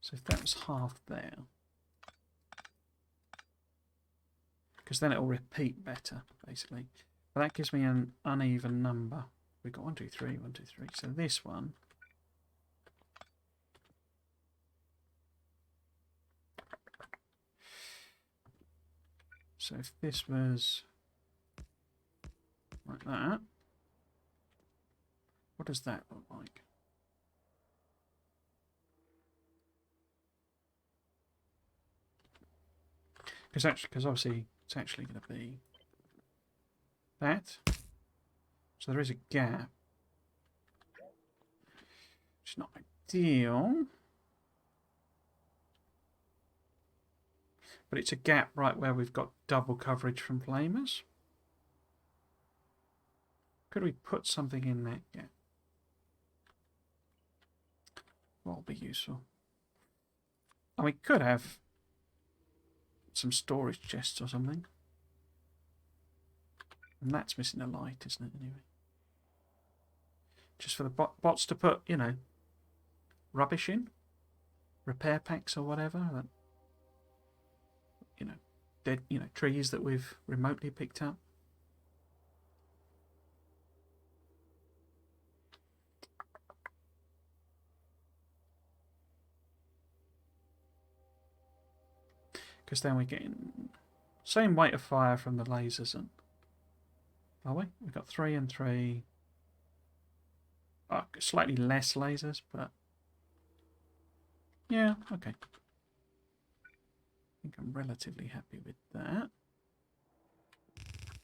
So if that was half there, because then it will repeat better, basically. But that gives me an uneven number. We've got 1, 2, 3, 1, 2, 3. So this one. So if this was like that, what does that look like? Because obviously it's actually going to be that. So there is a gap, which is not ideal. But it's a gap right where we've got double coverage from flamers. Could we put something in that gap? What will be useful? And we could have some storage chests or something. And that's missing a light, isn't it, anyway? Just for the bots to put, you know, rubbish in. Repair packs or whatever. That, you know, dead, you know, trees that we've remotely picked up. Because then we're getting same weight of fire from the lasers, and are we? We've got 3 and 3. Slightly less lasers, but yeah, okay. I think I'm relatively happy with that.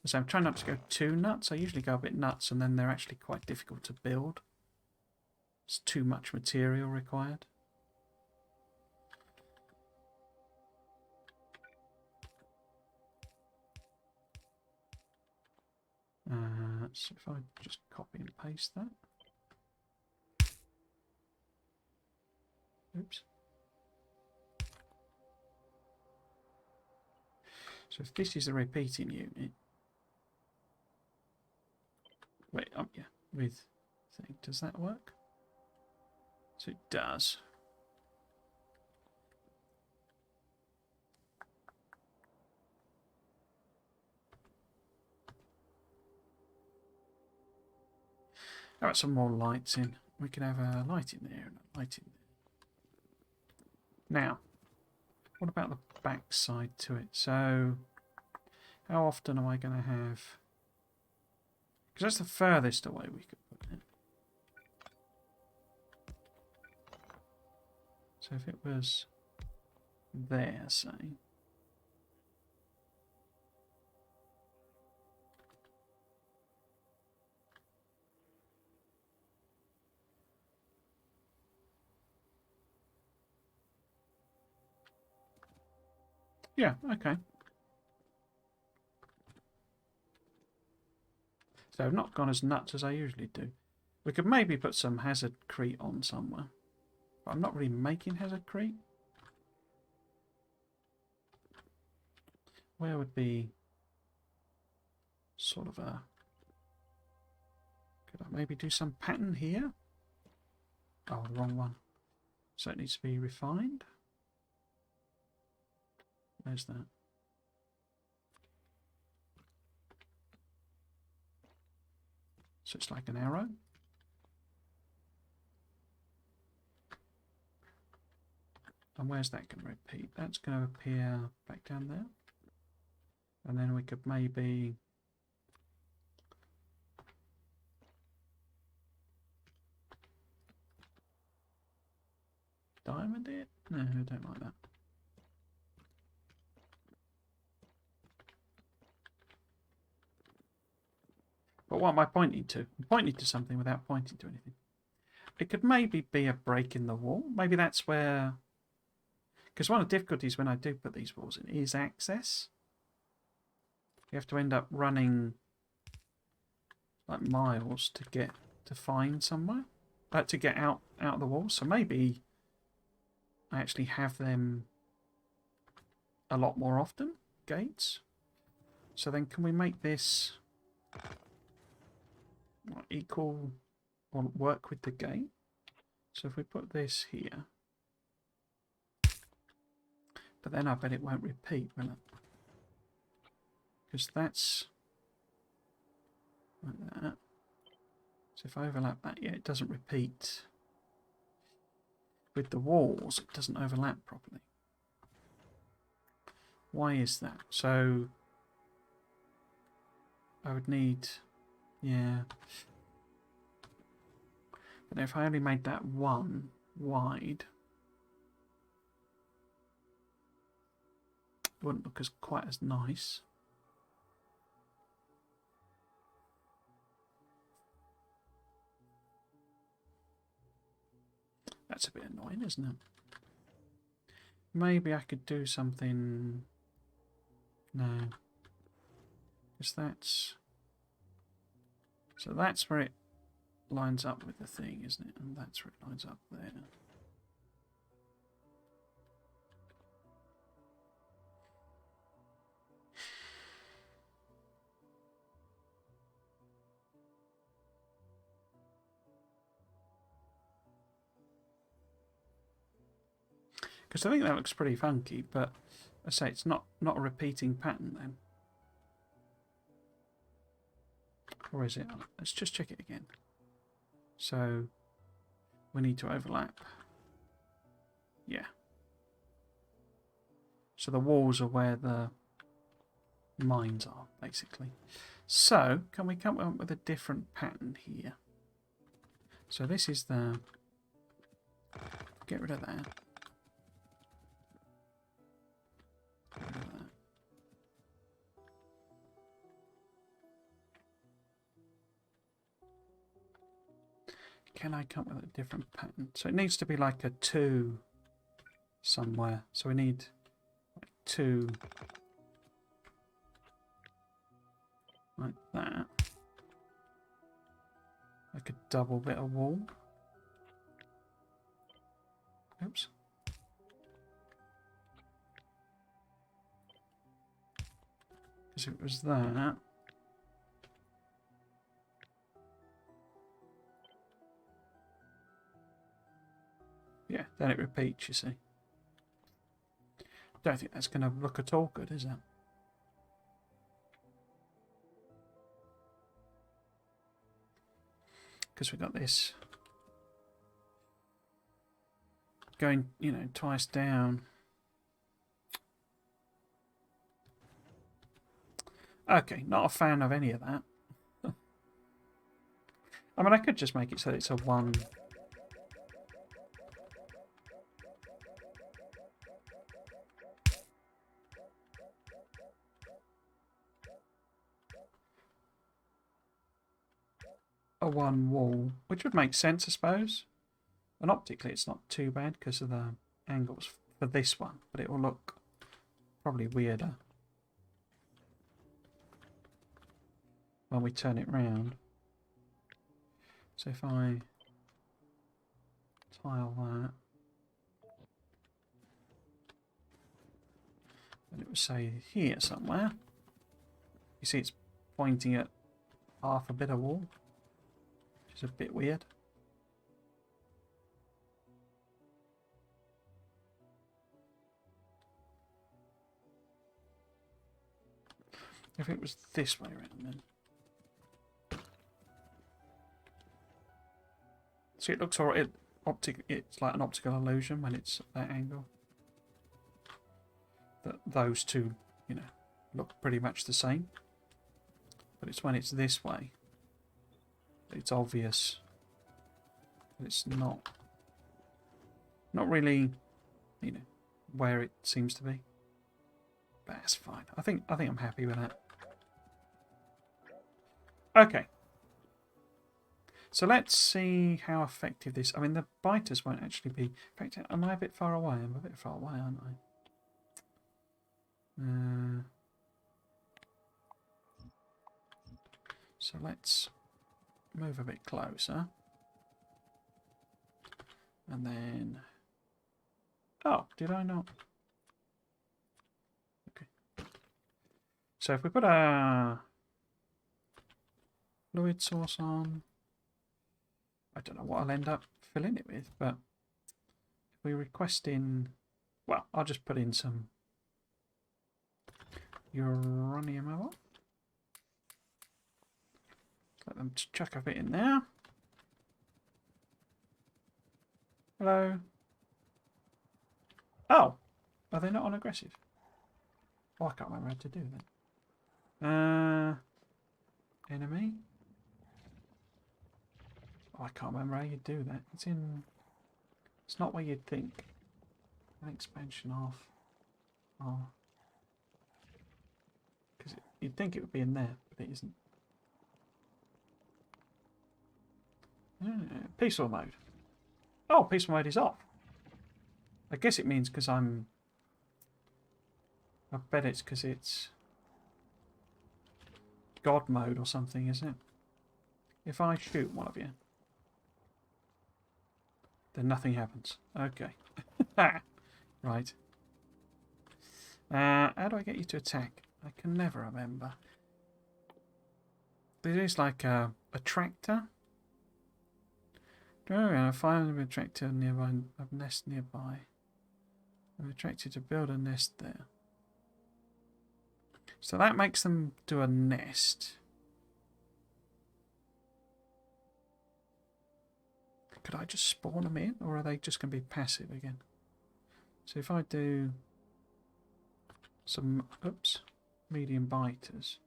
So I'm trying not to go too nuts. I usually go a bit nuts and then they're actually quite difficult to build. It's too much material required. So if I just copy and paste that. Oops. So if this is a repeating unit. Wait, yeah, with thing. Does that work? So it does. How about some more lights in? We can have a light in there and a light in there. Now, what about the back side to it? So, how often am I going to have... Because that's the furthest away we could put it. So if it was there, say... Yeah, okay. So I've not gone as nuts as I usually do. We could maybe put some hazardcrete on somewhere. But I'm not really making hazardcrete. Where would be sort of a... Could I maybe do some pattern here? Oh, the wrong one. So it needs to be refined. Where's that? So it's like an arrow. And where's that going to repeat? That's going to appear back down there. And then we could maybe... diamond it? No, I don't like that. But what am I pointing to? I'm pointing to something without pointing to anything. It could maybe be a break in the wall. Maybe that's where... Because one of the difficulties when I do put these walls in is access. You have to end up running like miles to get to find somewhere. To get out of the wall. So maybe I actually have them a lot more often. Gates. So then can we make this equal or work with the gate? So if we put this here, but then I bet it won't repeat, will it? Because that's like that. So if I overlap that, yeah, it doesn't repeat. With the walls, it doesn't overlap properly. Why is that? So I would need, yeah. But if I only made that one wide, it wouldn't look as quite as nice. That's a bit annoying, isn't it? Maybe I could do something... No. Because that's... So that's where it lines up with the thing, isn't it? And that's where it lines up there. Because I think that looks pretty funky, but I say it's not a repeating pattern then. Or is it? Let's just check it again. So we need to overlap. Yeah. So the walls are where the mines are, basically. So can we come up with a different pattern here? So this is the... Get rid of that. Get rid of that. can I come up with a different pattern? So it needs to be like a 2 somewhere. So we need like 2 like that. Like a double bit of wall. Oops. Because it was that. Yeah, then it repeats, you see. Don't think that's going to look at all good, is it? Because we've got this going, you know, twice down. Okay, not a fan of any of that. I mean, I could just make it so it's a 1. A 1 wall, which would make sense, I suppose. And optically, it's not too bad because of the angles for this one, but it will look probably weirder when we turn it round. So if I tile that, then it would say here somewhere. You see it's pointing at half a bit of wall, which is a bit weird. If it was this way around then. See, it looks alright. It's like an optical illusion when it's at that angle. That those two, you know, look pretty much the same. But it's when it's this way that it's obvious that it's not really, you know, where it seems to be. But that's fine. I think I'm happy with that. Okay. So let's see how effective this... I mean, the biters won't actually be... In fact, am I a bit far away? I'm a bit far away, aren't I? So let's move a bit closer. And then... Oh, did I not? Okay. So if we put a fluid source on... I don't know what I'll end up filling it with, but if we request in... Well, I'll just put in some uranium over. Let them chuck a bit in there. Hello. Oh, are they not on aggressive? Oh, I can't remember how to do that. Enemy. Oh, I can't remember how you do that. It's in... It's not where you'd think. An expansion off. Oh. Because you'd think it would be in there, but it isn't. Peaceful mode. Oh, peaceful mode is off. I guess it means because I'm... I bet it's because it's... God mode or something, isn't it? If I shoot one of you, then nothing happens. Okay. Right. How do I get you to attack? I can never remember. There is like a tractor. I find a tractor nearby, a nest nearby. I'm attracted to build a nest there. So that makes them do a nest. Could I just spawn them in, or are they just going to be passive again? So if I do some, oops, medium biters.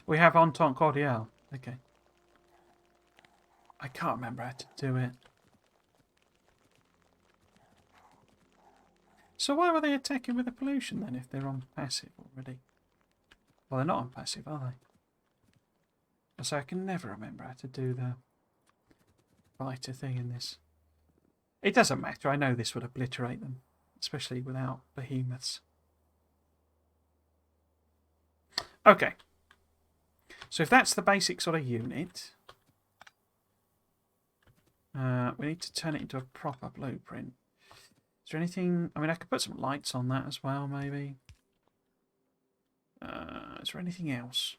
We have Entente Cordiale. Okay. I can't remember how to do it. So why were they attacking with the pollution then if they're on passive already? Well, they're not on passive, are they? So I can never remember how to do the fighter thing in this. It doesn't matter. I know this would obliterate them, especially without behemoths. Okay. So if that's the basic sort of unit, we need to turn it into a proper blueprint. Is there anything... I mean, I could put some lights on that as well, maybe. Is there anything else?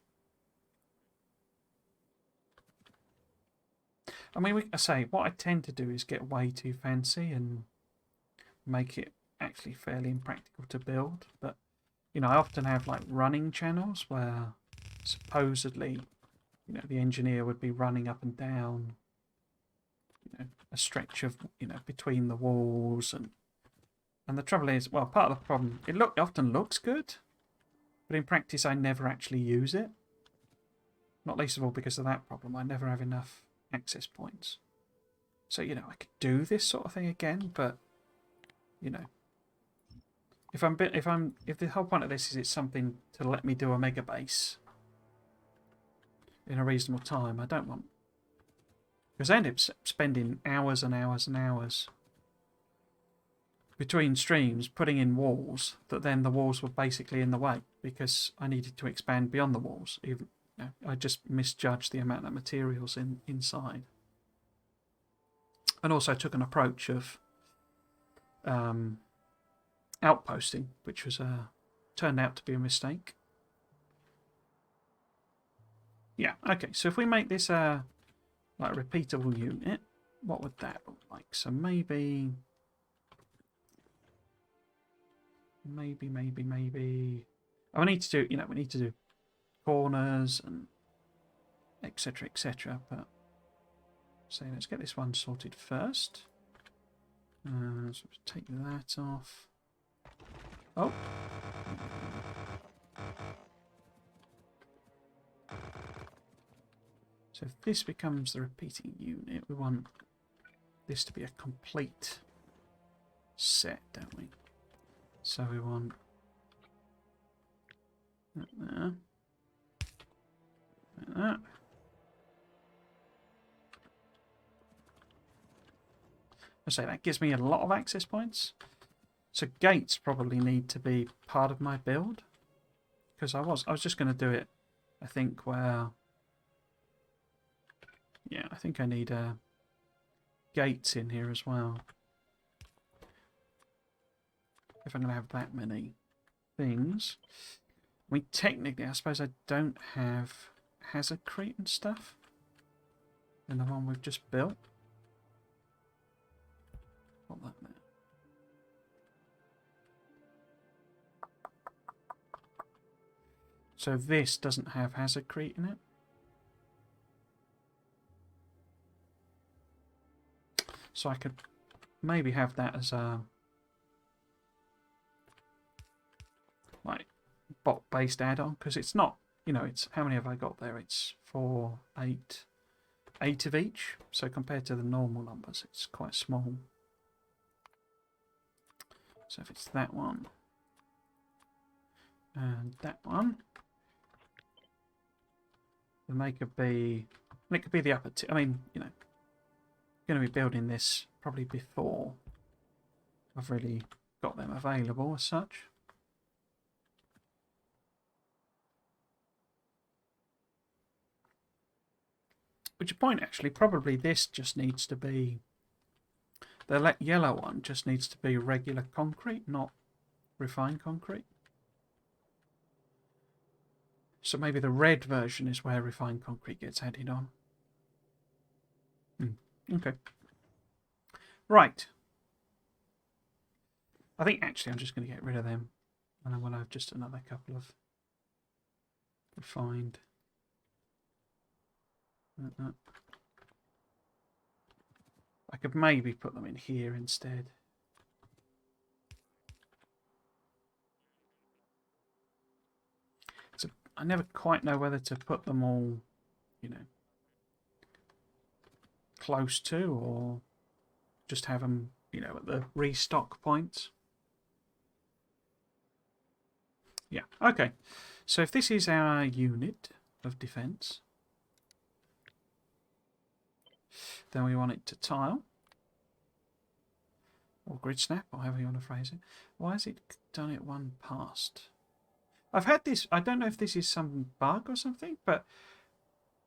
I mean, I say, what I tend to do is get way too fancy and make it actually fairly impractical to build. But, you know, I often have, like, running channels where supposedly, you know, the engineer would be running up and down, you know, a stretch of, you know, between the walls. And the trouble is, well, part of the problem, it often looks good, but in practice I never actually use it. Not least of all because of that problem. I never have enough access points. So, you know, I could do this sort of thing again, but, you know, if the whole point of this is it's something to let me do a mega base in a reasonable time, I don't want... Because I end up spending hours and hours and hours between streams putting in walls that then the walls were basically in the way because I needed to expand beyond the walls. Even, you know, I just misjudged the amount of materials inside. And also took an approach of outposting, which was turned out to be a mistake. Yeah, okay, so if we make this like a repeatable unit, what would that look like? So maybe... Oh, we need to do, you know, we need to do corners and etc, etc. But so let's get this one sorted first. So let's take that off. Oh. So if this becomes the repeating unit, we want this to be a complete set, don't we? So we want that there, like that. I say that gives me a lot of access points. So gates probably need to be part of my build, because I was just going to do it. I think where, yeah, I think I need gates in here as well. If I'm going to have that many things. I mean, technically, I suppose I don't have hazardcrete and stuff in the one we've just built. Put that there. So this doesn't have hazardcrete in it. So I could maybe have that as a like bot-based add-on, because it's not, you know, it's, how many have I got there? It's 4, 8 of each. So compared to the normal numbers, it's quite small. So if it's that one and that one, then they could be, and it could be the upper I mean, you know, I'm going to be building this probably before I've really got them available as such. Which your point, actually, probably this just needs to be, the yellow one just needs to be regular concrete, not refined concrete. So maybe the red version is where refined concrete gets added on. Okay. Right. I think actually I'm just going to get rid of them. And I will have just another couple of refined. I could maybe put them in here instead. So I never quite know whether to put them all, you know, close to, or just have them, you know, at the restock points. Yeah, okay. So if this is our unit of defence, then we want it to tile. Or grid snap, or however you want to phrase it. Why has it done it one past? I've had this, I don't know if this is some bug or something, but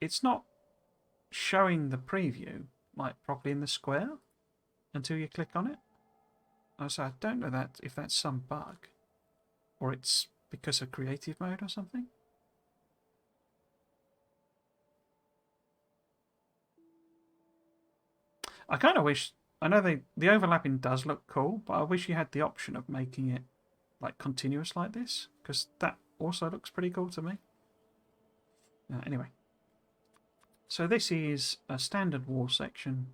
it's not showing the preview like properly in the square until you click on it. So I don't know that if that's some bug or it's because of creative mode or something. I kind of wish, I know the overlapping does look cool, but I wish you had the option of making it like continuous like this, because that also looks pretty cool to me. Anyway, so this is a standard wall section,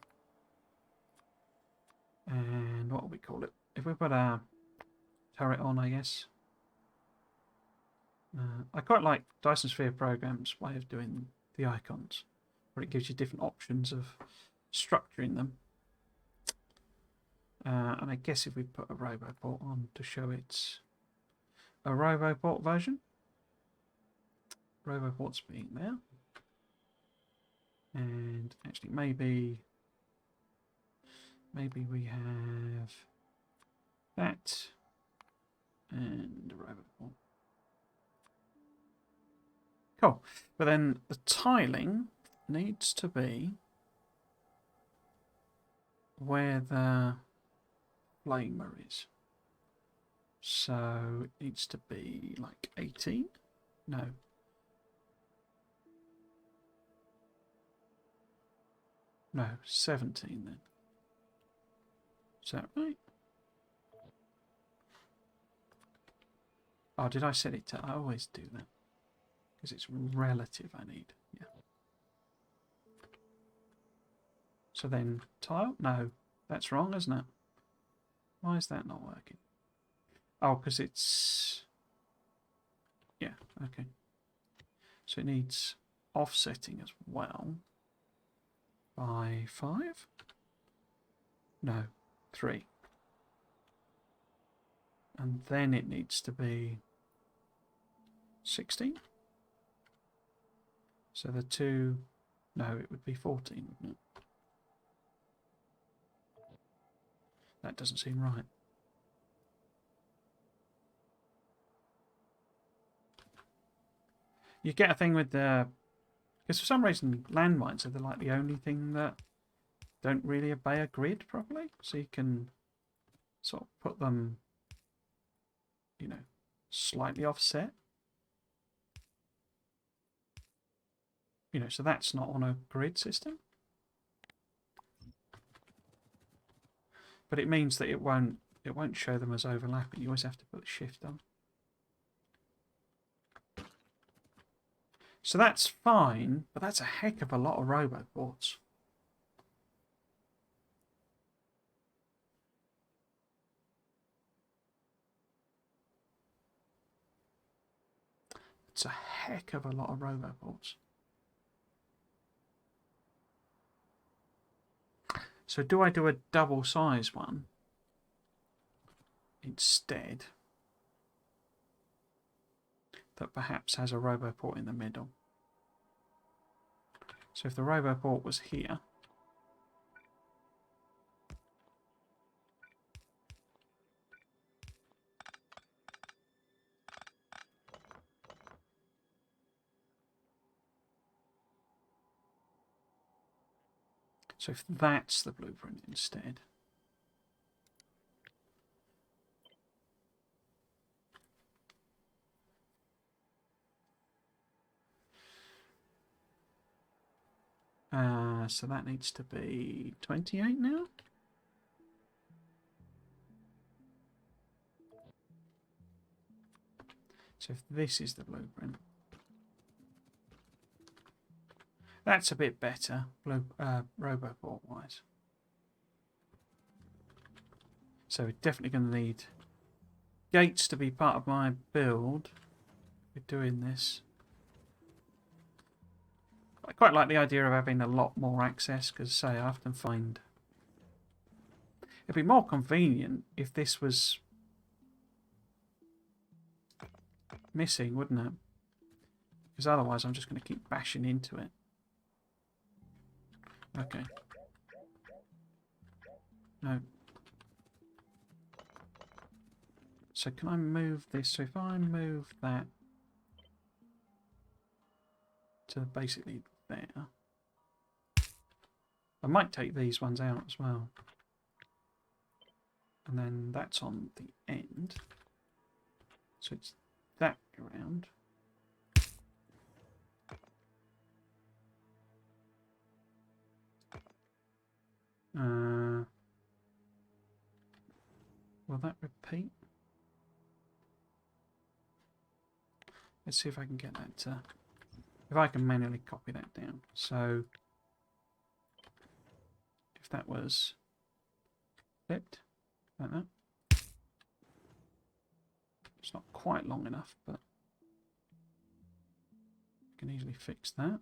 and what will we call it? If we put a turret on, I guess. I quite like Dyson Sphere Program's way of doing the icons, where it gives you different options of structuring them. And I guess if we put a Roboport on to show it's a Roboport version, Roboport's being there, and actually maybe we have that and a Roboport. Cool, but then the tiling needs to be where the flamer is. So it needs to be like 18? No. No, 17 then. Is that right? Oh, did I set it to... I always do that. Because it's relative I need. Yeah. So then tile? No, that's wrong, isn't it? Why is that not working? Oh, because it's... Yeah, okay. So it needs offsetting as well. By 5? No, 3. And then it needs to be 16. So the 2... No, it would be 14, wouldn't it? That doesn't seem right. You get a thing with the... Because for some reason landmines are like the only thing that don't really obey a grid properly. So you can sort of put them, you know, slightly offset. You know, so that's not on a grid system. But it means that it won't show them as overlapping. You always have to put shift on. So that's fine, but that's a heck of a lot of Roboports. It's a heck of a lot of Roboports. So do I do a double size one instead that perhaps has a Roboport in the middle? So if the Roboport was here, so if that's the blueprint instead, so that needs to be 28 now. So if this is the blueprint, that's a bit better, Roboport wise. So we're definitely going to need gates to be part of my build. We're doing this. I quite like the idea of having a lot more access because, say, I often find it'd be more convenient if this was missing, wouldn't it? Because otherwise I'm just going to keep bashing into it. Okay. No. So can I move this? So if I move that to basically there, I might take these ones out as well. And then that's on the end. So it's that around. Will that repeat? Let's see if I can get that if I can manually copy that down. So if that was flipped like that, it's not quite long enough, but I can easily fix that.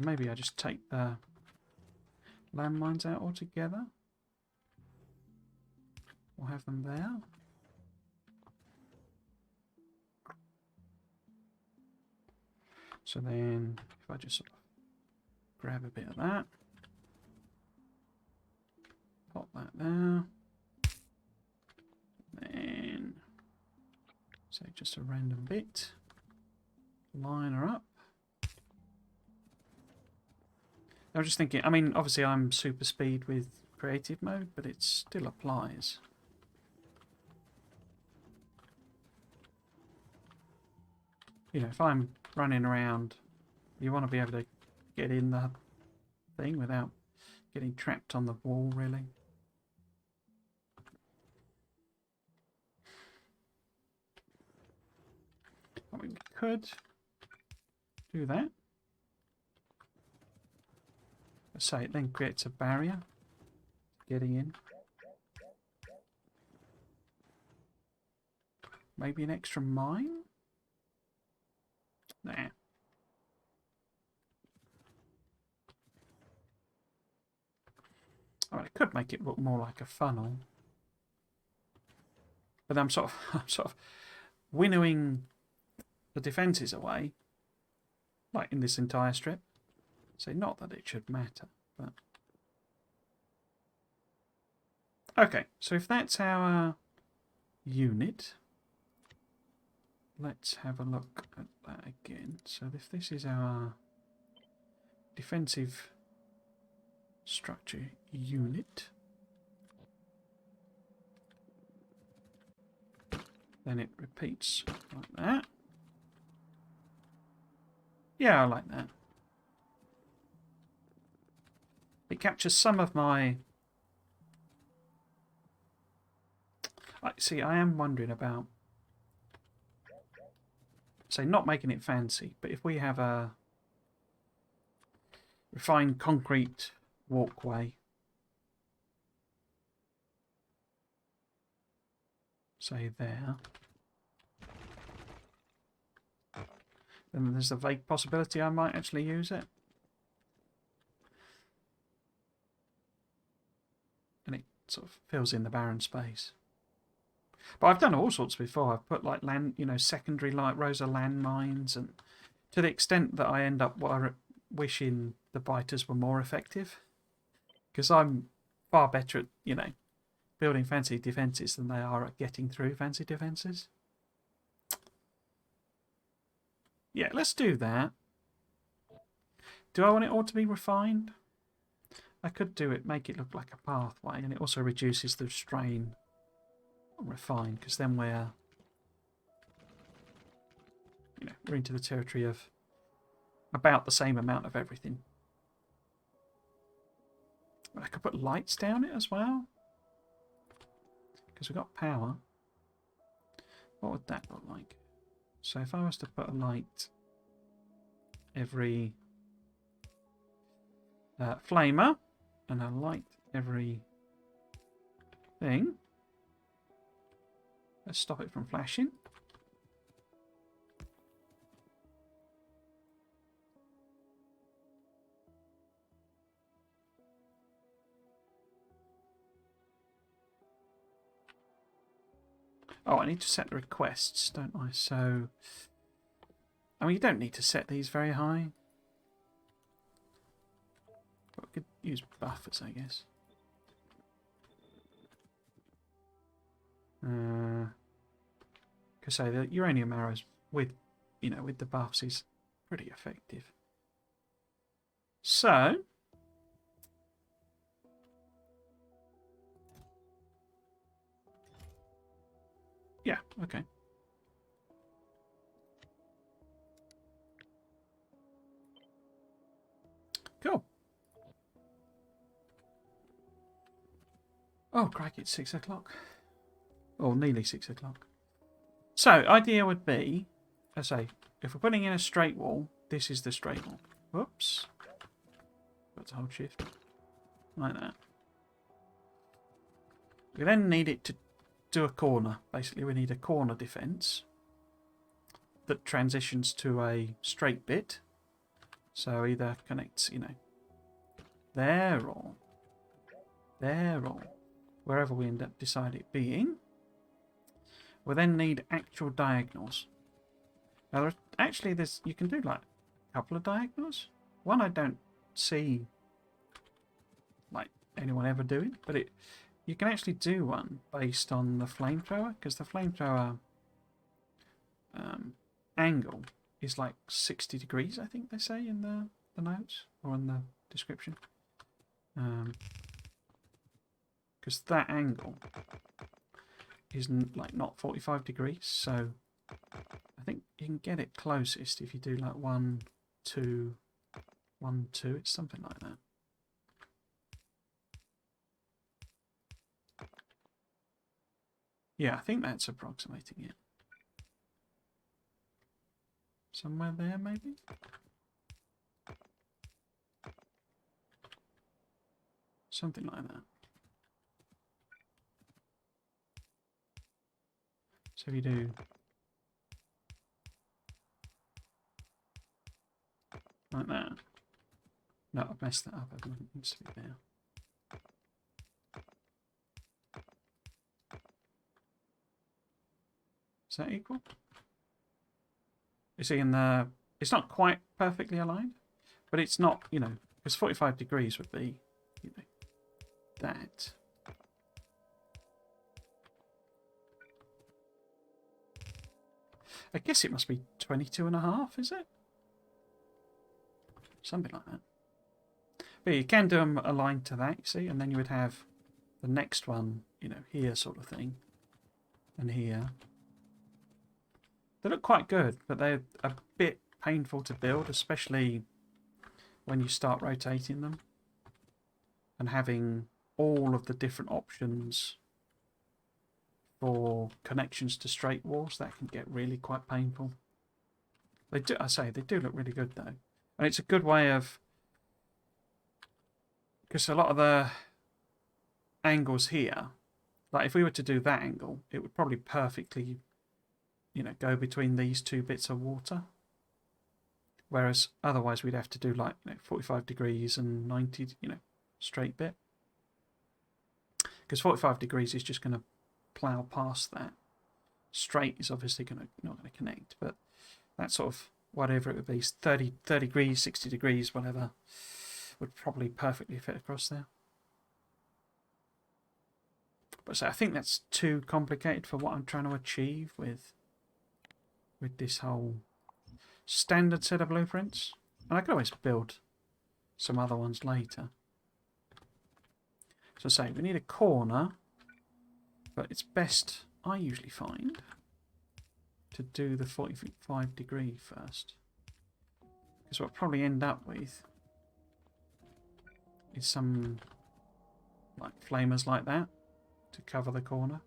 Maybe I just take the landmines out altogether. We'll have them there. So then, if I just sort of grab a bit of that, pop that there, then say just a random bit, line her up. I was just thinking, I mean, obviously I'm super speed with creative mode, but it still applies. You know, if I'm running around, you want to be able to get in the thing without getting trapped on the wall, really. I mean, we could do that. Let's say it then creates a barrier getting in. Maybe an extra mine? Nah. I mean, it could make it look more like a funnel. But I'm sort of winnowing the defences away, like in this entire strip. So not that it should matter, but okay. So if that's our unit, let's have a look at that again. So if this is our defensive structure unit, then it repeats like that. Yeah, I like that. It captures some of my... See, I am wondering about, say, not making it fancy, but if we have a refined concrete walkway, say there, then there's a vague possibility I might actually use it. And it sort of fills in the barren space. But I've done all sorts before. I've put like land, you know, secondary like rows of landmines, and to the extent that I end up wishing the biters were more effective, because I'm far better at, you know, building fancy defences than they are at getting through fancy defences. Yeah, let's do that. Do I want it all to be refined? I could do it, make it look like a pathway, and it also reduces the strain on refined, because then we're, you know, we're into the territory of about the same amount of everything. But I could put lights down it as well, because we've got power. What would that look like? So if I was to put a light every flamer and a light every thing, let's stop it from flashing. Oh, I need to set the requests, don't I? So, I mean, you don't need to set these very high. But we could use buffers, I guess. Because say the uranium arrows with, you know, with the buffs is pretty effective. So, yeah, okay. Cool. Oh, crikey, it's 6 o'clock. Or nearly 6 o'clock. So, idea would be, I say, if we're putting in a straight wall, this is the straight wall. Whoops. Got to hold shift. Like that. We then need it to do a corner. Basically, we need a corner defense that transitions to a straight bit. So either connects, you know, there or wherever we end up decide it being. We then need actual diagonals. Now, there's you can do like a couple of diagonals. One I don't see like anyone ever doing, but you can actually do one based on the flamethrower, because the flamethrower angle is like 60 degrees, I think they say in the notes or in the description. Because that angle is like not 45 degrees, so I think you can get it closest if you do like 1, 2, 1, 2. It's something like that. Yeah, I think that's approximating it. Somewhere there, maybe? Something like that. So if you do like that. No, I've messed that up. It needs to be there. Is that equal? You see, it's not quite perfectly aligned, but it's not, you know, because 45 degrees would be, you know, that. I guess it must be 22.5, is it? Something like that. But you can do them aligned to that, you see, and then you would have the next one, you know, here sort of thing, and here. They look quite good, but they're a bit painful to build, especially when you start rotating them and having all of the different options for connections to straight walls. That can get really quite painful. They do, I say, they do look really good though, and it's a good way of, because a lot of the angles here, like if we were to do that angle, it would probably perfectly, you know, go between these two bits of water. Whereas otherwise we'd have to do like, you know, 45 degrees and 90, you know, straight bit. Because 45 degrees is just going to plough past that. Straight is obviously not going to connect, but that sort of, whatever it would be, 30 degrees, 60 degrees, whatever, would probably perfectly fit across there. But so I think that's too complicated for what I'm trying to achieve with this whole standard set of blueprints. And I could always build some other ones later. So say we need a corner, but it's best, I usually find, to do the 45 degree first. Because what I'll probably end up with is some like flamers like that to cover the corner.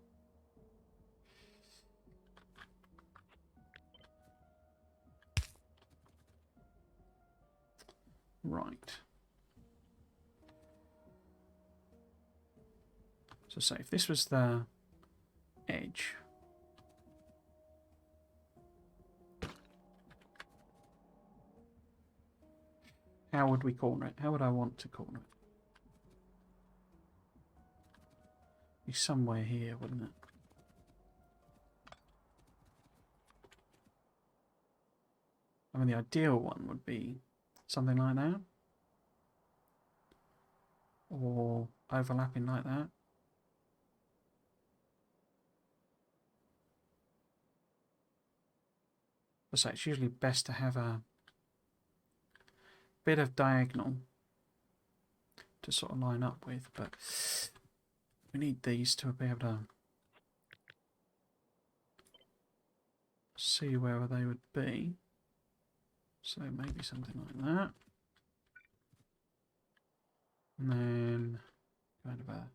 Right. So say if this was the edge, how would we corner it? How would I want to corner it? Be somewhere here, wouldn't it? I mean, the ideal one would be something like that. Or overlapping like that. So it's usually best to have a bit of diagonal to sort of line up with, but we need these to be able to see where they would be. So maybe something like that. And then kind of a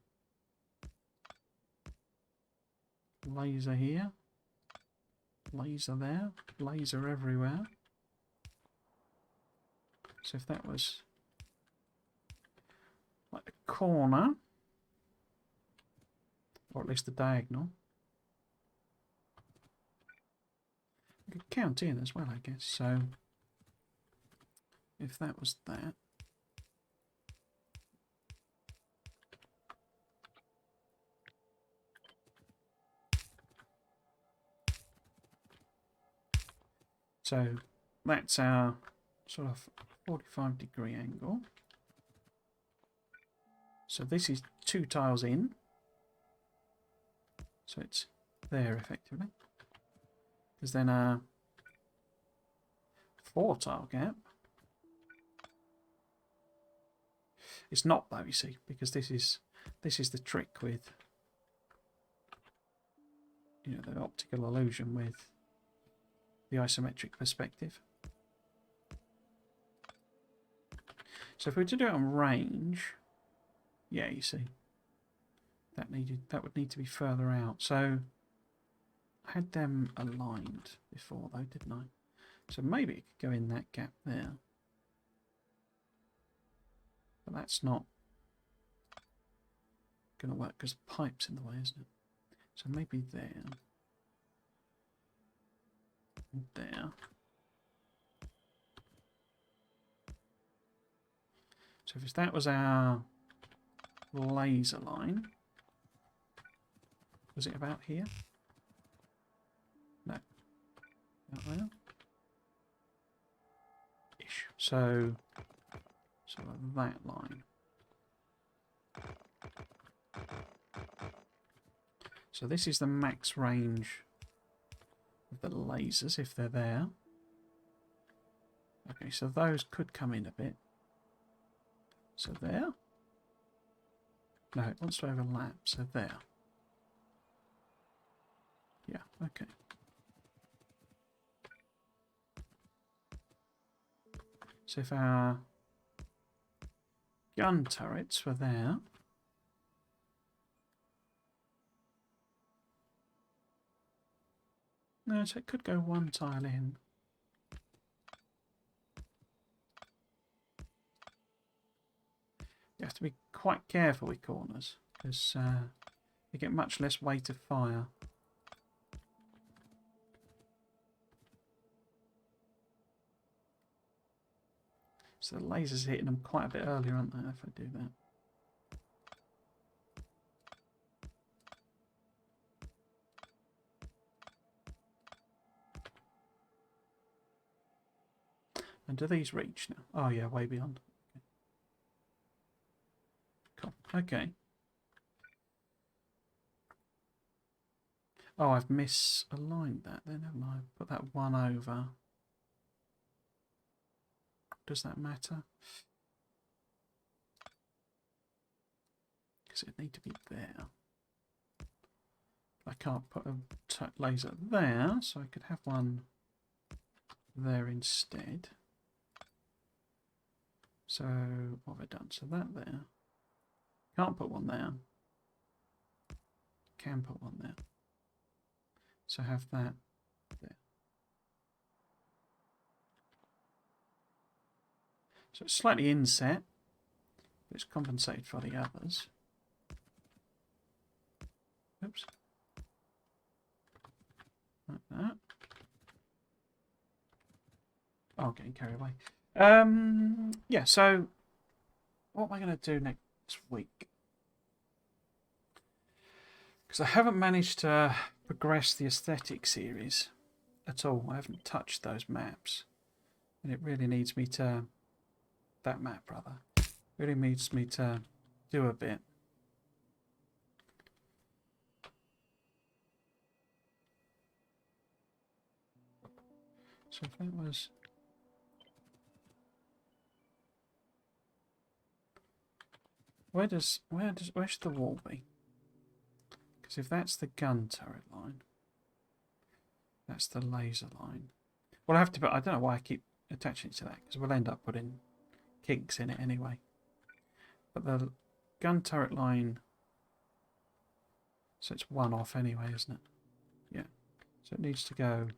laser here. Laser there. Laser everywhere. So if that was like the corner, or at least the diagonal, we could count in as well, I guess. So if that was that, so that's our sort of 45-degree angle. So this is 2 tiles in. So it's there effectively. There's then a 4 tile gap. It's not though, you see, because this is the trick with, you know, the optical illusion with the isometric perspective. So if we were to do it on range, yeah, you see, that would need to be further out. So I had them aligned before though, didn't I? So maybe it could go in that gap there. But that's not going to work because the pipe's in the way, isn't it? So maybe there. And there. So if that was our laser line, was it about here? No. About there? Ish. So that line. So this is the max range of the lasers if they're there. Okay, so those could come in a bit. So there. No, it wants to overlap, so there. Yeah, okay. So if our gun turrets were there, no, so it could go 1 tile in. You have to be quite careful with corners because you get much less weight of fire. So the laser's hitting them quite a bit earlier, aren't they, if I do that? And do these reach now? Oh yeah, way beyond. Okay. Cool. Okay. Oh, I've misaligned that then, haven't I? Put that 1 over. Does that matter? Because it need to be there. I can't put a laser there, so I could have one there instead. So what have I done? So that there. Can't put one there. Can put one there. So have that there. So it's slightly inset, but it's compensated for the others. Oops. Like that. Oh, getting carried away. Yeah, so what am I going to do next week? Because I haven't managed to progress the aesthetic series at all. I haven't touched those maps. And it really needs me to... That map, brother. Really needs me to do a bit. So if that was... Where should the wall be? Because if that's the gun turret line, that's the laser line. Well, I have to put... I don't know why I keep attaching it to that, because we'll end up putting kinks in it anyway. But the gun turret line... So it's one off anyway, isn't it? Yeah. So it needs to go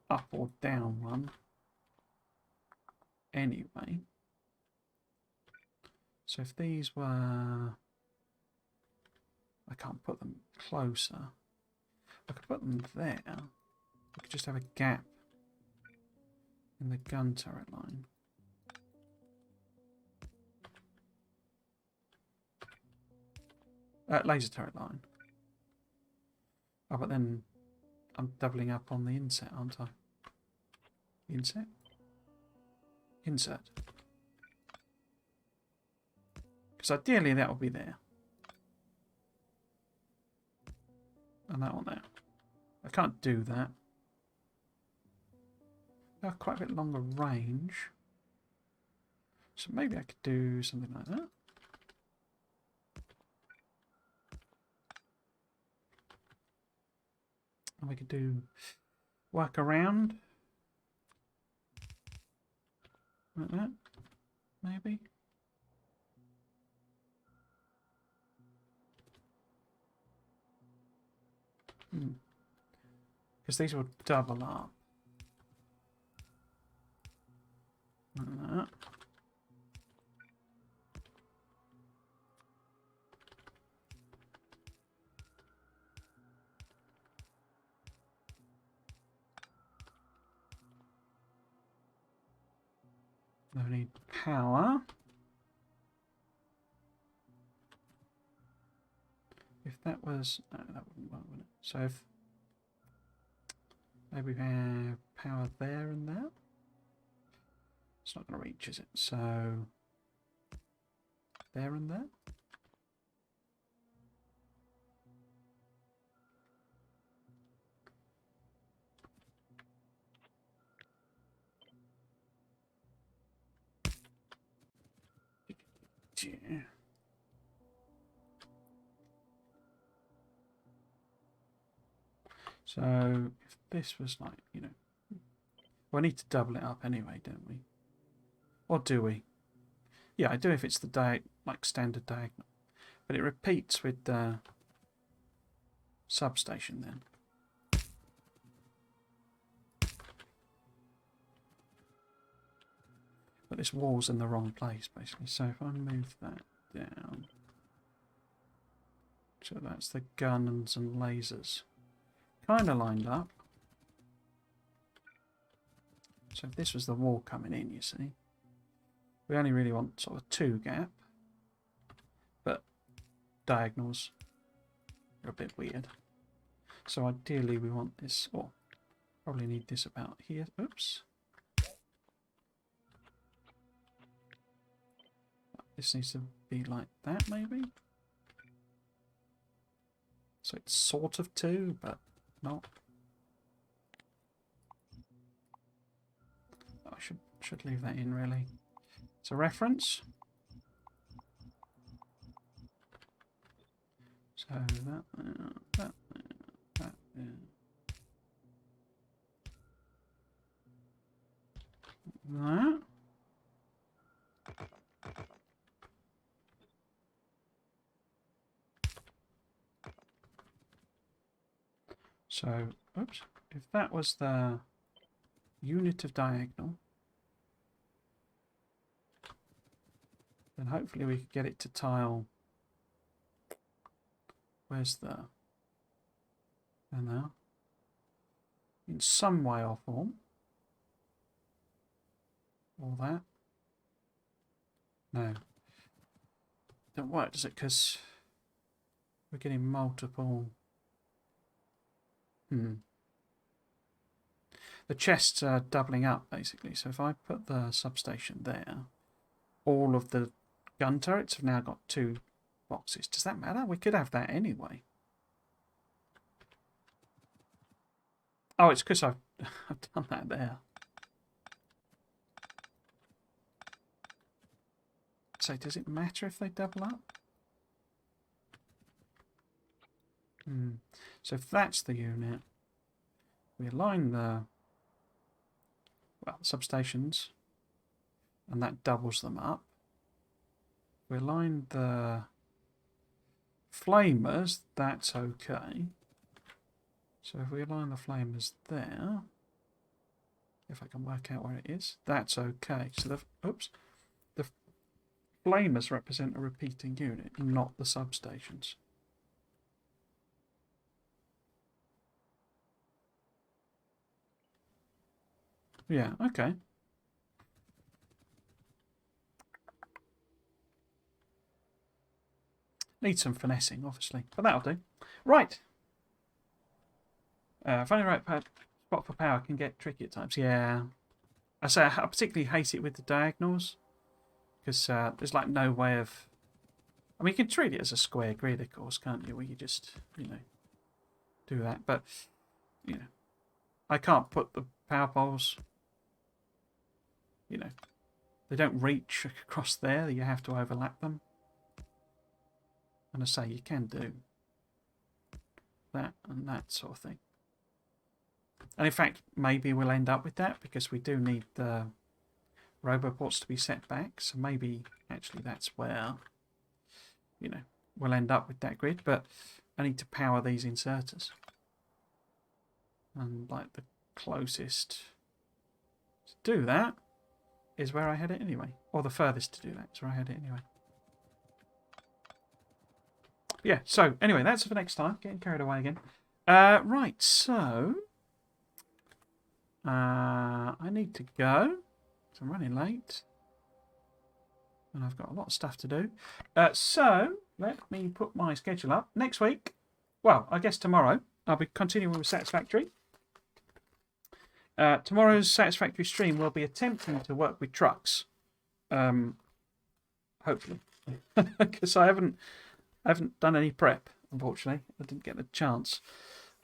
up or down one anyway. So if these were... I can't put them closer. I could put them there. I could just have a gap in the gun turret line. Laser turret line. Oh, but then I'm doubling up on the inset, aren't I? Inset? Insert. Because ideally that will be there. And that one there. I can't do that. They have quite a bit longer range. So maybe I could do something like that. And we could do work around. Like that. Maybe. Because these will double up. Like that. Now we need power. If that was... No, that wouldn't work, would it? So if... Maybe we have power there and there. It's not going to reach, is it? So... There and there? Yeah. So if this was like, you know, we need to double it up anyway, don't we? Or do we? Yeah, I do if it's the like standard diagonal, but it repeats with the substation then. But this wall's in the wrong place basically. So if I move that down, so that's the guns and lasers. Kind of lined up. So if this was the wall coming in, you see, we only really want sort of a 2 gap, but diagonals are a bit weird. So ideally we want this, or probably need this about here. Oops. This needs to be like that maybe. So it's sort of 2, but not. I should leave that in really. It's a reference. So that there, that there, that there. That. So, oops, if that was the unit of diagonal, then hopefully we could get it to tile. Where's the... There now. In some way or form. Or that. No. Don't work, does it? Because we're getting multiple... the chests are doubling up, basically. So if I put the substation there, all of the gun turrets have now got 2 boxes. Does that matter? We could have that anyway. Oh, it's because I've done that there. So does it matter if they double up? So if that's the unit, we align the substations, and that doubles them up. We align the flamers, that's okay. So if we align the flamers there, if I can work out where it is, that's okay. So the flamers represent a repeating unit, not the substations. Yeah, okay. Need some finessing, obviously, but that'll do. Right. Finding the right spot for power can get tricky at times. Yeah. I say I particularly hate it with the diagonals, because there's like no way of... I mean, you can treat it as a square grid, of course, can't you? Where you just, do that. But, I can't put the power poles, they don't reach across there. You have to overlap them. And I say you can do that and that sort of thing. And in fact, maybe we'll end up with that because we do need the roboports to be set back. So maybe actually that's where, we'll end up with that grid. But I need to power these inserters. And like the closest to do that is where I had it anyway. Or the furthest to do that is where I had it anyway. Yeah, so anyway, that's for next time. Getting carried away again. Right, so I need to go. So I'm running late. And I've got a lot of stuff to do. So let me put my schedule up. Next week, well, I guess tomorrow, I'll be continuing with Satisfactory. Tomorrow's Satisfactory stream will be attempting to work with trucks. Hopefully. Because I haven't done any prep, unfortunately. I didn't get the chance.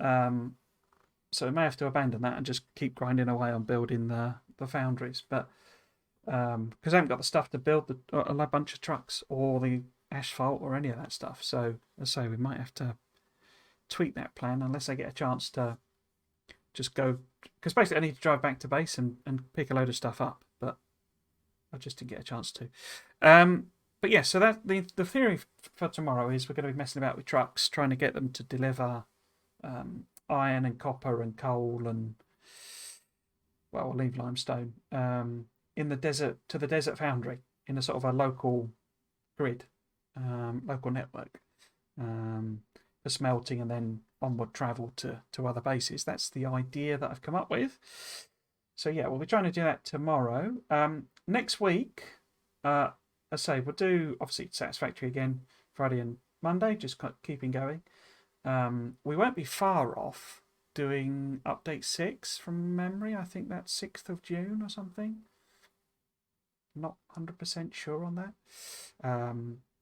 So I may have to abandon that and just keep grinding away on building the foundries. But because I haven't got the stuff to build a bunch of trucks or the asphalt or any of that stuff. So as I say, we might have to tweak that plan unless I get a chance to just go. Because basically I need to drive back to base and pick a load of stuff up. But I just didn't get a chance to. But yeah, so that the theory for tomorrow is we're going to be messing about with trucks, trying to get them to deliver iron and copper and coal and, well, we'll leave limestone in the desert to the desert foundry in a sort of a local grid, local network for smelting and then onward travel to other bases. That's the idea that I've come up with. So yeah, we'll be trying to do that tomorrow. Next week. I say we'll do obviously Satisfactory again Friday and Monday, just keeping going. We won't be far off doing update 6 from memory. I think that's 6th of June or something. Not 100% sure on that.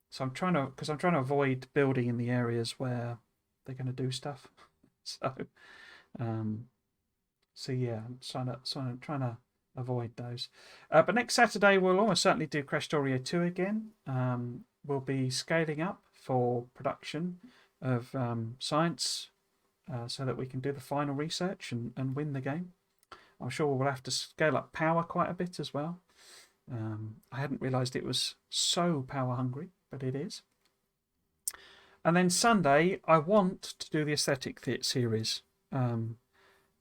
So I'm trying to avoid building in the areas where they're going to do stuff. So yeah, I'm trying to avoid those. But next Saturday we'll almost certainly do Crashtorio 2 again. We'll be scaling up for production of science so that we can do the final research and win the game. I'm sure we'll have to scale up power quite a bit as well. I hadn't realised it was so power hungry, but it is. And then Sunday I want to do the aesthetic series.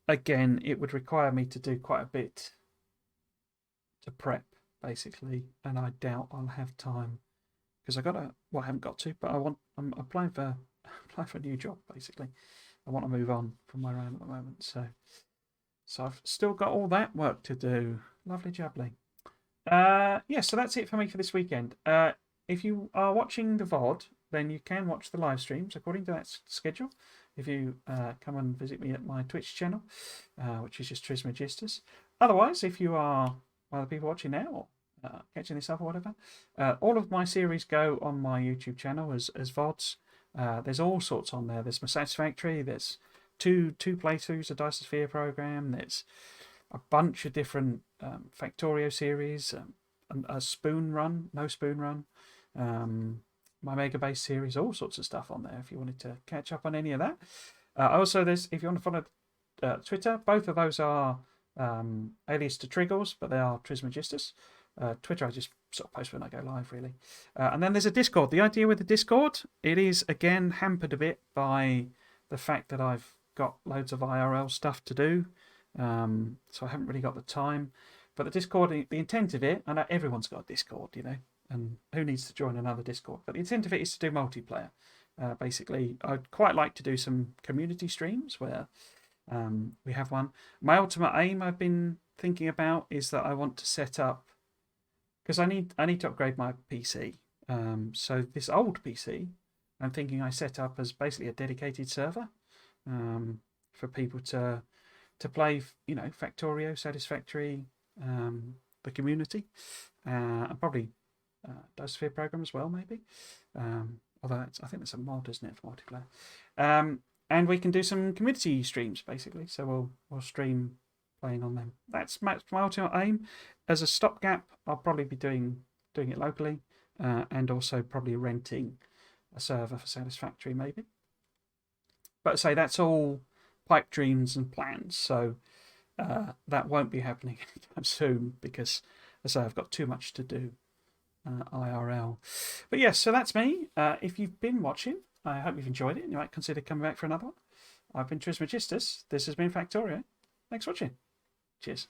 Again, it would require me to do quite a bit to prep basically, and I doubt I'll have time because I haven't got to, but I'm applying for a new job basically. I want to move on from where I am at the moment, so I've still got all that work to do. Lovely jubbly. Yeah, so that's it for me for this weekend. If you are watching the VOD, then you can watch the live streams according to that schedule. if you come and visit me at my Twitch channel, which is just Trismegistus. Otherwise, if you are one of the people watching now or catching this up or whatever, all of my series go on my YouTube channel as VODs. There's all sorts on there. There's my Satisfactory. There's two playthroughs of Dice Sphere program. There's a bunch of different Factorio series, a spoon run, no spoon run, my Mega Base series, all sorts of stuff on there if you wanted to catch up on any of that. Also, there's, if you want to follow Twitter, both of those are alias to Triggles, but they are Trismegistus. Twitter, I just sort of post when I go live, really. And then there's a Discord. The idea with the Discord, it is, again, hampered a bit by the fact that I've got loads of IRL stuff to do. So I haven't really got the time. But the Discord, the intent of it, I know everyone's got a Discord, you know, and who needs to join another Discord? But the intent of it is to do multiplayer. Basically, I'd quite like to do some community streams where we have one. My ultimate aim I've been thinking about is that I want to set up, because I need to upgrade my PC. So this old PC, I'm thinking I set up as basically a dedicated server for people to play, you know, Factorio, Satisfactory, the community, and probably Dice Sphere program as well, maybe. Although I think that's a mod, isn't it, for multiplayer? And we can do some community streams basically. So we'll stream playing on them. That's my ultimate aim. As a stopgap, I'll probably be doing it locally, and also probably renting a server for Satisfactory, maybe. But say that's all pipe dreams and plans. So that won't be happening anytime soon because, as I say, I've got too much to do IRL. But yes, so that's me. If you've been watching, I hope you've enjoyed it and you might consider coming back for another one. I've been Trismegistus. This has been Factorio. Thanks for watching. Cheers.